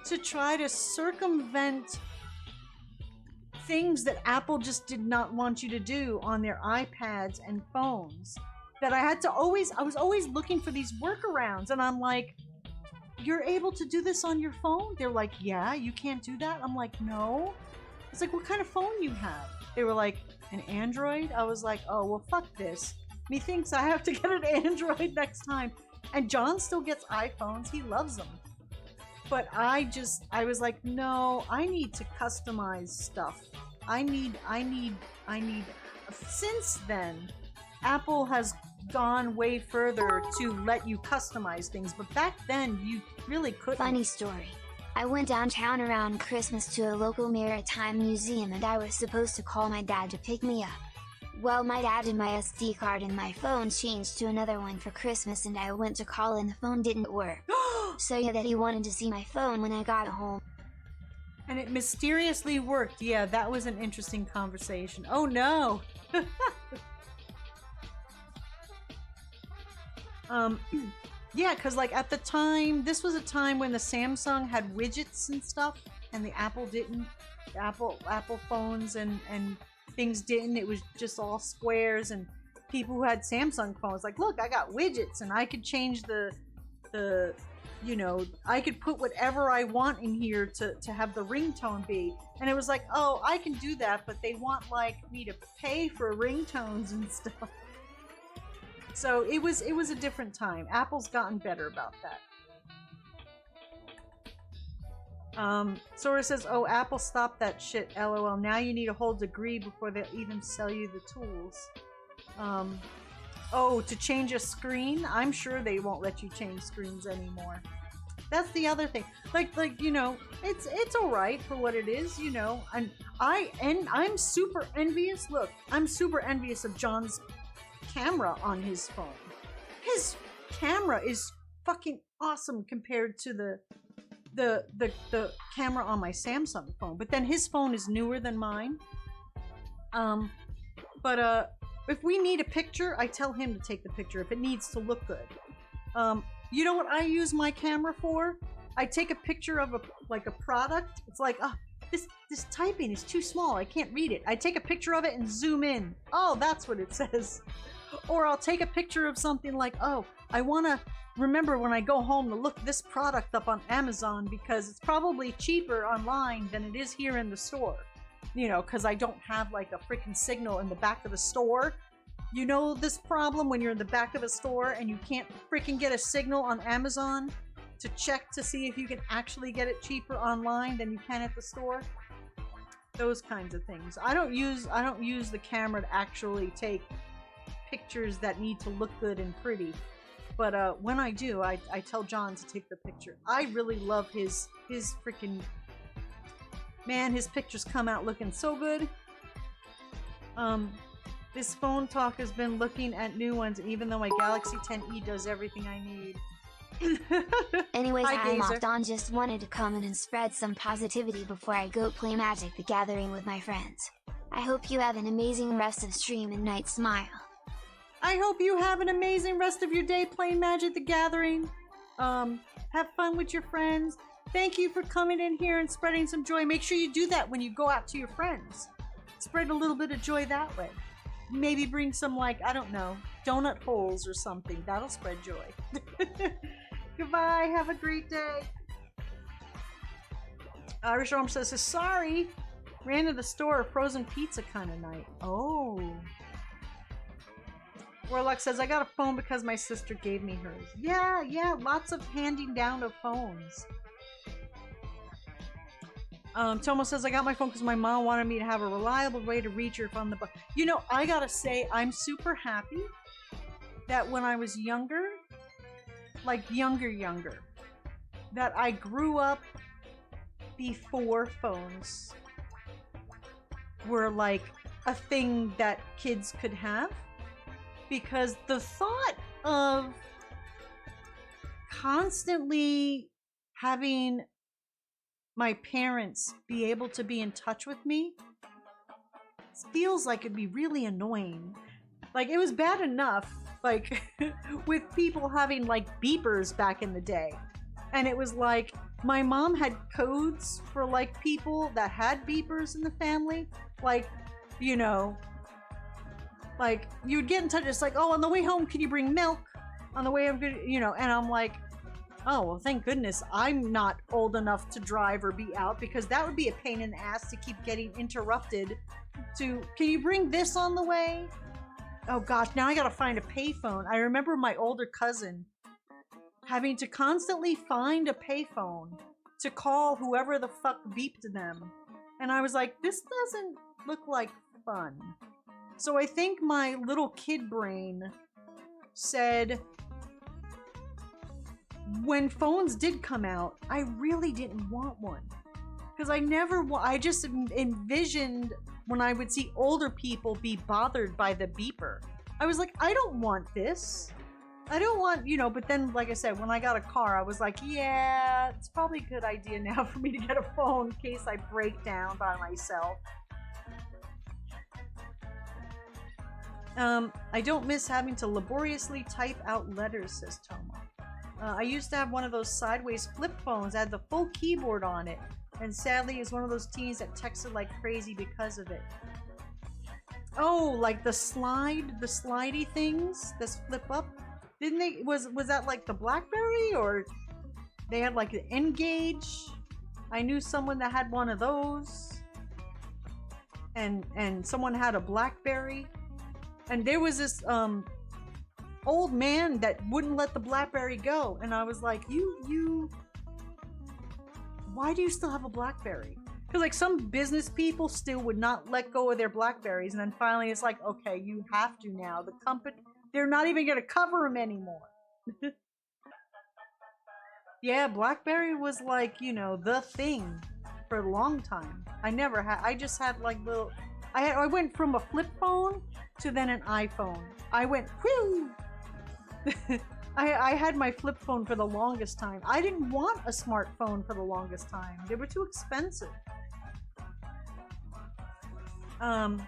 to try to circumvent things that Apple just did not want you to do on their iPads and phones. That I was always looking for these workarounds, and I'm like, you're able to do this on your phone? They're like, yeah, you can't do that? I'm like, no. It's like, what kind of phone you have? They were like, an Android? I was like, oh, well, fuck this. Methinks I have to get an Android next time. And John still gets iPhones. He loves them. But I was like, no, I need to customize stuff. I need. Since then, Apple has gone way further to let you customize things. But back then, you really couldn't. Funny story. I went downtown around Christmas to a local maritime museum and I was supposed to call my dad to pick me up. Well, my dad and my SD card in my phone changed to another one for Christmas and I went to call and the phone didn't work. So yeah, that he wanted to see my phone when I got home. And it mysteriously worked. Yeah, that was an interesting conversation. Oh no! Yeah, because like at the time, this was a time when the Samsung had widgets and stuff, and the Apple didn't. The Apple phones and things didn't. It was just all squares, and people who had Samsung phones like, look, I got widgets, and I could change the you know, I could put whatever I want in here to have the ringtone be. And it was like, oh, I can do that, but they want like me to pay for ringtones and stuff. So it was a different time. Apple's gotten better about that. Sora says, oh, Apple stopped that shit, LOL. Now you need a whole degree before they'll even sell you the tools. Oh, to change a screen? I'm sure they won't let you change screens anymore. That's the other thing. Like you know, it's alright for what it is, you know. And I'm super envious. Look, I'm super envious of John's camera on his phone. His camera is fucking awesome compared to the camera on my Samsung phone. But then his phone is newer than mine. If we need a picture, I tell him to take the picture if it needs to look good. You know what I use my camera for? I take a picture of a product. It's like, oh, this typing is too small. I can't read it. I take a picture of it and zoom in. Oh, that's what it says. Or I'll take a picture of something like, oh, I want to remember when I go home to look this product up on Amazon because it's probably cheaper online than it is here in the store. You know, because I don't have like a freaking signal in the back of the store. You know this problem when you're in the back of a store and you can't freaking get a signal on Amazon to check to see if you can actually get it cheaper online than you can at the store? Those kinds of things. I don't use the camera to actually take pictures that need to look good and pretty. But when I do, I tell John to take the picture. I really love his freaking... Man, his pictures come out looking so good. This phone talk has been looking at new ones, even though my Galaxy 10e does everything I need. Anyways, Hi, I'm Gazer. off. Dawn just wanted to come in and spread some positivity before I go play Magic the Gathering with my friends. I hope you have an amazing rest of stream and night. Smile. I hope you have an amazing rest of your day playing Magic the Gathering. Have fun with your friends. Thank you for coming in here and spreading some joy. Make sure you do that when you go out to your friends. Spread a little bit of joy that way. Maybe bring some, like, I don't know, donut holes or something. That'll spread joy. Goodbye. Have a great day. Irish Arm says, sorry. Ran to the store, a frozen pizza kind of night. Oh. Warlock says, I got a phone because my sister gave me hers. Yeah, lots of handing down of phones. Tomo says, I got my phone because my mom wanted me to have a reliable way to reach her if on the bus. You know, I gotta say, I'm super happy that when I was younger, like younger, that I grew up before phones were like a thing that kids could have. Because the thought of constantly having my parents be able to be in touch with me feels like it'd be really annoying. Like, it was bad enough, like, with people having, like, beepers back in the day. And it was like, my mom had codes for, like, people that had beepers in the family. Like, you know, like, you'd get in touch, it's like, oh, on the way home, can you bring milk? On the way, I'm good, you know, and I'm like, oh, well, thank goodness I'm not old enough to drive or be out, because that would be a pain in the ass to keep getting interrupted to, can you bring this on the way? Oh gosh, now I gotta find a payphone. I remember my older cousin having to constantly find a payphone to call whoever the fuck beeped them. And I was like, this doesn't look like fun. So I think my little kid brain said, when phones did come out, I really didn't want one. Because I just envisioned when I would see older people be bothered by the beeper. I was like, I don't want this. I don't want, you know, but then, like I said, when I got a car, I was like, yeah, it's probably a good idea now for me to get a phone in case I break down by myself. I don't miss having to laboriously type out letters, says Tomo. I used to have one of those sideways flip phones that had the full keyboard on it, and sadly is one of those teens that texted like crazy because of it. Oh, like the slidey things that flip up? Didn't they, was that like the BlackBerry, or they had like the N-Gage? I knew someone that had one of those, and someone had a BlackBerry, and there was this old man that wouldn't let the BlackBerry go, and I was like, you why do you still have a BlackBerry? Because like some business people still would not let go of their BlackBerries, and then finally it's like, okay, you have to now. The company, they're not even gonna cover them anymore. Yeah, BlackBerry was like, you know, the thing for a long time. I just had like little, I went from a flip phone to then an iPhone. I went, whew! I had my flip phone for the longest time. I didn't want a smartphone for the longest time. They were too expensive. Let's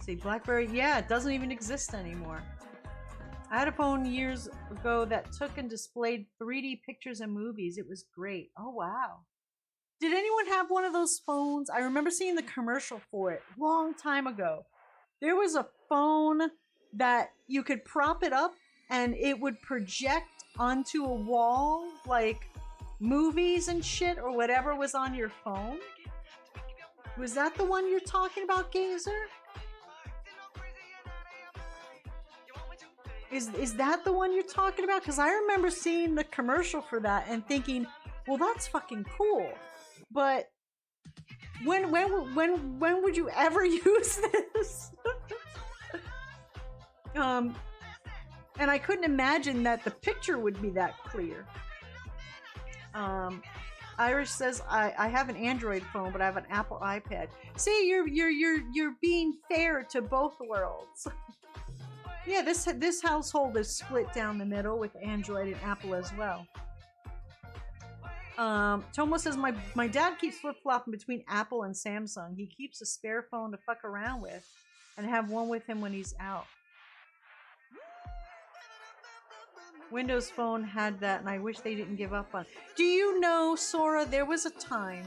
see, BlackBerry, yeah, it doesn't even exist anymore. I had a phone years ago that took and displayed 3D pictures and movies. It was great. Oh, wow. Did anyone have one of those phones? I remember seeing the commercial for it a long time ago. There was a phone that you could prop it up and it would project onto a wall like movies and shit or whatever was on your phone. Was that the one you're talking about, Gazer? Is that the one you're talking about? Because I remember seeing the commercial for that and thinking, well, that's fucking cool. But when would you ever use this? And I couldn't imagine that the picture would be that clear. Irish says, I have an Android phone, but I have an Apple iPad. See, you're being fair to both worlds. Yeah, this household is split down the middle with Android and Apple as well. Tomo says, my dad keeps flip-flopping between Apple and Samsung. He keeps a spare phone to fuck around with and have one with him when he's out. Windows Phone had that, and I wish they didn't give up on it. Do you know, Sora, there was a time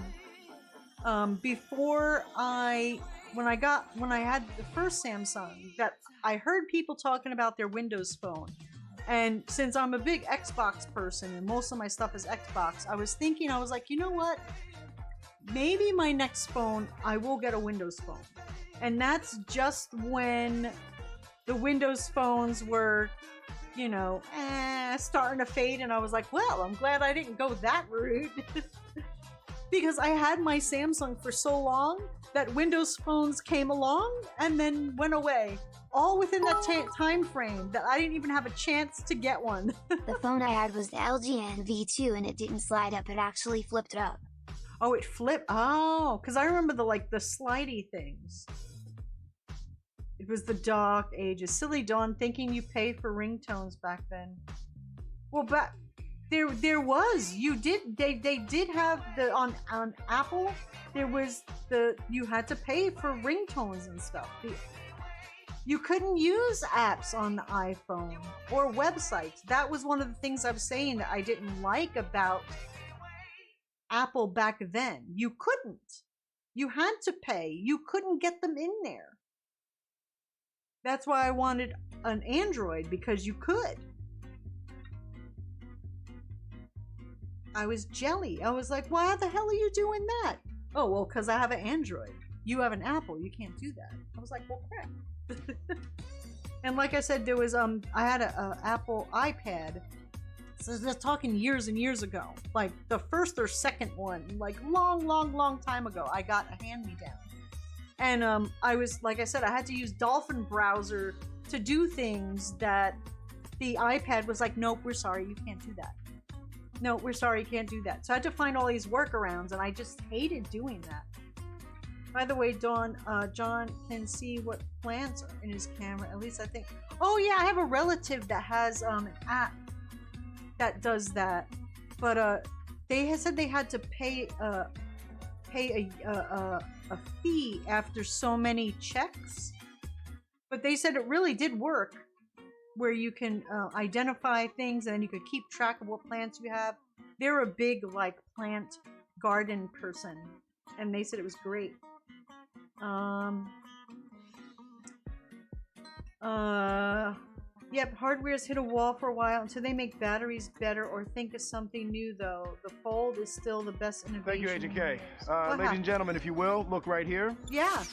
before when I had the first Samsung that I heard people talking about their Windows Phone. And since I'm a big Xbox person and most of my stuff is Xbox, I was like, you know what? Maybe my next phone, I will get a Windows Phone. And that's just when the Windows phones were, you know, starting to fade, and I was like, well, I'm glad I didn't go that route. because I had my Samsung for so long that Windows phones came along and then went away. All within that time frame that I didn't even have a chance to get one. The phone I had was the LG NV2 and it didn't slide up, it actually flipped up. Oh, it flipped. Oh, because I remember the slidey things. It was the dark ages. Silly Dawn, thinking you pay for ringtones back then. Well, back there was. You did. They did have the on Apple. There was you had to pay for ringtones and stuff. You couldn't use apps on the iPhone or websites. That was one of the things I was saying that I didn't like about Apple back then. You couldn't. You had to pay. You couldn't get them in there. That's why I wanted an Android, because you could. I was jelly. I was like, why the hell are you doing that? Oh, well, because I have an Android. You have an Apple. You can't do that. I was like, well, crap. And like I said, there was I had a Apple iPad. So they're talking years and years ago, like the first or second one, like long time ago. I got a hand-me-down, and I was, like I said, I had to use Dolphin browser to do things that the iPad was like, nope, we're sorry, you can't do that. No, we're sorry, you can't do that. So I had to find all these workarounds, and I just hated doing that. By the way, Dawn, John can see what plants are in his camera. At least I think. Oh yeah, I have a relative that has an app that does that. But they had said they had to pay a fee after so many checks. But they said it really did work, where you can identify things and then you could keep track of what plants you have. They're a big plant garden person, and they said it was great. Yep, hardware's hit a wall for a while until they make batteries better or think of something new, though. The Fold is still the best innovation. Thank you, Agent K. Ladies and gentlemen, if you will, look right here. Yeah.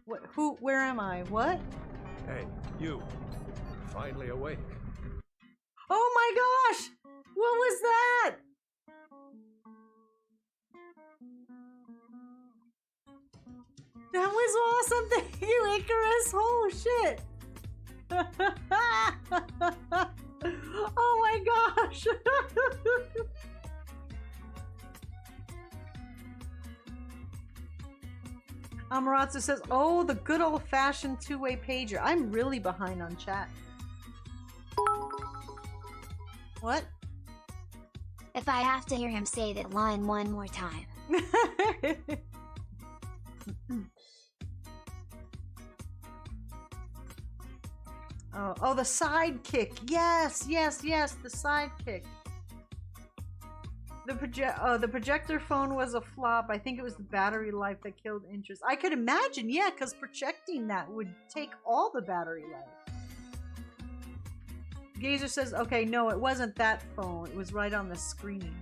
What? Who? Where am I? What? Hey, you. You're finally awake. Oh my gosh! What was that? That was awesome! Thank you, Icarus! Oh shit! Oh my gosh! Amaratsu says, oh, the good old-fashioned two-way pager. I'm really behind on chat. What? If I have to hear him say that line one more time. Oh, the sidekick. Yes, the sidekick. The projector phone was a flop. I think it was the battery life that killed interest. I could imagine, yeah, because projecting that would take all the battery life. Gazer says, okay, no, it wasn't that phone. It was right on the screen.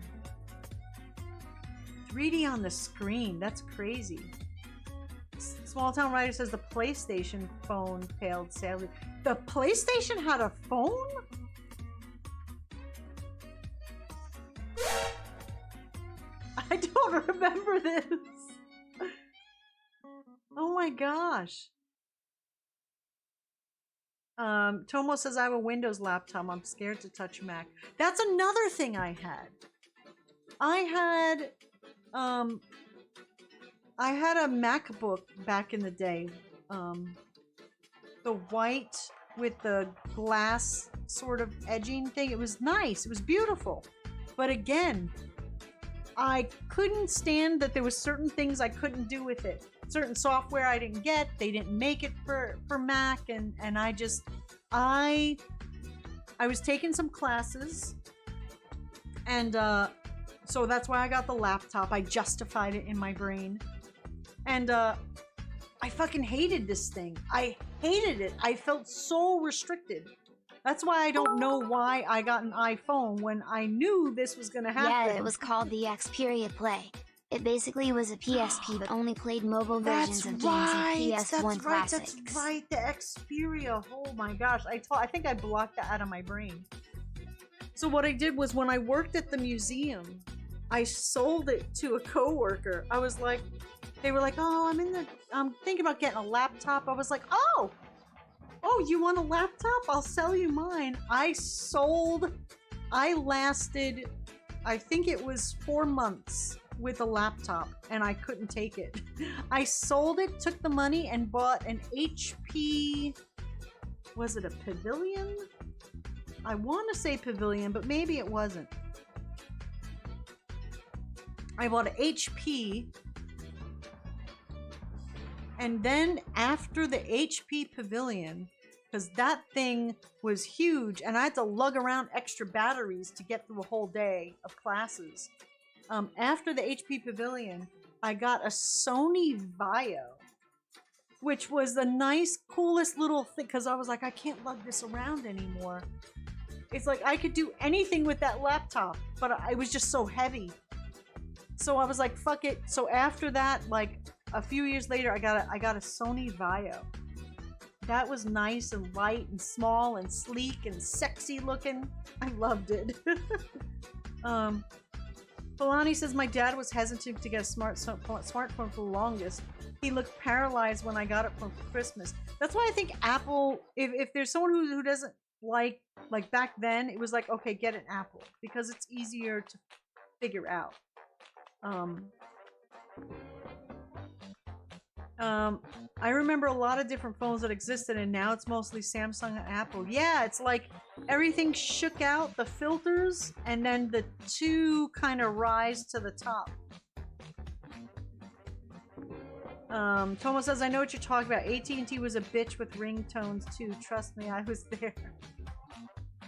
3D on the screen. That's crazy. Small Town Rider says the PlayStation phone failed sadly. The PlayStation had a phone? I don't remember this. Oh my gosh. Tomo says I have a Windows laptop. I'm scared to touch Mac. That's another thing I had. I had a MacBook back in the day. The white with the glass sort of edging thing. It was nice. It was beautiful. But again, I couldn't stand that there was certain things I couldn't do with it. Certain software I didn't get. They didn't make it for Mac, and I was taking some classes, and so that's why I got the laptop. I justified it in my brain. And I fucking hated this thing. I hated it. I felt so restricted. That's why I don't know why I got an iPhone when I knew this was gonna happen. Yeah, it was called the Xperia Play. It basically was a PSP but only played mobile versions of games and PS1 classics. That's right, the Xperia. Oh my gosh, I think I blocked that out of my brain. So what I did was when I worked at the museum, I sold it to a coworker. I was like, they were like, oh, I'm thinking about getting a laptop. I was like, oh, you want a laptop? I'll sell you mine. I lasted, I think it was 4 months with a laptop, and I couldn't take it. I sold it, took the money, and bought an HP, was it a Pavilion? I want to say Pavilion, but maybe it wasn't. I bought an HP, and then after the HP Pavilion, because that thing was huge, and I had to lug around extra batteries to get through a whole day of classes. After the HP Pavilion, I got a Sony Vaio, which was the nice, coolest little thing, because I was like, I can't lug this around anymore. It's like I could do anything with that laptop, but it was just so heavy. So I was like, fuck it. So after that, like a few years later, I got a Sony Vaio. That was nice and light and small and sleek and sexy looking. I loved it. Filani says my dad was hesitant to get a smartphone for the longest. He looked paralyzed when I got it for Christmas. That's why I think Apple, if there's someone who doesn't like back then, it was like, okay, get an Apple because it's easier to figure out. I remember a lot of different phones that existed, and now it's mostly Samsung and Apple. Yeah, it's like everything shook out, the filters, and then the two kind of rise to the top. Tomo says, I know what you're talking about. AT&T was a bitch with ringtones too. Trust me, I was there.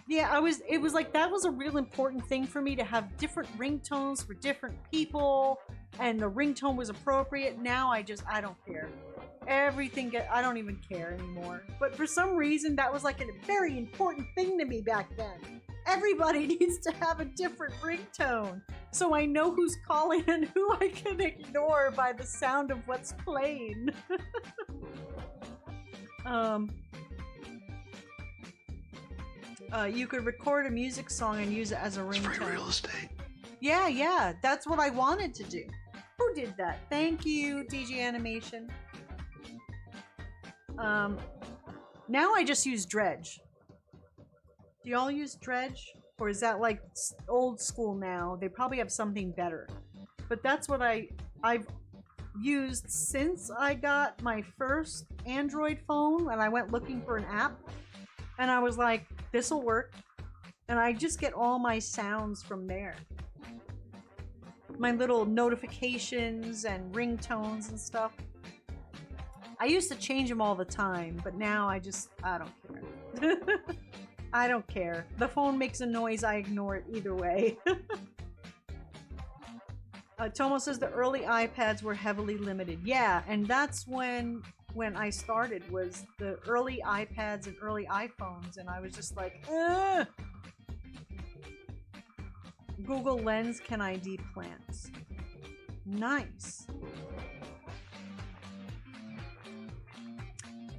Yeah, it was like, that was a real important thing for me to have different ringtones for different people, and the ringtone was appropriate. Now I don't care. Everything, I don't even care anymore. But for some reason, that was like a very important thing to me back then. Everybody needs to have a different ringtone, so I know who's calling and who I can ignore by the sound of what's playing. You could record a music song and use it as a ringtone. It's free real estate. Yeah, that's what I wanted to do. Who did that? Thank you, DG Animation. Now I just use Dredge. Do y'all use Dredge? Or is that like old school now? They probably have something better. But that's what I've used since I got my first Android phone, and I went looking for an app. And I was like, this'll work. And I just get all my sounds from there. My little notifications and ringtones and stuff. I used to change them all the time, but now I don't care. I don't care. The phone makes a noise, I ignore it either way. Tomo says the early iPads were heavily limited. Yeah, and that's when I started, was the early iPads and early iPhones, and I was just like, ugh! Google Lens can ID plants. Nice.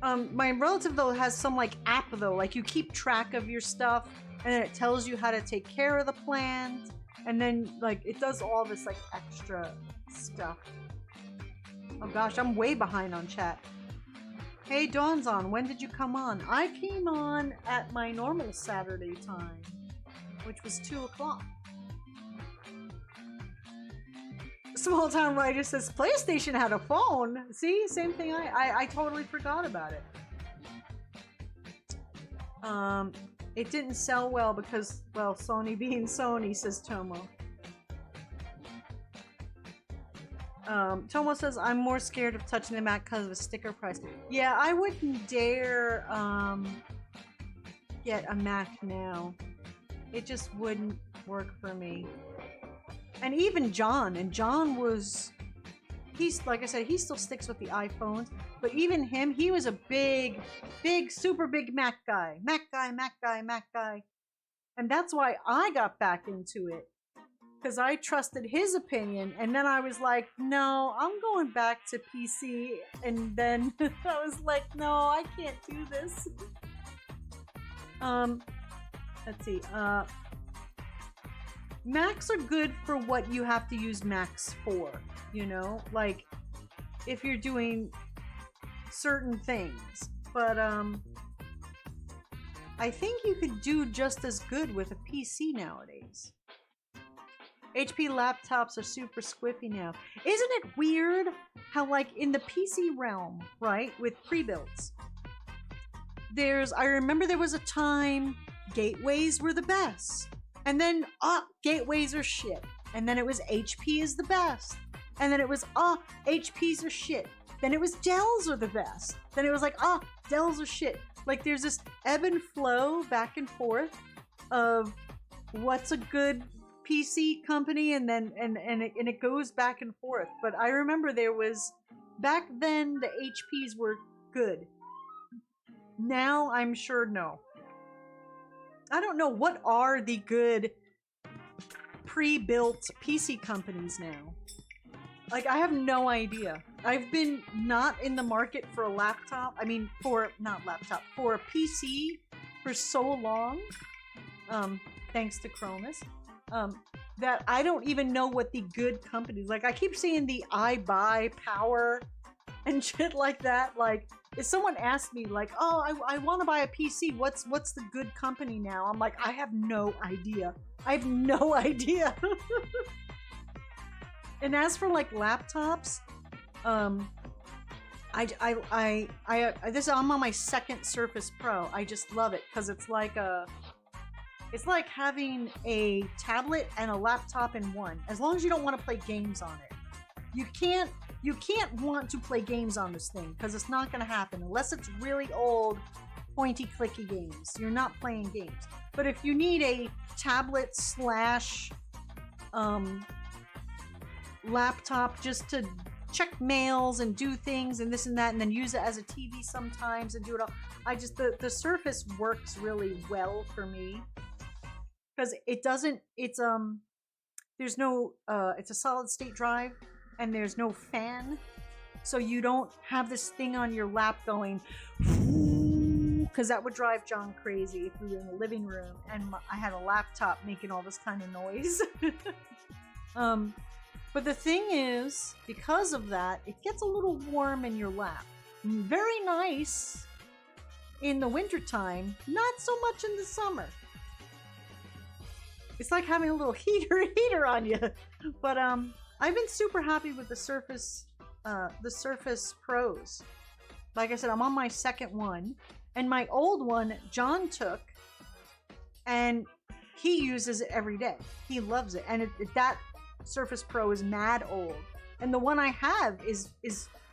My relative though has some like app though, like you keep track of your stuff and then it tells you how to take care of the plant, and then like it does all this like extra stuff. Oh gosh, I'm way behind on chat. Hey, Dawn's on. When did you come on? I came on at my normal Saturday time, which was 2 o'clock. Small Town Writer says PlayStation had a phone. See, same thing. I totally forgot about it. It didn't sell well because, well, Sony being Sony, says Tomo. Tomo says, I'm more scared of touching the Mac because of the sticker price. Yeah, I wouldn't dare get a Mac now. It just wouldn't work for me. And even John, was, he's, like I said, he still sticks with the iPhones, but even him, he was a big, super big Mac guy. Mac guy. And that's why I got back into it, because I trusted his opinion, and then I was like, no, I'm going back to PC, and then I was like, no, I can't do this. Let's see, Macs are good for what you have to use Macs for, you know? Like, if you're doing certain things. But, I think you could do just as good with a PC nowadays. HP laptops are super squiffy now. Isn't it weird how, like, in the PC realm, right, with pre-builds, I remember there was a time gateways were the best. And then, gateways are shit. And then it was HP is the best. And then it was, HPs are shit. Then it was Dells are the best. Then it was like, Dells are shit. Like, there's this ebb and flow back and forth of what's a good PC company, and then and it goes back and forth. But I remember there was, back then the HPs were good. Now I'm sure no. I don't know what are the good pre-built PC companies now. Like, I have no idea. I've been not in the market for a laptop. I mean, for a PC for so long, thanks to Cronus, that I don't even know what the good companies, like, I keep seeing the iBuy Power and shit like that. Like, if someone asked me, like, I want to buy a PC, what's the good company now? I'm like, I have no idea. I have no idea. And as for, like, laptops, I'm on my second Surface Pro. I just love it because it's like having a tablet and a laptop in one. As long as you don't want to play games on it. You can't want to play games on this thing because it's not going to happen unless it's really old pointy clicky games. You're not playing games. But if you need a tablet / laptop just to check mails and do things and this and that, and then use it as a TV sometimes and do it all, the Surface works really well for me because it's a solid state drive and there's no fan, so you don't have this thing on your lap going, because that would drive John crazy if we were in the living room and I had a laptop making all this kind of noise. But the thing is, because of that, it gets a little warm in your lap. Very nice in the wintertime, not so much in the summer. It's like having a little heater on you. But I've been super happy with the Surface Pros. Like I said, I'm on my second one, and my old one John took, and he uses it every day. He loves it, and that Surface Pro is mad old, and the one I have is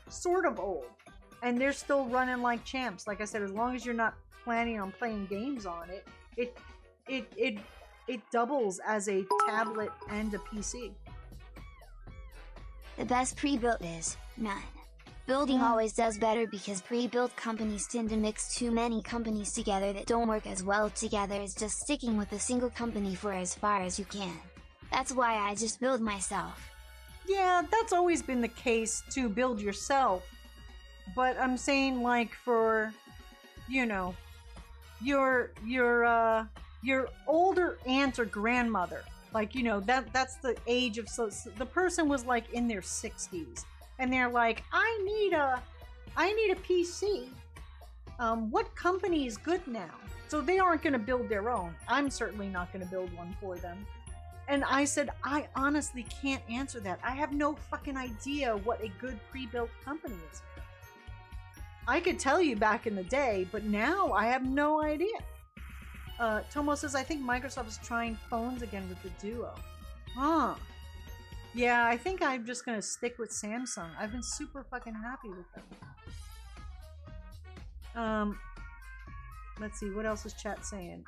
sort of old, and they're still running like champs. Like I said, as long as you're not planning on playing games on it, it doubles as a tablet and a PC. The best pre-built is none. Building always does better because pre-built companies tend to mix too many companies together that don't work as well together as just sticking with a single company for as far as you can. That's why I just build myself. Yeah, that's always been the case, to build yourself. But I'm saying, like, for, you know, your older aunt or grandmother, like, you know, that's the age of, so the person was like in their 60s, and they're like, I need a PC. What company is good now? So they aren't going to build their own. I'm certainly not going to build one for them. And I said, I honestly can't answer that. I have no fucking idea what a good pre-built company is. I could tell you back in the day, but now I have no idea. Tomo says, I think Microsoft is trying phones again with the Duo. Huh. Yeah, I think I'm just going to stick with Samsung. I've been super fucking happy with them. Let's see, what else is chat saying?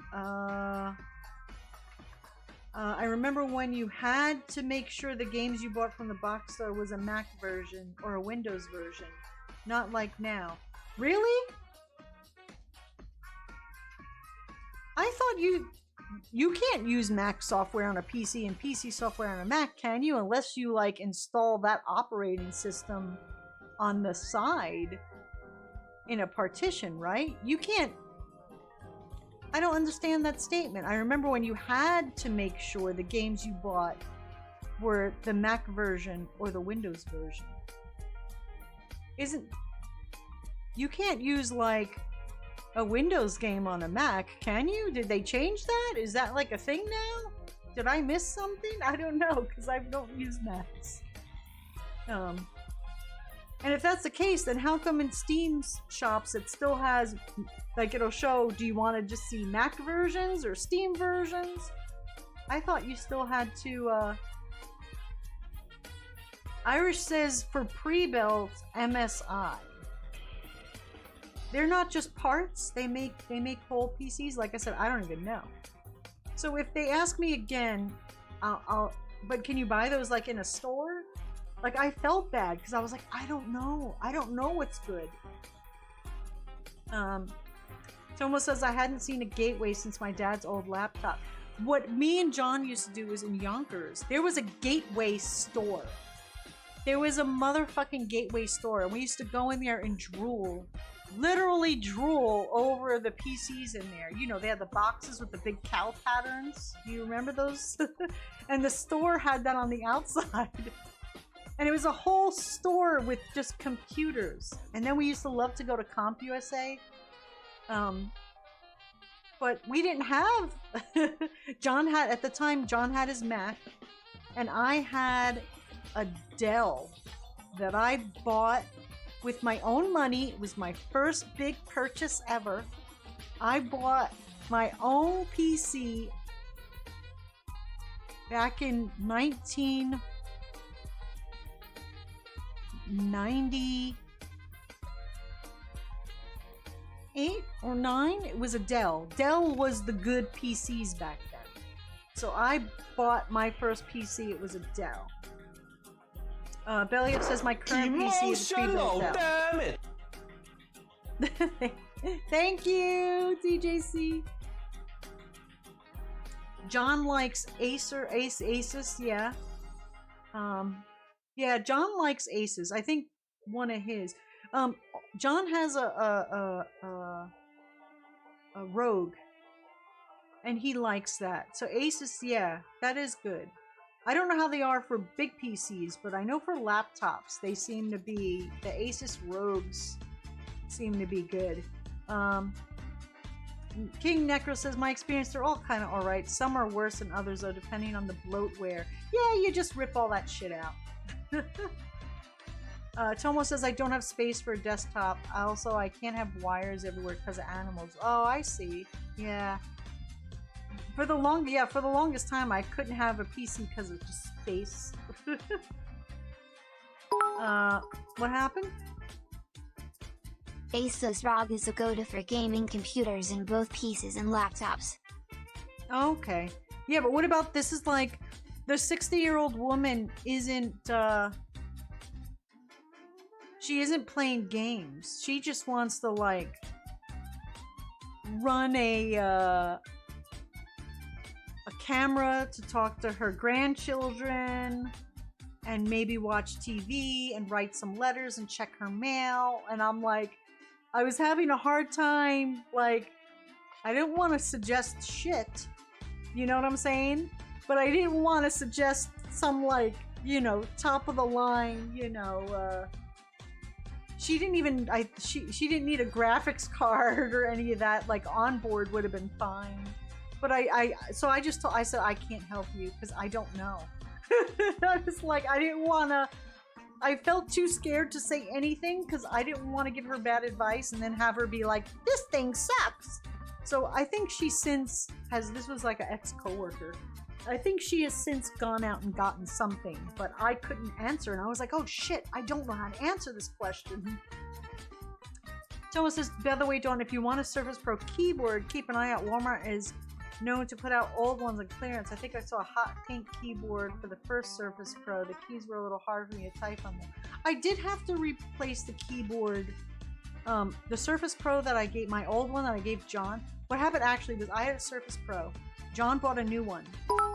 I remember when you had to make sure the games you bought from the box store was a Mac version or a Windows version. Not like now. Really? I thought you can't use Mac software on a PC and PC software on a Mac, can you? Unless you, like, install that operating system on the side in a partition, right? You can't... I don't understand that statement. I remember when you had to make sure the games you bought were the Mac version or the Windows version. You can't use like a Windows game on a Mac, can you? Did they change that? Is that like a thing now? Did I miss something? I don't know, because I don't use Macs. And if that's the case, then how come in Steam's shops it still has, like, it'll show, do you want to just see Mac versions or Steam versions? I thought you still had to, Irish says for pre-built MSI. They're not just parts, they make whole PCs. Like I said, I don't even know. So if they ask me again, but can you buy those like in a store? Like, I felt bad because I was like, I don't know what's good. Tomo says I hadn't seen a Gateway since my dad's old laptop. What me and John used to do is in Yonkers, there was a Gateway store. There was a motherfucking Gateway store, and we used to go in there and drool. Literally drool over the PCs in there. You know, they had the boxes with the big cow patterns. Do you remember those? And the store had that on the outside. And it was a whole store with just computers. And then we used to love to go to CompUSA. But we didn't have... at the time, John had his Mac. And I had a Dell that I bought with my own money. It was my first big purchase ever. I bought my own PC back in 1998 or 9. It was a Dell. Dell was the good PCs back then. So I bought my first PC. It was a Dell. Belliot says my current PC is a pre-built Dell. Damn it! Thank you, TJC. John likes Asus, yeah. Yeah, John likes Asus. I think one of his. John has a Rogue, and he likes that. So Asus, yeah, that is good. I don't know how they are for big PCs, but I know for laptops, they seem to be, the Asus Rogues seem to be good. King Necro says, my experience, they're all kind of alright. Some are worse than others, though, depending on the bloatware. Yeah, you just rip all that shit out. Tomo says, I don't have space for a desktop. Also, I can't have wires everywhere because of animals. Oh, I see. Yeah. For the longest time, I couldn't have a PC because of just space. What happened? Asus ROG is a go-to for gaming computers in both PCs and laptops. Okay. Yeah, but what about this is like, the 60-year-old woman isn't, she isn't playing games. She just wants to, like, run a camera to talk to her grandchildren and maybe watch TV and write some letters and check her mail. And I'm like, I was having a hard time, like, I didn't want to suggest shit, you know what I'm saying? But I didn't want to suggest some, like, you know, top of the line, you know, she didn't even, she didn't need a graphics card or any of that, like, onboard would have been fine. But I said, I can't help you because I don't know. I was like, I didn't want to, I felt too scared to say anything because I didn't want to give her bad advice and then have her be like, this thing sucks. So I think she since has, this was like an ex-coworker. I think she has since gone out and gotten something, but I couldn't answer. And I was like, oh shit, I don't know how to answer this question. Someone says, by the way, Dawn, if you want a Surface Pro keyboard, keep an eye out. Walmart is known to put out old ones on clearance. I think I saw a hot pink keyboard for the first Surface Pro. The keys were a little hard for me to type on them. I did have to replace the keyboard. The Surface Pro that I gave, my old one that I gave John, what happened actually was I had a Surface Pro. John bought a new one.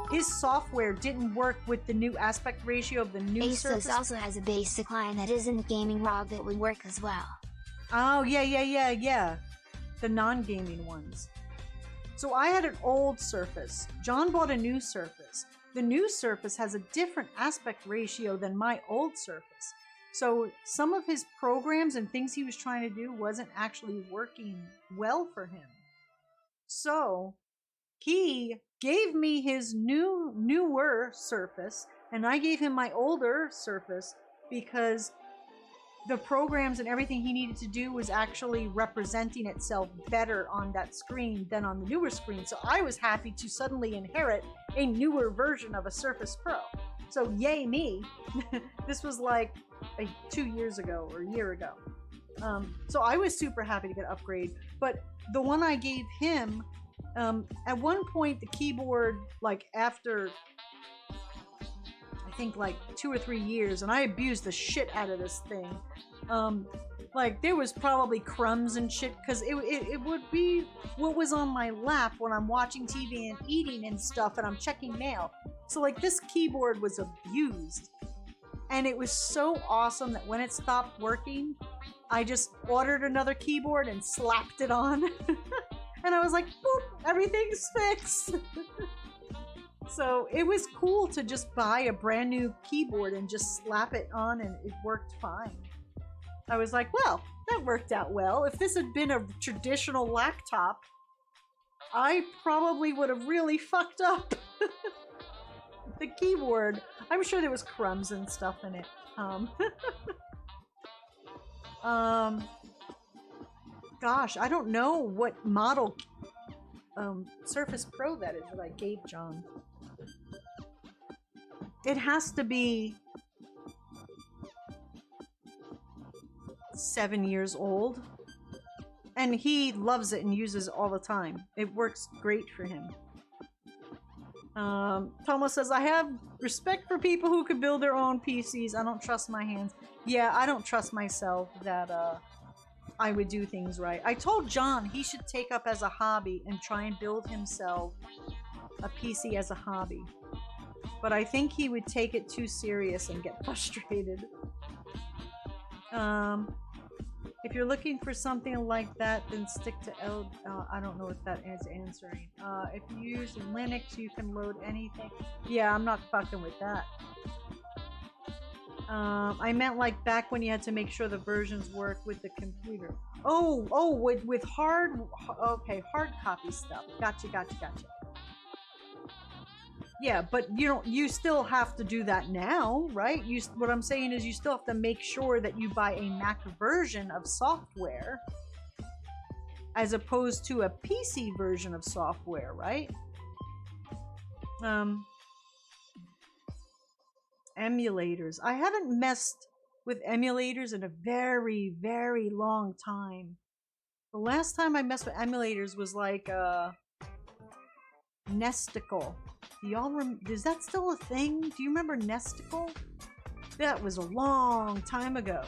His software didn't work with the new aspect ratio of the new Surface. Asus also has a basic line that isn't gaming ROG that would work as well. Oh, yeah. The non-gaming ones. So I had an old Surface. John bought a new Surface. The new Surface has a different aspect ratio than my old Surface. So some of his programs and things he was trying to do wasn't actually working well for him. So he gave me his newer Surface, and I gave him my older Surface because the programs and everything he needed to do was actually representing itself better on that screen than on the newer screen. So I was happy to suddenly inherit a newer version of a Surface Pro. So yay me. This was like 2 years ago or a year ago. So I was super happy to get an upgrade. But the one I gave him, at one point the keyboard, like after I think like 2 or 3 years, and I abused the shit out of this thing. Like there was probably crumbs and shit because it would be what was on my lap when I'm watching TV and eating and stuff and I'm checking mail. So like this keyboard was abused, and it was so awesome that when it stopped working, I just ordered another keyboard and slapped it on. And I was like, boop, everything's fixed. So it was cool to just buy a brand new keyboard and just slap it on, and it worked fine. I was like, well, that worked out well. If this had been a traditional laptop, I probably would have really fucked up. The keyboard, I'm sure there was crumbs and stuff in it. Gosh, I don't know what model Surface Pro that is that I gave John. It has to be 7 years old, and he loves it and uses it all the time. It works great for him. Tomo says, I have respect for people who could build their own PCs. I don't trust my hands. Yeah, I don't trust myself that I would do things right. I told John he should take up as a hobby and try and build himself a PC as a hobby. But I think he would take it too serious and get frustrated. If you're looking for something like that, then stick to I don't know if that is answering. If you use Linux, you can load anything. Yeah, I'm not fucking with that. I meant like back when you had to make sure the versions work with the computer. With hard copy stuff. Gotcha. Yeah, but you still have to do that now, right? What I'm saying is you still have to make sure that you buy a Mac version of software as opposed to a PC version of software, right? Emulators. I haven't messed with emulators in a very, very long time. The last time I messed with emulators was like Nesticle. Is that still a thing? Do you remember Nesticle? That was a long time ago.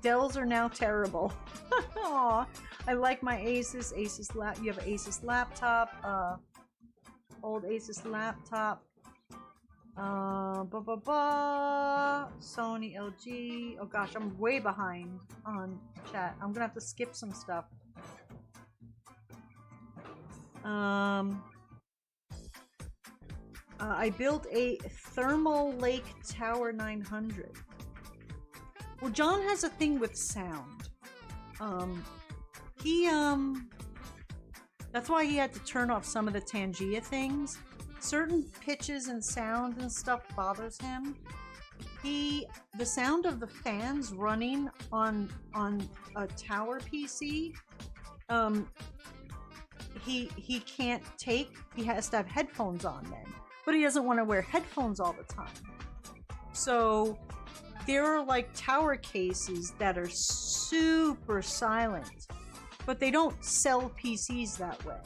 Dells are now terrible. Aw, I like my Asus. You have an Asus laptop. Old Asus laptop. Sony, LG. Oh gosh, I'm way behind on chat. I'm gonna have to skip some stuff. I built a Thermal Lake Tower 900. Well, John has a thing with sound. That's why he had to turn off some of the Tangia things. Certain pitches and sound and stuff bothers him. The sound of the fans running on a tower PC, he can't take. He has to have headphones on then, but he doesn't want to wear headphones all the time. So there are like tower cases that are super silent, but they don't sell PCs that way.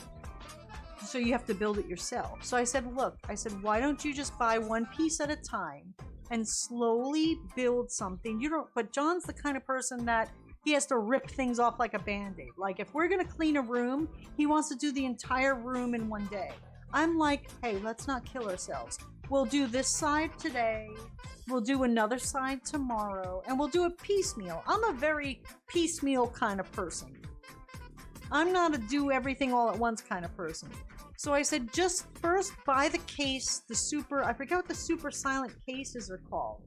So you have to build it yourself. So I said, look, why don't you just buy one piece at a time and slowly build something? But John's the kind of person that he has to rip things off like a band-aid. Like if we're gonna clean a room, he wants to do the entire room in one day. I'm like, hey, let's not kill ourselves. we'll do this side today, we'll do another side tomorrow, and we'll do a piecemeal. I'm a very piecemeal kind of person. I'm not a do everything all at once kind of person. So I said, just first buy the case, the super, I forget what the super silent cases are called.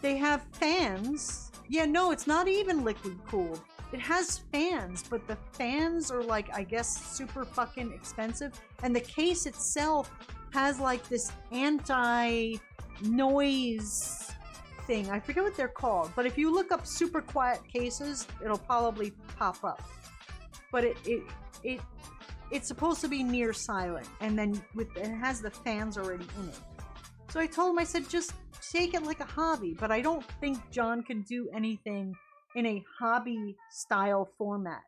They have fans. Yeah, no, it's not even liquid cooled. It has fans, but the fans are like, I guess, super fucking expensive. And the case itself has like this anti-noise thing. I forget what they're called, but if you look up super quiet cases, it'll probably pop up. But it's supposed to be near silent, and then it has the fans already in it. So I told him, I said, just take it like a hobby, but I don't think John can do anything in a hobby style format.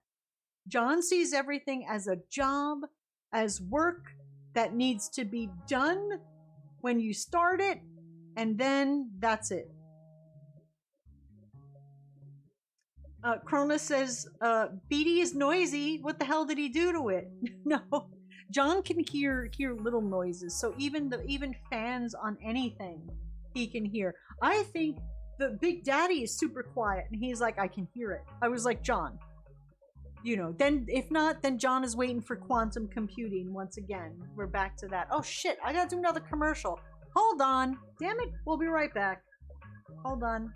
John sees everything as a job, as work that needs to be done when you start it, and then that's it. Cronus says, Beatty is noisy. What the hell did he do to it? No, John can hear little noises. So even fans on anything, he can hear. I think the Big Daddy is super quiet, and he's like, I can hear it. I was like, John, then if not, then John is waiting for quantum computing once again. We're back to that. Oh shit, I gotta do another commercial. Hold on. Damn it, we'll be right back. Hold on.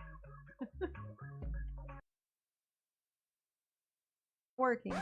Working.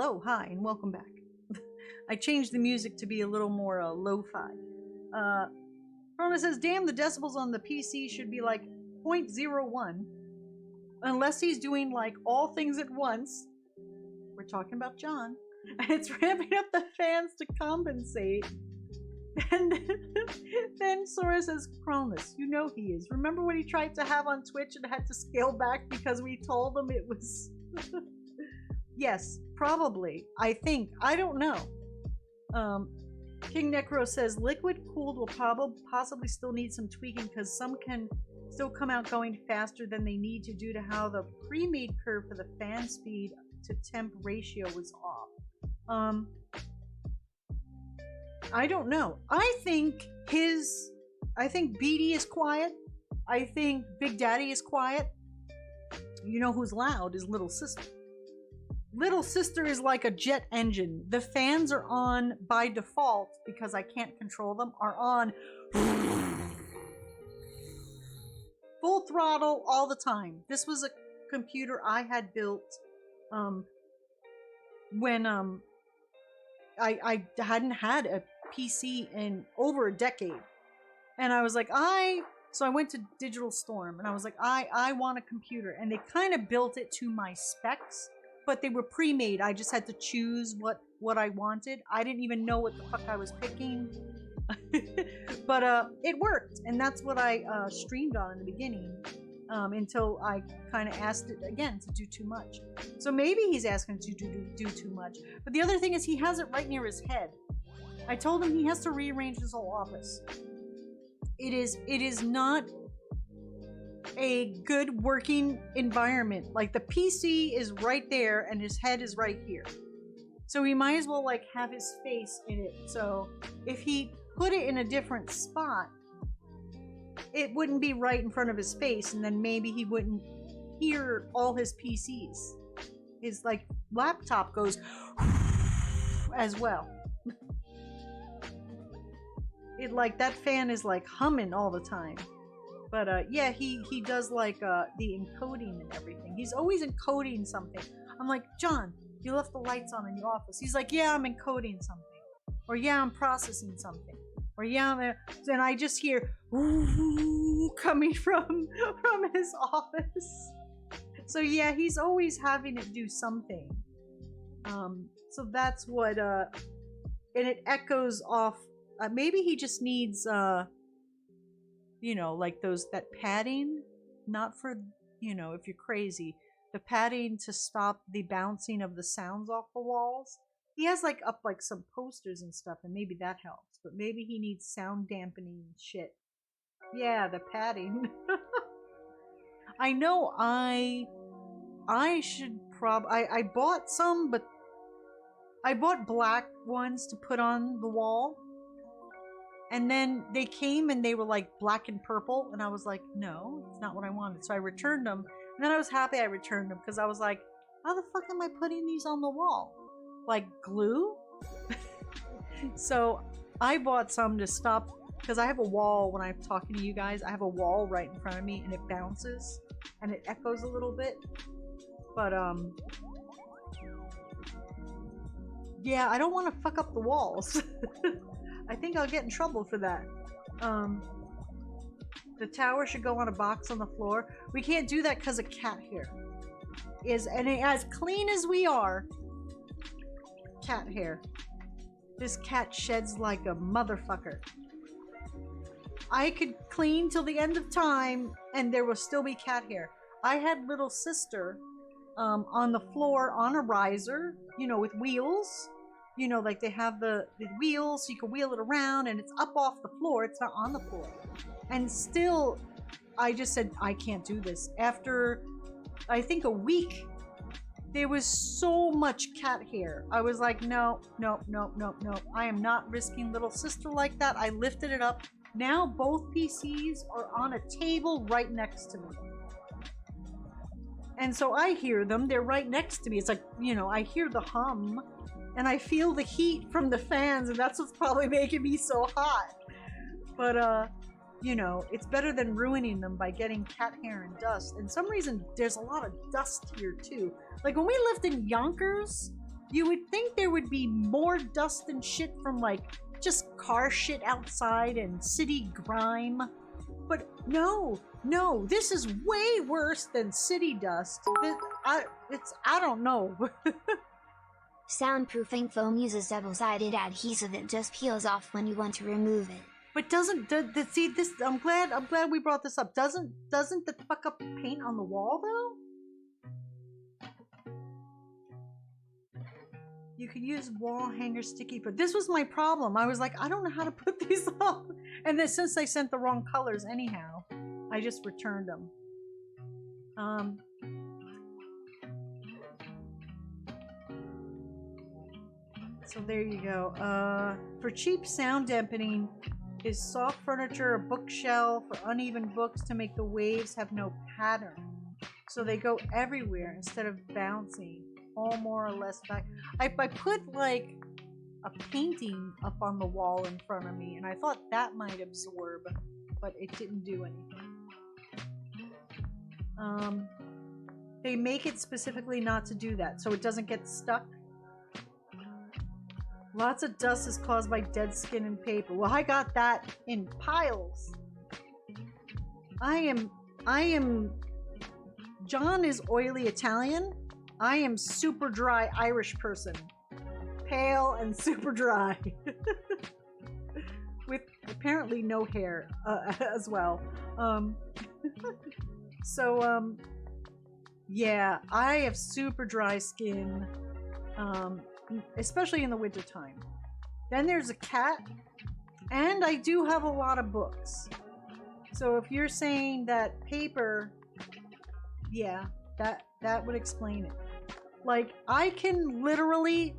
hello, hi, and welcome back. I changed the music to be a little more lo-fi. Rona says, damn, the decibels on the PC should be like 0.01. Unless he's doing like all things at once. We're talking about John. And it's ramping up the fans to compensate. And then Sora says, Cronus, you know he is. Remember when he tried to have on Twitch and had to scale back because we told him it was... Yes, probably. I think. I don't know. King Necro says, liquid cooled will possibly still need some tweaking because some can still come out going faster than they need to due to how the pre-made curve for the fan speed to temp ratio was off. I don't know. I think BD is quiet. I think Big Daddy is quiet. You know who's loud is Little Sister. Little Sister is like a jet engine. The fans are on by default because I can't control them, are on full throttle all the time. This was a computer I had built when I hadn't had a PC in over a decade. And I was like, so I went to Digital Storm and I was like, I want a computer. And they kind of built it to my specs. But they were pre-made. I just had to choose what I wanted. I didn't even know what the fuck I was picking. But it worked. And that's what I streamed on in the beginning. Until I kind of asked it again to do too much. So maybe he's asking to do too much. But the other thing is he has it right near his head. I told him he has to rearrange his whole office. It is not a good working environment. Like the PC is right there and his head is right here. So he might as well like have his face in it. So if he put it in a different spot, it wouldn't be right in front of his face, and then maybe he wouldn't hear all his PCs. His like laptop goes as well. It like that fan is like humming all the time. But yeah, he does like the encoding and everything. He's always encoding something. I'm like, John, you left the lights on in your office. He's like, yeah, I'm encoding something. Or yeah, I'm processing something. Or yeah, then I just hear ooh, coming from his office. So yeah, he's always having it do something. So that's what and it echoes off. Maybe he just needs you know, like that padding, not for, you know, if you're crazy, the padding to stop the bouncing of the sounds off the walls. He has like up like some posters and stuff, and maybe that helps. But maybe he needs sound dampening shit. Yeah, the padding. I know I should I bought some, but I bought black ones to put on the wall. And then they came and they were like black and purple, and I was like, no, it's not what I wanted. So I returned them, and then I was happy I returned them because I was like, how the fuck am I putting these on the wall? Like glue? So I bought some to stop, because I have a wall when I'm talking to you guys. I have a wall right in front of me and it bounces and it echoes a little bit. But yeah, I don't want to fuck up the walls. I think I'll get in trouble for that. The tower should go on a box on the floor. We can't do that because of cat hair. And as clean as we are, cat hair. This cat sheds like a motherfucker. I could clean till the end of time and there will still be cat hair. I had Little Sister on the floor on a riser, you know, with wheels. You know, like they have the wheels, so you can wheel it around and it's up off the floor. It's not on the floor. And still, I just said, I can't do this. After, I think a week, there was so much cat hair. I was like, no. I am not risking Little Sister like that. I lifted it up. Now both PCs are on a table right next to me. And so I hear them. They're right next to me. It's like, you know, I hear the hum. And I feel the heat from the fans, and that's what's probably making me so hot. But, you know, it's better than ruining them by getting cat hair and dust. And some reason, there's a lot of dust here, too. Like, when we lived in Yonkers, You would think there would be more dust and shit from like just car shit outside and city grime. But no, this is way worse than city dust. I don't know. Soundproofing foam uses double-sided adhesive that just peels off when you want to remove it. But see this? I'm glad we brought this up. Doesn't the fuck up the paint on the wall though? You could use wall hanger sticky, but this was my problem. I was like, I don't know how to put these up. And then since they sent the wrong colors anyhow, I just returned them. So there you go. For cheap sound dampening, is soft furniture, a bookshelf, or uneven books to make the waves have no pattern. So they go everywhere instead of bouncing. All more or less back. I put like a painting up on the wall in front of me, and I thought that might absorb, but it didn't do anything. They make it specifically not to do that, so it doesn't get stuck. Lots of dust is caused by dead skin and paper. Well, I got that in piles. I am. John is oily Italian. I am super dry Irish person. Pale and super dry. With apparently no hair as well. Yeah, I have super dry skin, especially in the wintertime. Then there's a cat, and I do have a lot of books. So if you're saying that paper, yeah, that would explain it. Like, I can literally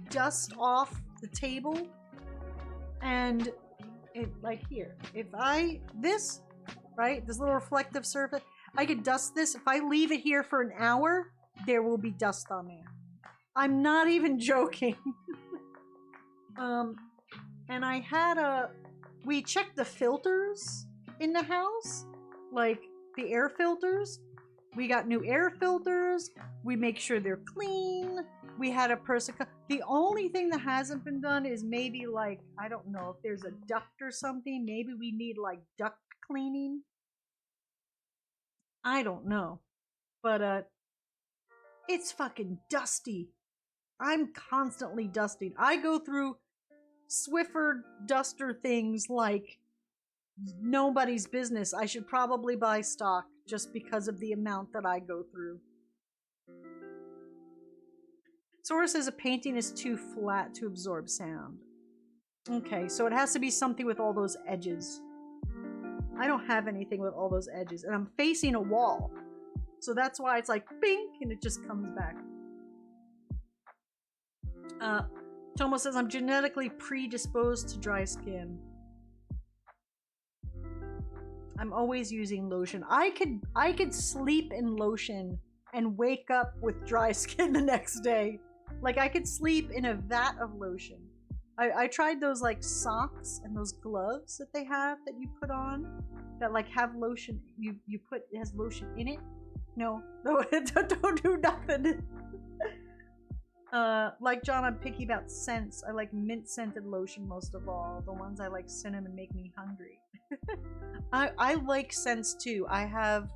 dust off the table, and it, like here, if this little reflective surface, I could dust this. If I leave it here for an hour, there will be dust on there. I'm not even joking. And I had we checked the filters in the house, like the air filters. We got new air filters. We make sure they're clean. We had a person. The only thing that hasn't been done is maybe like, I don't know if there's a duct or something. Maybe we need like duct cleaning. I don't know. But it's fucking dusty. I'm constantly dusting. I go through Swiffer duster things like nobody's business. I should probably buy stock just because of the amount that I go through. Sora says a painting is too flat to absorb sound. Okay, so it has to be something with all those edges. I don't have anything with all those edges, and I'm facing a wall. So that's why it's like bink and it just comes back. Tomo says I'm genetically predisposed to dry skin. I'm always using lotion. I could sleep in lotion and wake up with dry skin the next day. Like, I could sleep in a vat of lotion. I tried those like socks and those gloves that they have that you put on that like have lotion. You put, it has lotion in it. No, don't do nothing. Like John, I'm picky about scents. I like mint scented lotion most of all. The ones I like cinnamon make me hungry. I like scents too. I have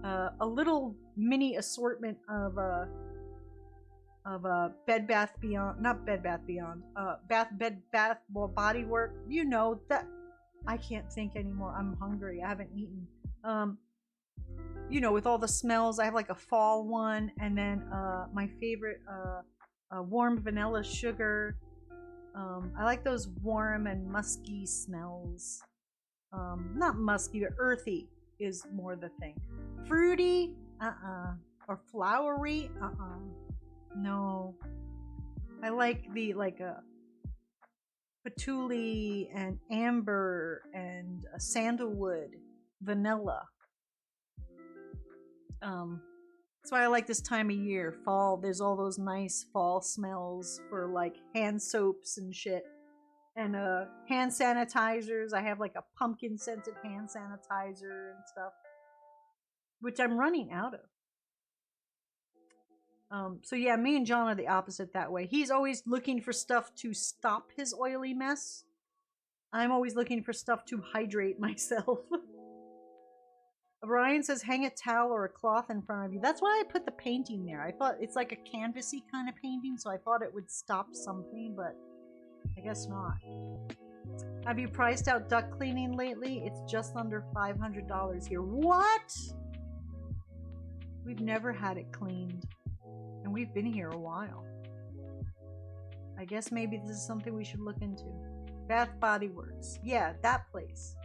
a little mini assortment of Bed Bath Beyond, not Bed Bath Beyond, Bed Bath Body Work. You know that I can't think anymore. I'm hungry. I haven't eaten. You know, with all the smells, I have like a fall one, and then my favorite warm vanilla sugar. I like those warm and musky smells. Not musky, but earthy is more the thing. Fruity, or flowery, no. I like the patchouli and amber and sandalwood, vanilla. That's why I like this time of year. Fall, there's all those nice fall smells for like hand soaps and shit. And hand sanitizers. I have like a pumpkin scented hand sanitizer and stuff, which I'm running out So yeah, me and John are the opposite that way. He's always looking for stuff to stop his oily mess. I'm always looking for stuff to hydrate myself. Brian says hang a towel or a cloth in front of you. That's why I put the painting there. I thought it's like a canvasy kind of painting, so I thought it would stop something, but I guess not. Have you priced out duct cleaning lately? It's just under $500 here. What? We've never had it cleaned. And we've been here a while. I guess maybe this is something we should look into. Bath Body Works. Yeah, that place.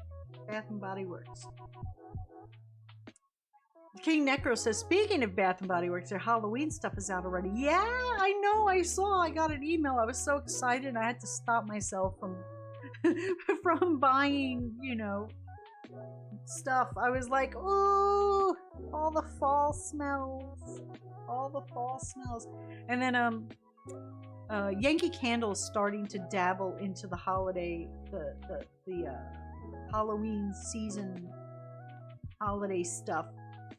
Bath and Body Works. King Necro says, speaking of Bath and Body Works, their Halloween stuff is out already. Yeah, I know, I saw. I got an email. I was so excited I had to stop myself from from buying, you know, stuff. I was like, ooh, all the fall smells. All the fall smells. And then Yankee Candle is starting to dabble into the holiday, the Halloween season holiday stuff,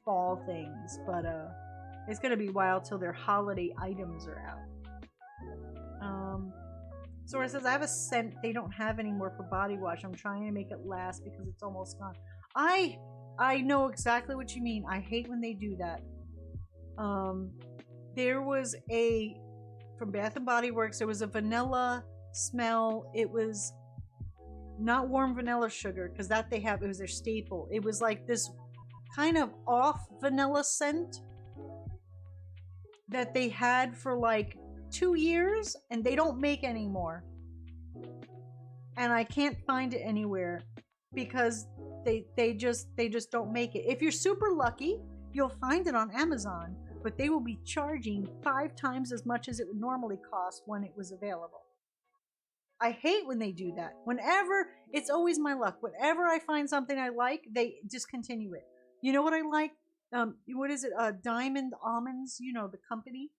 fall things, but it's gonna be a while till their holiday items are out. Sora says, I have a scent they don't have anymore for body wash. I'm trying to make it last because it's almost gone. I know exactly what you mean. I hate when they do that. There was from Bath and Body Works, there was a vanilla smell. It was not warm vanilla sugar, because that they have, it was their staple. It was like this kind of off vanilla scent that they had for like 2 years, and they don't make anymore. And I can't find it anywhere because they just don't make it. If you're super lucky, you'll find it on Amazon, but they will be charging 5 times as much as it would normally cost when it was available. I hate when they do that. Whenever, it's always my luck. Whenever I find something I like, they discontinue it. You know what I like? What is it? Diamond Almonds, you know, the company.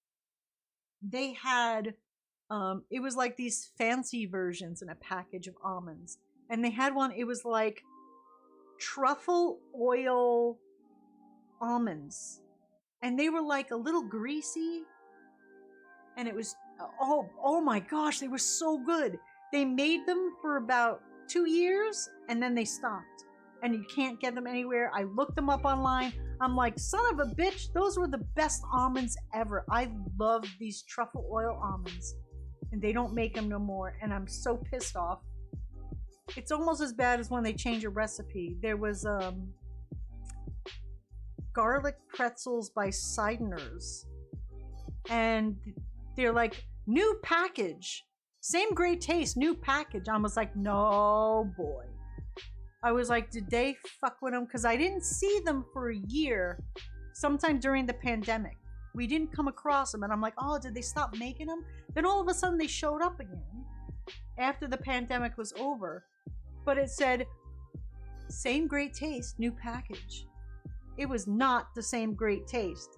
They had, it was like these fancy versions in a package of almonds. And they had one, it was like truffle oil almonds. And they were like a little greasy. And it was, oh my gosh, they were so good. They made them for about 2 years, and then they stopped. And you can't get them anywhere. I looked them up online. I'm like, son of a bitch, those were the best almonds ever. I love these truffle oil almonds. And they don't make them no more. And I'm so pissed off. It's almost as bad as when they change a recipe. There was garlic pretzels by Seideners. And they're like, new package. Same great taste, new package. I was like, no, boy. I was like, did they fuck with them? Because I didn't see them for a year, sometime during the pandemic. We didn't come across them, and I'm like, oh, did they stop making them? Then all of a sudden they showed up again after the pandemic was over. But it said, same great taste, new package. It was not the same great taste.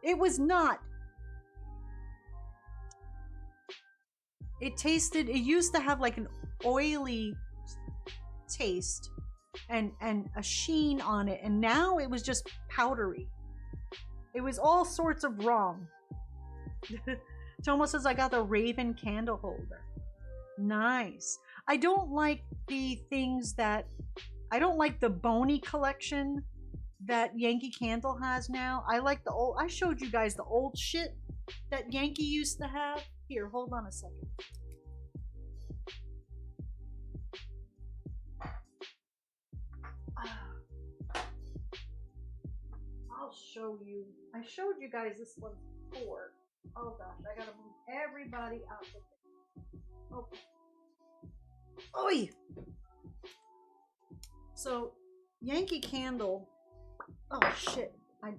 It was not. It tasted, it used to have like an oily taste and a sheen on it, and now it was just powdery. It was all sorts of wrong. Tomo says, I got the Raven candle holder. Nice. I don't like the things that, I don't like the Boney collection that Yankee Candle has now. I like the old, I showed you guys the old shit that Yankee used to have. Here, hold on a second. I'll show you. I showed you guys this one before. Oh gosh, I gotta move everybody out of there. Okay. Oi! So, Yankee Candle. Oh shit. I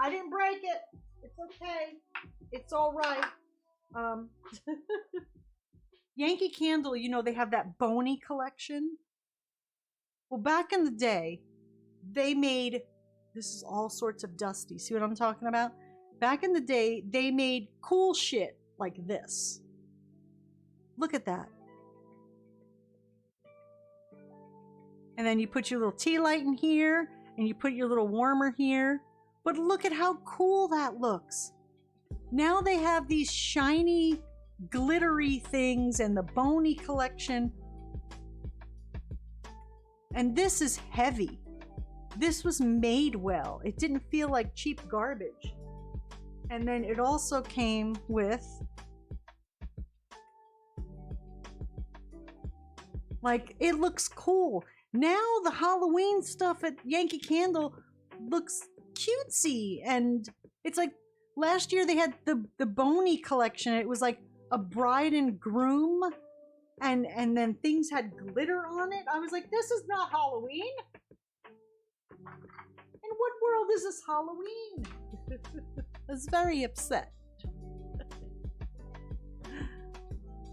didn't break it. It's okay. It's alright. Yankee Candle, you know, they have that Boney collection. Well, back in the day, they made, this is all sorts of dusty. See what I'm talking about? Back in the day, they made cool shit like this. Look at that. And then you put your little tea light in here, and you put your little warmer here. But look at how cool that looks. Now they have these shiny, glittery things and the Boney collection. And this is heavy. This was made well. It didn't feel like cheap garbage. And then it also came with, like, it looks cool. Now the Halloween stuff at Yankee Candle looks cutesy, and it's like last year they had the Boney collection. It was like a bride and groom, and then things had glitter on it. I was like, this is not Halloween. In what world is this Halloween? I was very upset.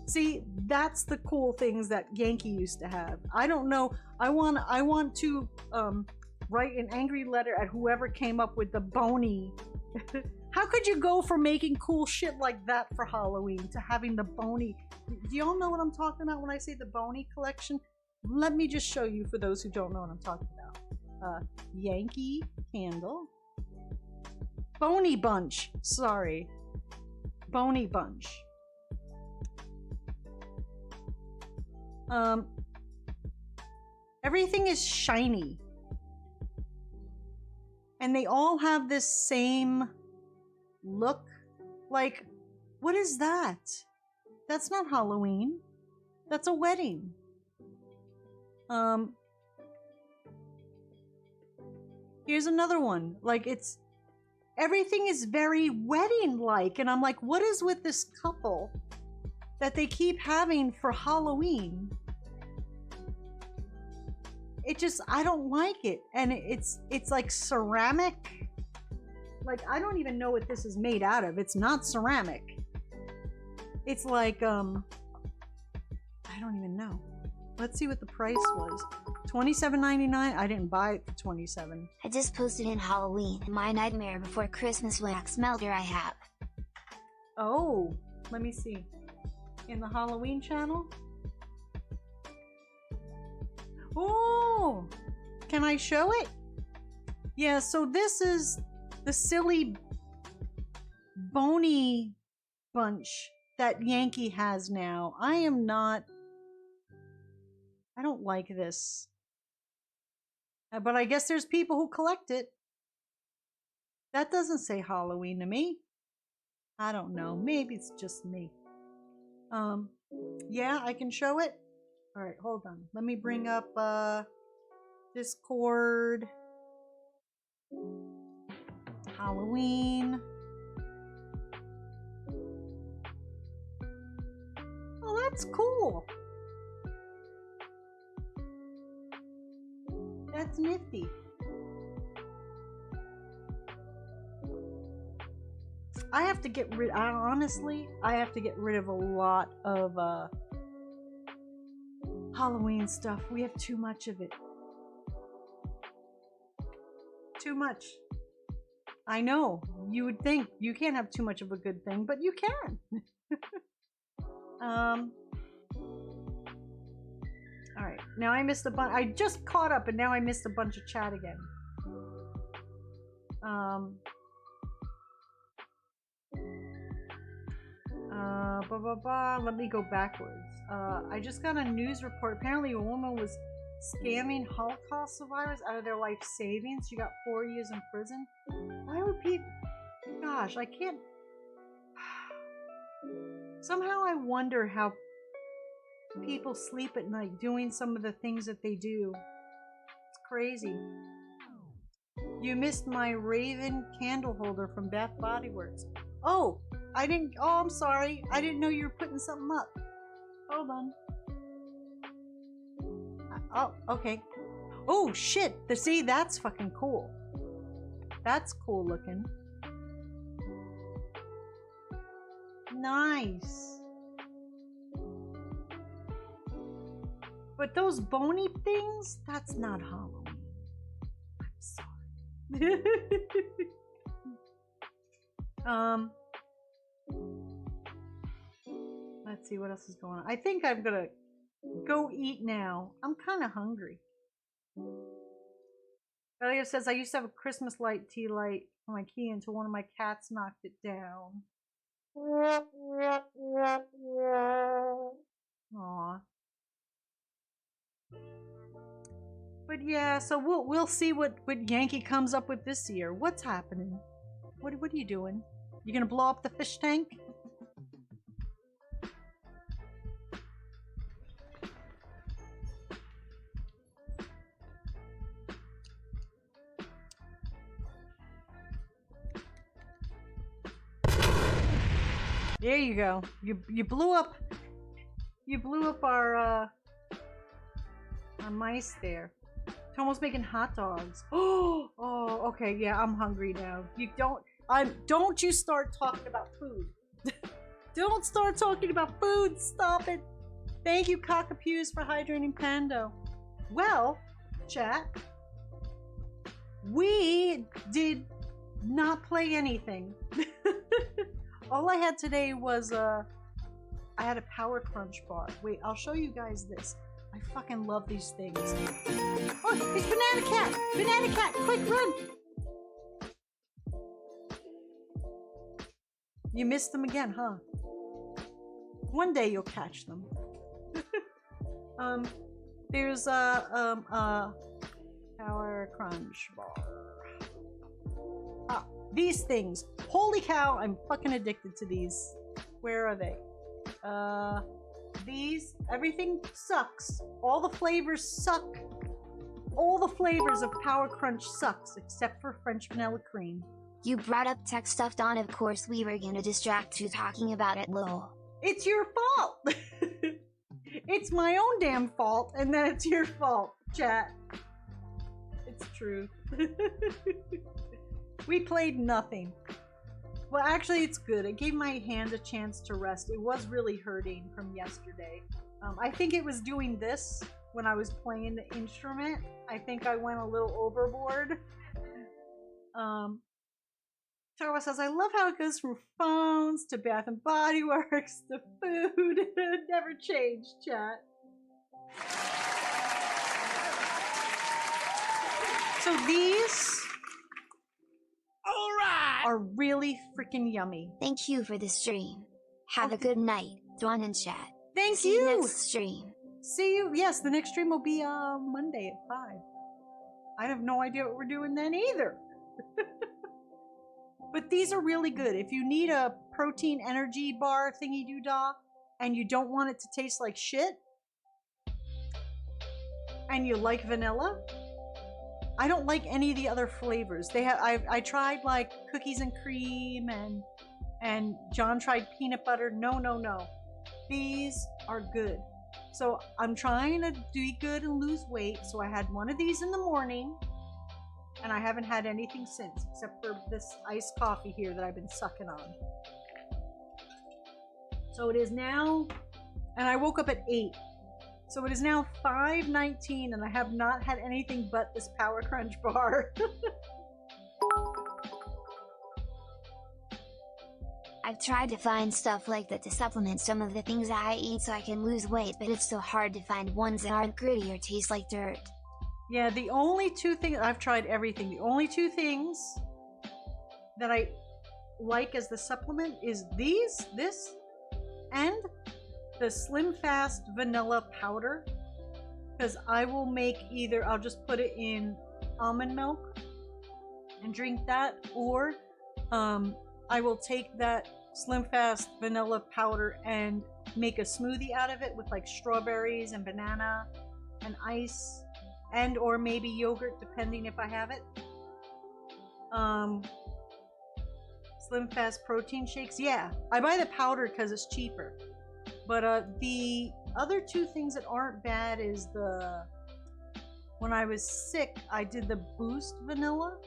See, that's the cool things that Yankee used to have. I don't know. I want to write an angry letter at whoever came up with the Boney. How could you go from making cool shit like that for Halloween to having the Boney? Do y'all know what I'm talking about when I say the Boney collection? Let me just show you for those who don't know what I'm talking about. Yankee Candle. Boney Bunch. Sorry. Boney Bunch. Everything is shiny. And they all have this same look. Like, what is that? That's not Halloween. That's a wedding. Here's another one. Like, it's everything is very wedding-like, and I'm like, what is with this couple that they keep having for Halloween? It just, I don't like it. And it's like ceramic. Like, I don't even know what this is made out of. It's not ceramic. It's like, I don't even know. Let's see what the price was. $27.99. I didn't buy it for $27. I just posted in Halloween my Nightmare Before Christmas wax melter I have. Oh, let me see. In the Halloween channel? Oh, can I show it? Yeah, so this is the silly Boney bunch that Yankee has now. I don't like this. But I guess there's people who collect it. That doesn't say Halloween to me. I don't know. Maybe it's just me. Yeah, I can show it. All right, hold on. Let me bring up Discord. Halloween. Oh, that's cool. That's nifty. I have to get rid, honestly, I have to get rid of a lot of Halloween stuff. We have too much of it. Too much. I know. You would think you can't have too much of a good thing, but you can. Alright, now I missed a bunch. I just caught up and now I missed a bunch of chat again. Let me go backwards. I just got a news report. Apparently a woman was scamming Holocaust survivors out of their life savings. She got 4 years in prison. Why would people... Gosh, I can't... Somehow I wonder how people sleep at night doing some of the things that they do. It's crazy. You missed my Raven candle holder from Bath Body Works. Oh, I didn't... Oh, I'm sorry. I didn't know you were putting something up. Hold on. Oh, okay. Oh, shit. See, that's fucking cool. That's cool looking. Nice. But those bony things, that's not Halloween. I'm sorry. Let's see what else is going on. I think I'm gonna go eat now. I'm kind of hungry. Elliot says, I used to have a Christmas light tea light on my key until one of my cats knocked it down. Aw. But yeah, so we'll see what Yankee comes up with this year. What's happening? What are you doing? You gonna blow up the fish tank? There you go. You blew up our mice there. Tomo's making hot dogs. Oh, okay, yeah, I'm hungry now. Don't you start talking about food. Don't start talking about food. Stop it. Thank you, Cockapews, for hydrating Pando. Well, chat, we did not play anything. All I had today was I had a Power Crunch bar. Wait, I'll show you guys this. I fucking love these things. Oh, it's Banana Cat! Banana Cat, quick, run! You missed them again, huh? One day you'll catch them. There's Power Crunch bar. Ah, these things. Holy cow, I'm fucking addicted to these. Where are they? These, everything sucks. All the flavors suck. All the flavors of Power Crunch sucks, except for French vanilla cream. You brought up tech stuff, Dawn. Of course we were gonna distract you talking about it, lol. It's your fault! It's my own damn fault, and then it's your fault, chat. It's true. We played nothing. Well, actually, it's good. It gave my hand a chance to rest. It was really hurting from yesterday. I think it was doing this when I was playing the instrument. I think I went a little overboard. Tara says, I love how it goes from phones to Bath and Body Works to food. It never changed, chat. So these are really freaking yummy. Thank you for the stream. Have a good night, Dawn and chat. Thank See you. you next stream. See you. Yes, the next stream will be Monday at 5. I have no idea what we're doing then either. But these are really good. If you need a protein energy bar thingy doo-dah and you don't want it to taste like shit and you like vanilla, I don't like any of the other flavors. They have I tried like cookies and cream and John tried peanut butter. No. These are good. So I'm trying to do good and lose weight. So I had one of these in the morning and I haven't had anything since except for this iced coffee here that I've been sucking on. So it is now, and I woke up at 8. So it is now 5:19 and I have not had anything but this Power Crunch bar. I've tried to find stuff like that to supplement some of the things I eat so I can lose weight, but it's so hard to find ones that aren't gritty or taste like dirt. Yeah, the only two things, I've tried everything. The only two things that I like as the supplement is this, and the Slim Fast vanilla powder, because I will make either, I'll just put it in almond milk and drink that, or I will take that Slim Fast vanilla powder and make a smoothie out of it with like strawberries and banana and ice and or maybe yogurt depending if I have it. Slim Fast protein shakes, yeah, I buy the powder because it's cheaper. But the other two things that aren't bad is when I was sick, I did the Boost vanilla.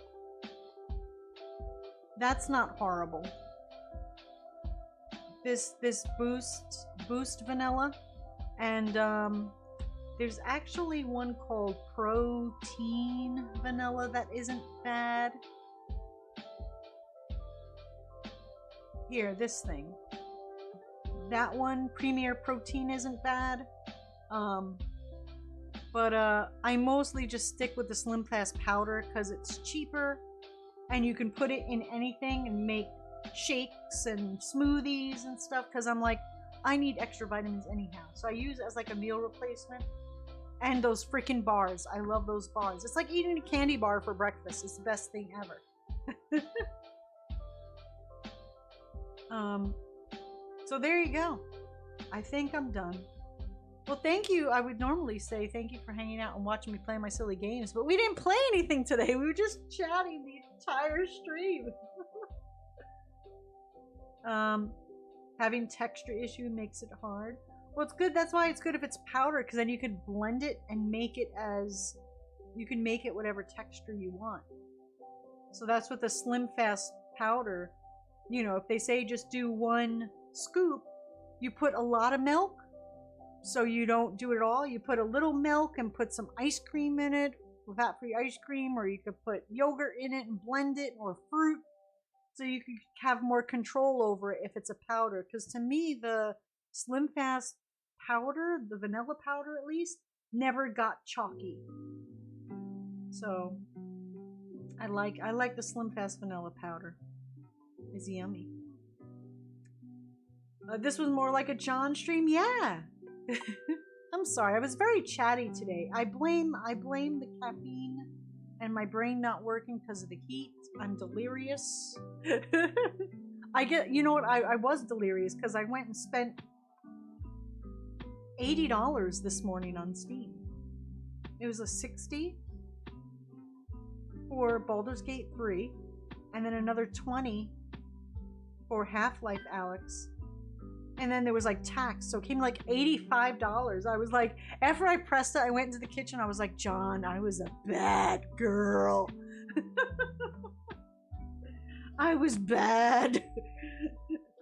That's not horrible. This Boost vanilla, and there's actually one called Protein vanilla that isn't bad. Here, this thing. That one, Premier Protein, isn't bad. But I mostly just stick with the Slim Fast powder because it's cheaper and you can put it in anything and make shakes and smoothies and stuff because I'm like, I need extra vitamins anyhow. So I use it as like a meal replacement. And those freaking bars. I love those bars. It's like eating a candy bar for breakfast. It's the best thing ever. So there you go. I think I'm done. Well, thank you. I would normally say thank you for hanging out and watching me play my silly games, but we didn't play anything today. We were just chatting the entire stream. Having texture issue makes it hard. Well, it's good. That's why it's good if it's powder, because then you can blend it and make it as you can make it whatever texture you want. So that's what the Slim Fast powder, you know, if they say just do 1 scoop, you put a lot of milk, so you don't do it at all. You put a little milk and put some ice cream in it, fat-free ice cream, or you could put yogurt in it and blend it, or fruit, so you could have more control over it if it's a powder. Because to me, the Slim Fast powder, the vanilla powder at least, never got chalky. So I like the Slim Fast vanilla powder. It's yummy. This was more like a John stream, yeah. I'm sorry, I was very chatty today. I blame the caffeine and my brain not working because of the heat. I'm delirious. You know what? I was delirious because I went and spent $80 this morning on Steam. It was a $60 for Baldur's Gate 3, and then another $20 for Half-Life Alyx, and then there was like tax, so it came like $85. I was like, after I pressed it, I went into the kitchen. I was like, John, I was a bad girl. I was bad.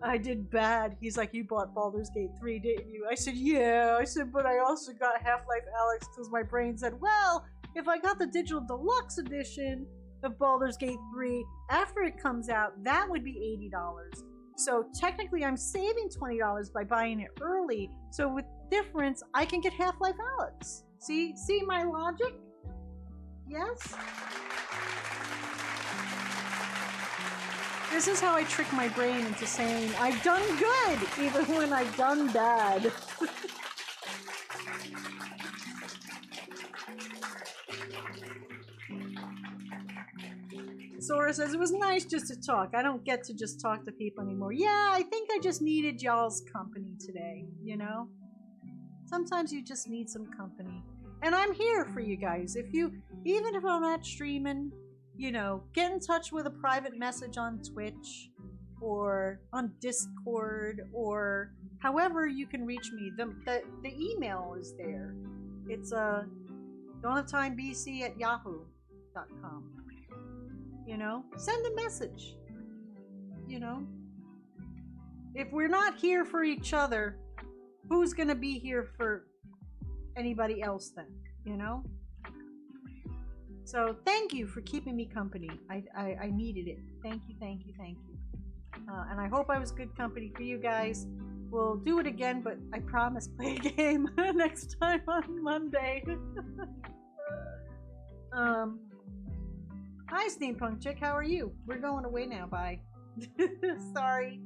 I did bad. He's like, you bought Baldur's Gate 3, didn't you? I said, yeah. I said, but I also got Half-Life Alyx because my brain said, well, if I got the digital deluxe edition of Baldur's Gate 3 after it comes out, that would be $80. So technically I'm saving $20 by buying it early. So with difference, I can get Half-Life Alyx. See my logic? Yes? This is how I trick my brain into saying, I've done good, even when I've done bad. Sora says, it was nice just to talk. I don't get to just talk to people anymore. Yeah, I think I just needed y'all's company today, you know? Sometimes you just need some company. And I'm here for you guys. Even if I'm not streaming, you know, get in touch with a private message on Twitch or on Discord or however you can reach me. The email is there. It's donuttimebc@yahoo.com. You know, send a message. You know, if we're not here for each other, who's gonna be here for anybody else then? You know. So thank you for keeping me company. I needed it. Thank you. And I hope I was good company for you guys. We'll do it again, but I promise play a game next time on Monday. Hi, Steampunk Chick. How are you? We're going away now. Bye. Sorry.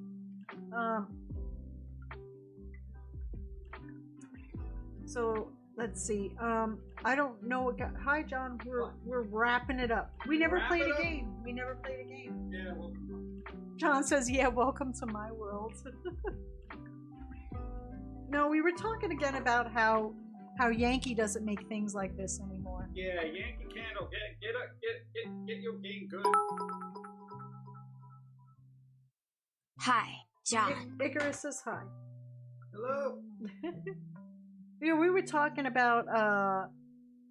So let's see. I don't know what. Hi, John. We're wrapping it up. We never played a game. Yeah. Welcome. John says, "Yeah, welcome to my world." No, we were talking again about how Yankee doesn't make things like this anymore. Yeah, Yankee Candle, get your game good. Hi, John. Icarus says hi. Hello. You know, we were talking about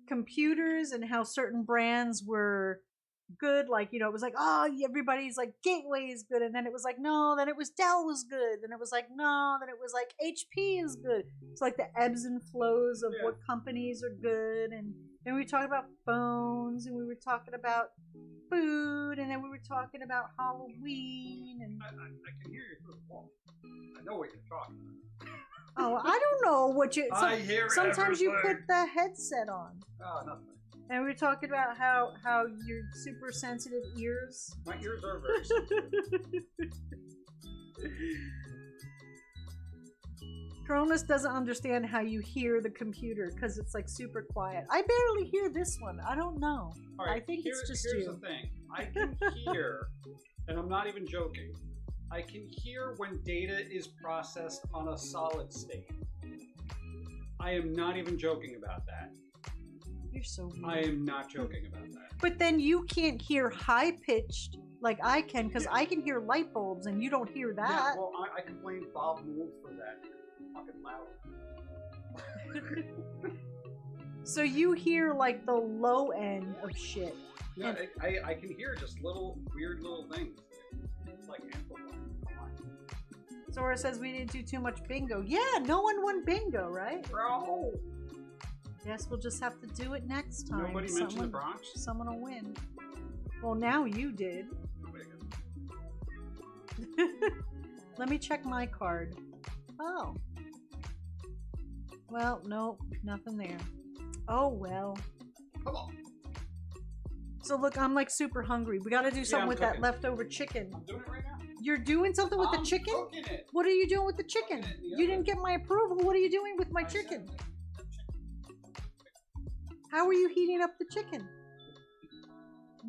computers and how certain brands were good. Like, you know, it was like, oh, everybody's like, Gateway is good. And then it was like, no. Then it was Dell was good. Then it was like, no. Then it was like, HP is good. It's like the ebbs and flows of what companies are good. And then we talked about phones. And we were talking about food. And then we were talking about Halloween. And I can hear you through the wall. I know what you're talking about. Oh, I don't know what you. I hear sometimes you everything. put the headset on. Oh, nothing. And we were talking about how your super sensitive ears. My ears are very sensitive. Cronus doesn't understand how you hear the computer because it's like super quiet. I barely hear this one. I don't know. All right, I think it's just here's you. the thing. I can hear, and I'm not even joking, I can hear when data is processed on a solid state. I am not even joking about that. You're so weird. I am not joking about that. But then you can't hear high-pitched like I can because I can hear light bulbs and you don't hear that. Yeah, well, I can blame Bob Mould for that. Fucking loud. So you hear like the low end of shit. Yeah, I can hear just little weird little things. It's like amplified. Come on. Sora says we didn't do too much bingo. Yeah, no one won bingo, right? Bro. Guess we'll just have to do it next time. Nobody mentioned the Bronx? Someone will win. Well, now you did. Let me check my card. Oh. Well, nope, nothing there. Oh, well. Come on. So look, I'm like super hungry. We gotta do something with that leftover chicken. I'm doing it right now. You're doing something with the chicken? Cooking it. What are you doing with the chicken? You didn't get my approval. What are you doing with my chicken? How are you heating up the chicken?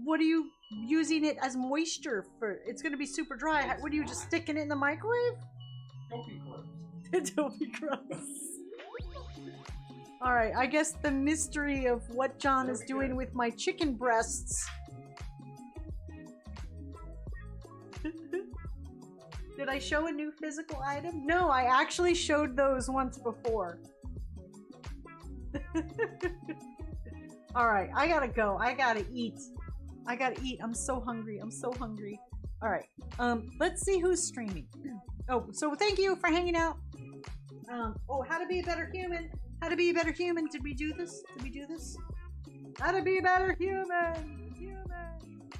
What are you using it as moisture for? It's gonna be super dry. What are you just sticking it in the microwave? Don't be gross. Don't be gross. Alright, I guess the mystery of what John is doing with my chicken breasts. Did I show a new physical item? No, I actually showed those once before. Alright, I gotta go. I gotta eat. I gotta eat. I'm so hungry. I'm so hungry. Alright, let's see who's streaming. Oh, so thank you for hanging out. Oh, how to be a better human. How to be a better human. Did we do this? Did we do this? How to be a better human.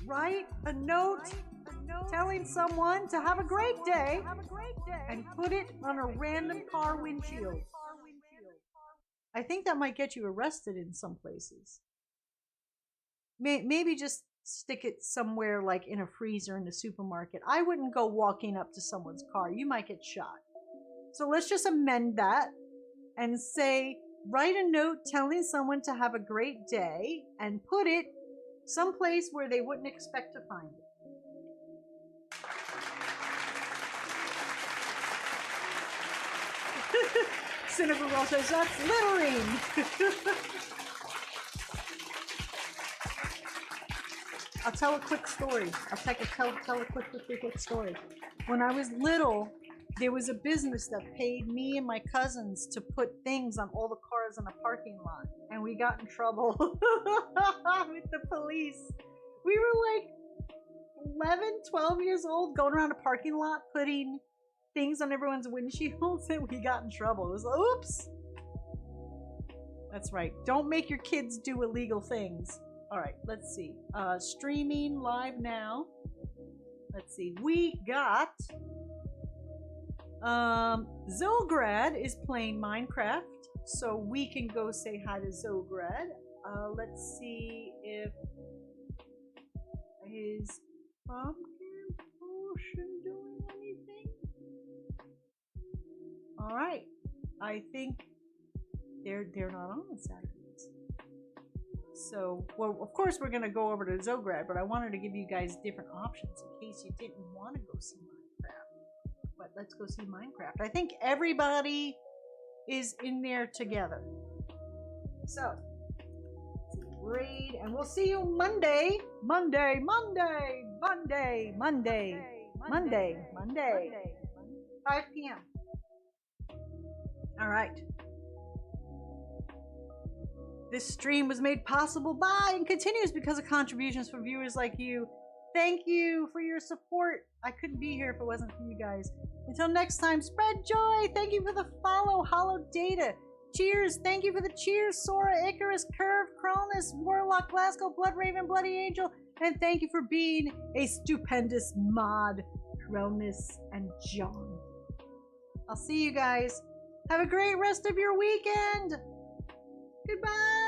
Write a note telling someone to have a great day and put it on a random car windshield. I think that might get you arrested in some places. Maybe just stick it somewhere like in a freezer in the supermarket. I wouldn't go walking up to someone's car. You might get shot. So let's just amend that and say, write a note telling someone to have a great day and put it someplace where they wouldn't expect to find it. Cynical Girl says, that's littering! I'll tell a quick story. I'll tell a quick story. When I was little, there was a business that paid me and my cousins to put things on all the cars in a parking lot. And we got in trouble with the police. We were like 11, 12 years old going around a parking lot putting things on everyone's windshields, and we got in trouble. It was like, oops. That's right. Don't make your kids do illegal things. Alright, let's see. Streaming live now. Let's see. We got Zograd is playing Minecraft, so we can go say hi to Zograd. Let's see if is Pumpkin Potion doing anything? Alright. I think they're not on Saturdays. So, well, of course we're gonna go over to Zograd, but I wanted to give you guys different options in case you didn't want to go see Minecraft. But let's go see Minecraft. I think everybody is in there together. So, raid, and we'll see you Monday. Monday. 5 p.m. Alright. This stream was made possible by and continues because of contributions from viewers like you. Thank you for your support. I couldn't be here if it wasn't for you guys. Until next time, spread joy. Thank you for the follow, Hollow Data. Cheers. Thank you for the cheers, Sora, Icarus, Curve, Cronus, Warlock, Glasgow, Blood Raven, Bloody Angel. And thank you for being a stupendous mod, Cronus and John. I'll see you guys. Have a great rest of your weekend. Goodbye.